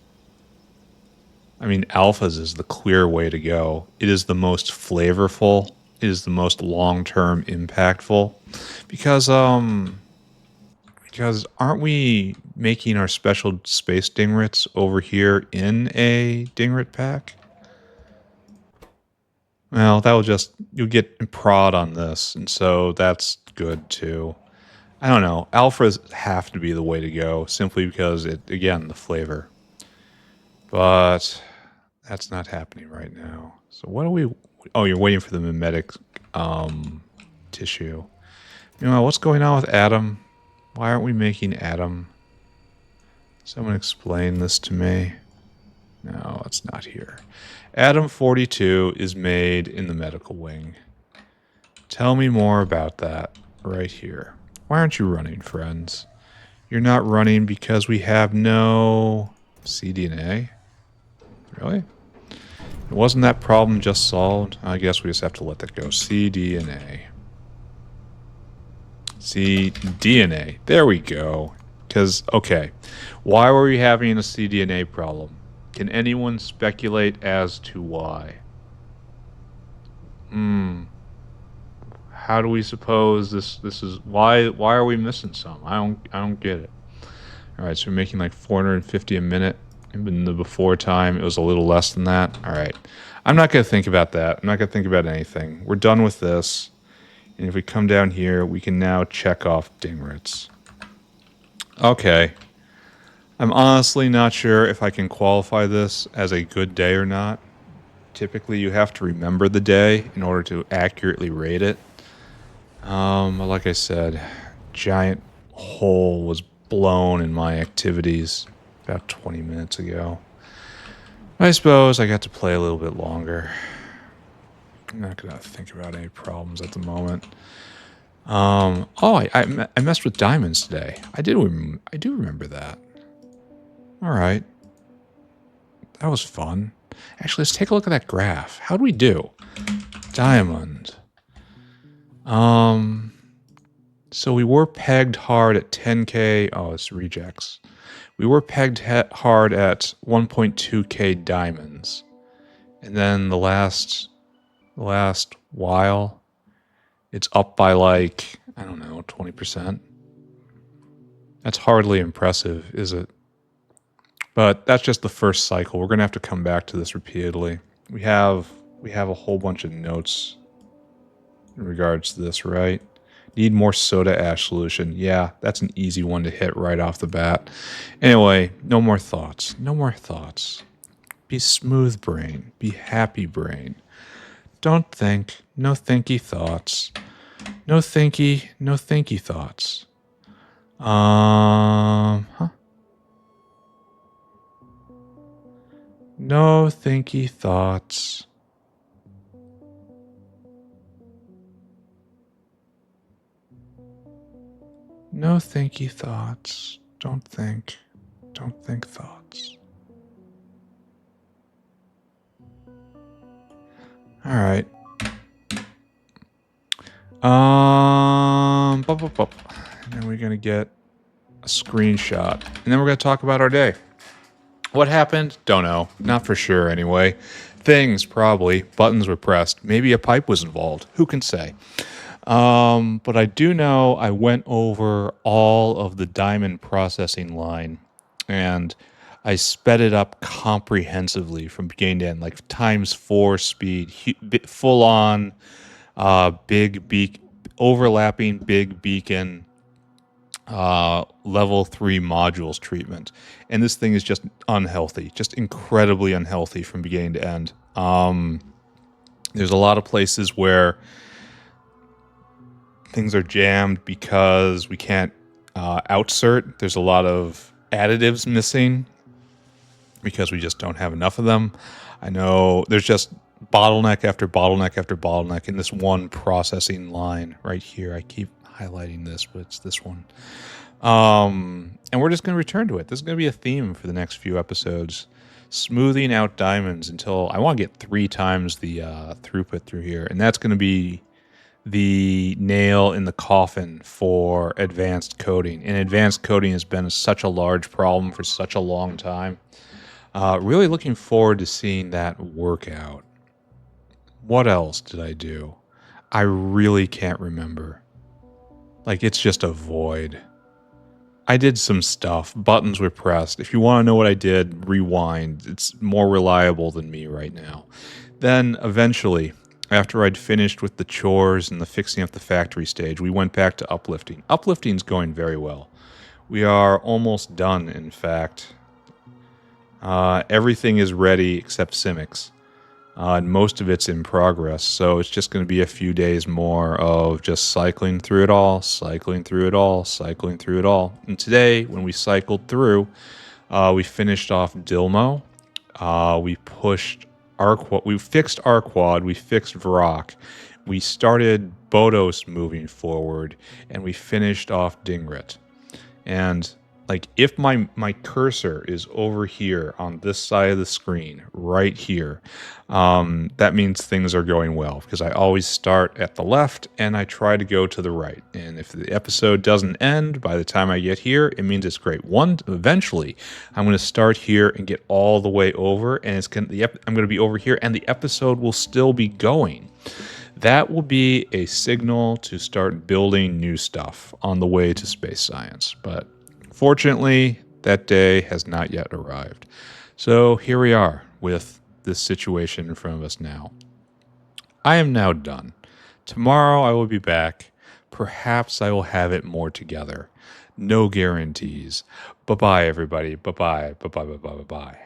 I mean, alphas is the clear way to go. It is the most flavorful. It is the most long-term impactful. Because aren't we making our special space dingrets over here in a dingret pack? Well, you'll get prod on this, and so that's good too. I don't know. Alphas have to be the way to go, simply because again, the flavor. But that's not happening right now. So what are we... Oh, you're waiting for the mimetic tissue. You know, what's going on with Adam? Why aren't we making Adam? Someone explain this to me. No, it's not here. Adam 42 is made in the medical wing. Tell me more about that right here. Why aren't you running, friends? You're not running because we have no cDNA? Really? Wasn't that problem just solved? I guess we just have to let that go. cDNA. cDNA. There we go. Because, okay. Why were we having a cDNA problem? Can anyone speculate as to why? How do we suppose this is... Why are we missing some? I don't get it. Alright, so we're making like 450 a minute. In the before time, it was a little less than that. All right. I'm not going to think about that. I'm not going to think about anything. We're done with this. And if we come down here, we can now check off dingrets. Okay. I'm honestly not sure if I can qualify this as a good day or not. Typically, you have to remember the day in order to accurately rate it. Like I said, giant hole was blown in my activities about 20 minutes ago. I suppose I got to play a little bit longer. I'm not going to think about any problems at the moment. I messed with diamonds today. I do remember that. All right. That was fun. Actually, let's take a look at that graph. How'd we do? Diamond. So we were pegged hard at 10K. Oh, it's rejects. We were pegged hard at 1.2K diamonds. And then the last while, it's up by like, I don't know, 20%. That's hardly impressive, is it? But that's just the first cycle. We're going to have to come back to this repeatedly. We have a whole bunch of notes in regards to this, right? Need more soda ash solution. Yeah, that's an easy one to hit right off the bat. Anyway, no more thoughts. No more thoughts. Be smooth brain. Be happy brain. Don't think. No thinky thoughts. No thinky thoughts. Huh? No thinky thoughts. No thinky thoughts. Don't think. Don't think thoughts. All right. And then we're gonna get a screenshot, and then we're gonna talk about our day. What happened? Don't know. Not for sure, anyway. Things, probably. Buttons were pressed. Maybe a pipe was involved. Who can say? But I do know I went over all of the diamond processing line, and I sped it up comprehensively from beginning to end, like ×4 speed, full on, overlapping big beacon, level 3 modules treatment. And this thing is just unhealthy, just incredibly unhealthy from beginning to end. There's a lot of places where things are jammed because we can't outsert. There's a lot of additives missing because we just don't have enough of them. I know there's just bottleneck after bottleneck after bottleneck in this one processing line right here. I keep highlighting this, but it's this one. And we're just going to return to it. This is going to be a theme for the next few episodes. Smoothing out diamonds until I want to get 3 times the throughput through here. And that's going to be the nail in the coffin for advanced coding. And advanced coding has been such a large problem for such a long time. Really looking forward to seeing that work out. What else did I do? I really can't remember. Like, it's just a void. I did some stuff. Buttons were pressed. If you want to know what I did, rewind. It's more reliable than me right now. Then, eventually, after I'd finished with the chores and the fixing up the factory stage, we went back to uplifting. Uplifting's going very well. We are almost done, in fact. Everything is ready except Simics. And most of it's in progress, so it's just going to be a few days more of just cycling through it all, cycling through it all, cycling through it all. And today, when we cycled through, we finished off Dilmo. We pushed we fixed Arquad, we fixed Vrock, we started Bodos moving forward, and we finished off Dingrit. And like, if my cursor is over here on this side of the screen, right here, that means things are going well, because I always start at the left and I try to go to the right. And if the episode doesn't end by the time I get here, it means it's great. Eventually, I'm going to start here and get all the way over, and I'm going to be over here, and the episode will still be going. That will be a signal to start building new stuff on the way to space science. But fortunately, that day has not yet arrived. So here we are with this situation in front of us now. I am now done. Tomorrow I will be back. Perhaps I will have it more together. No guarantees. Bye-bye, everybody. Bye-bye. Bye-bye. Bye-bye. Bye-bye.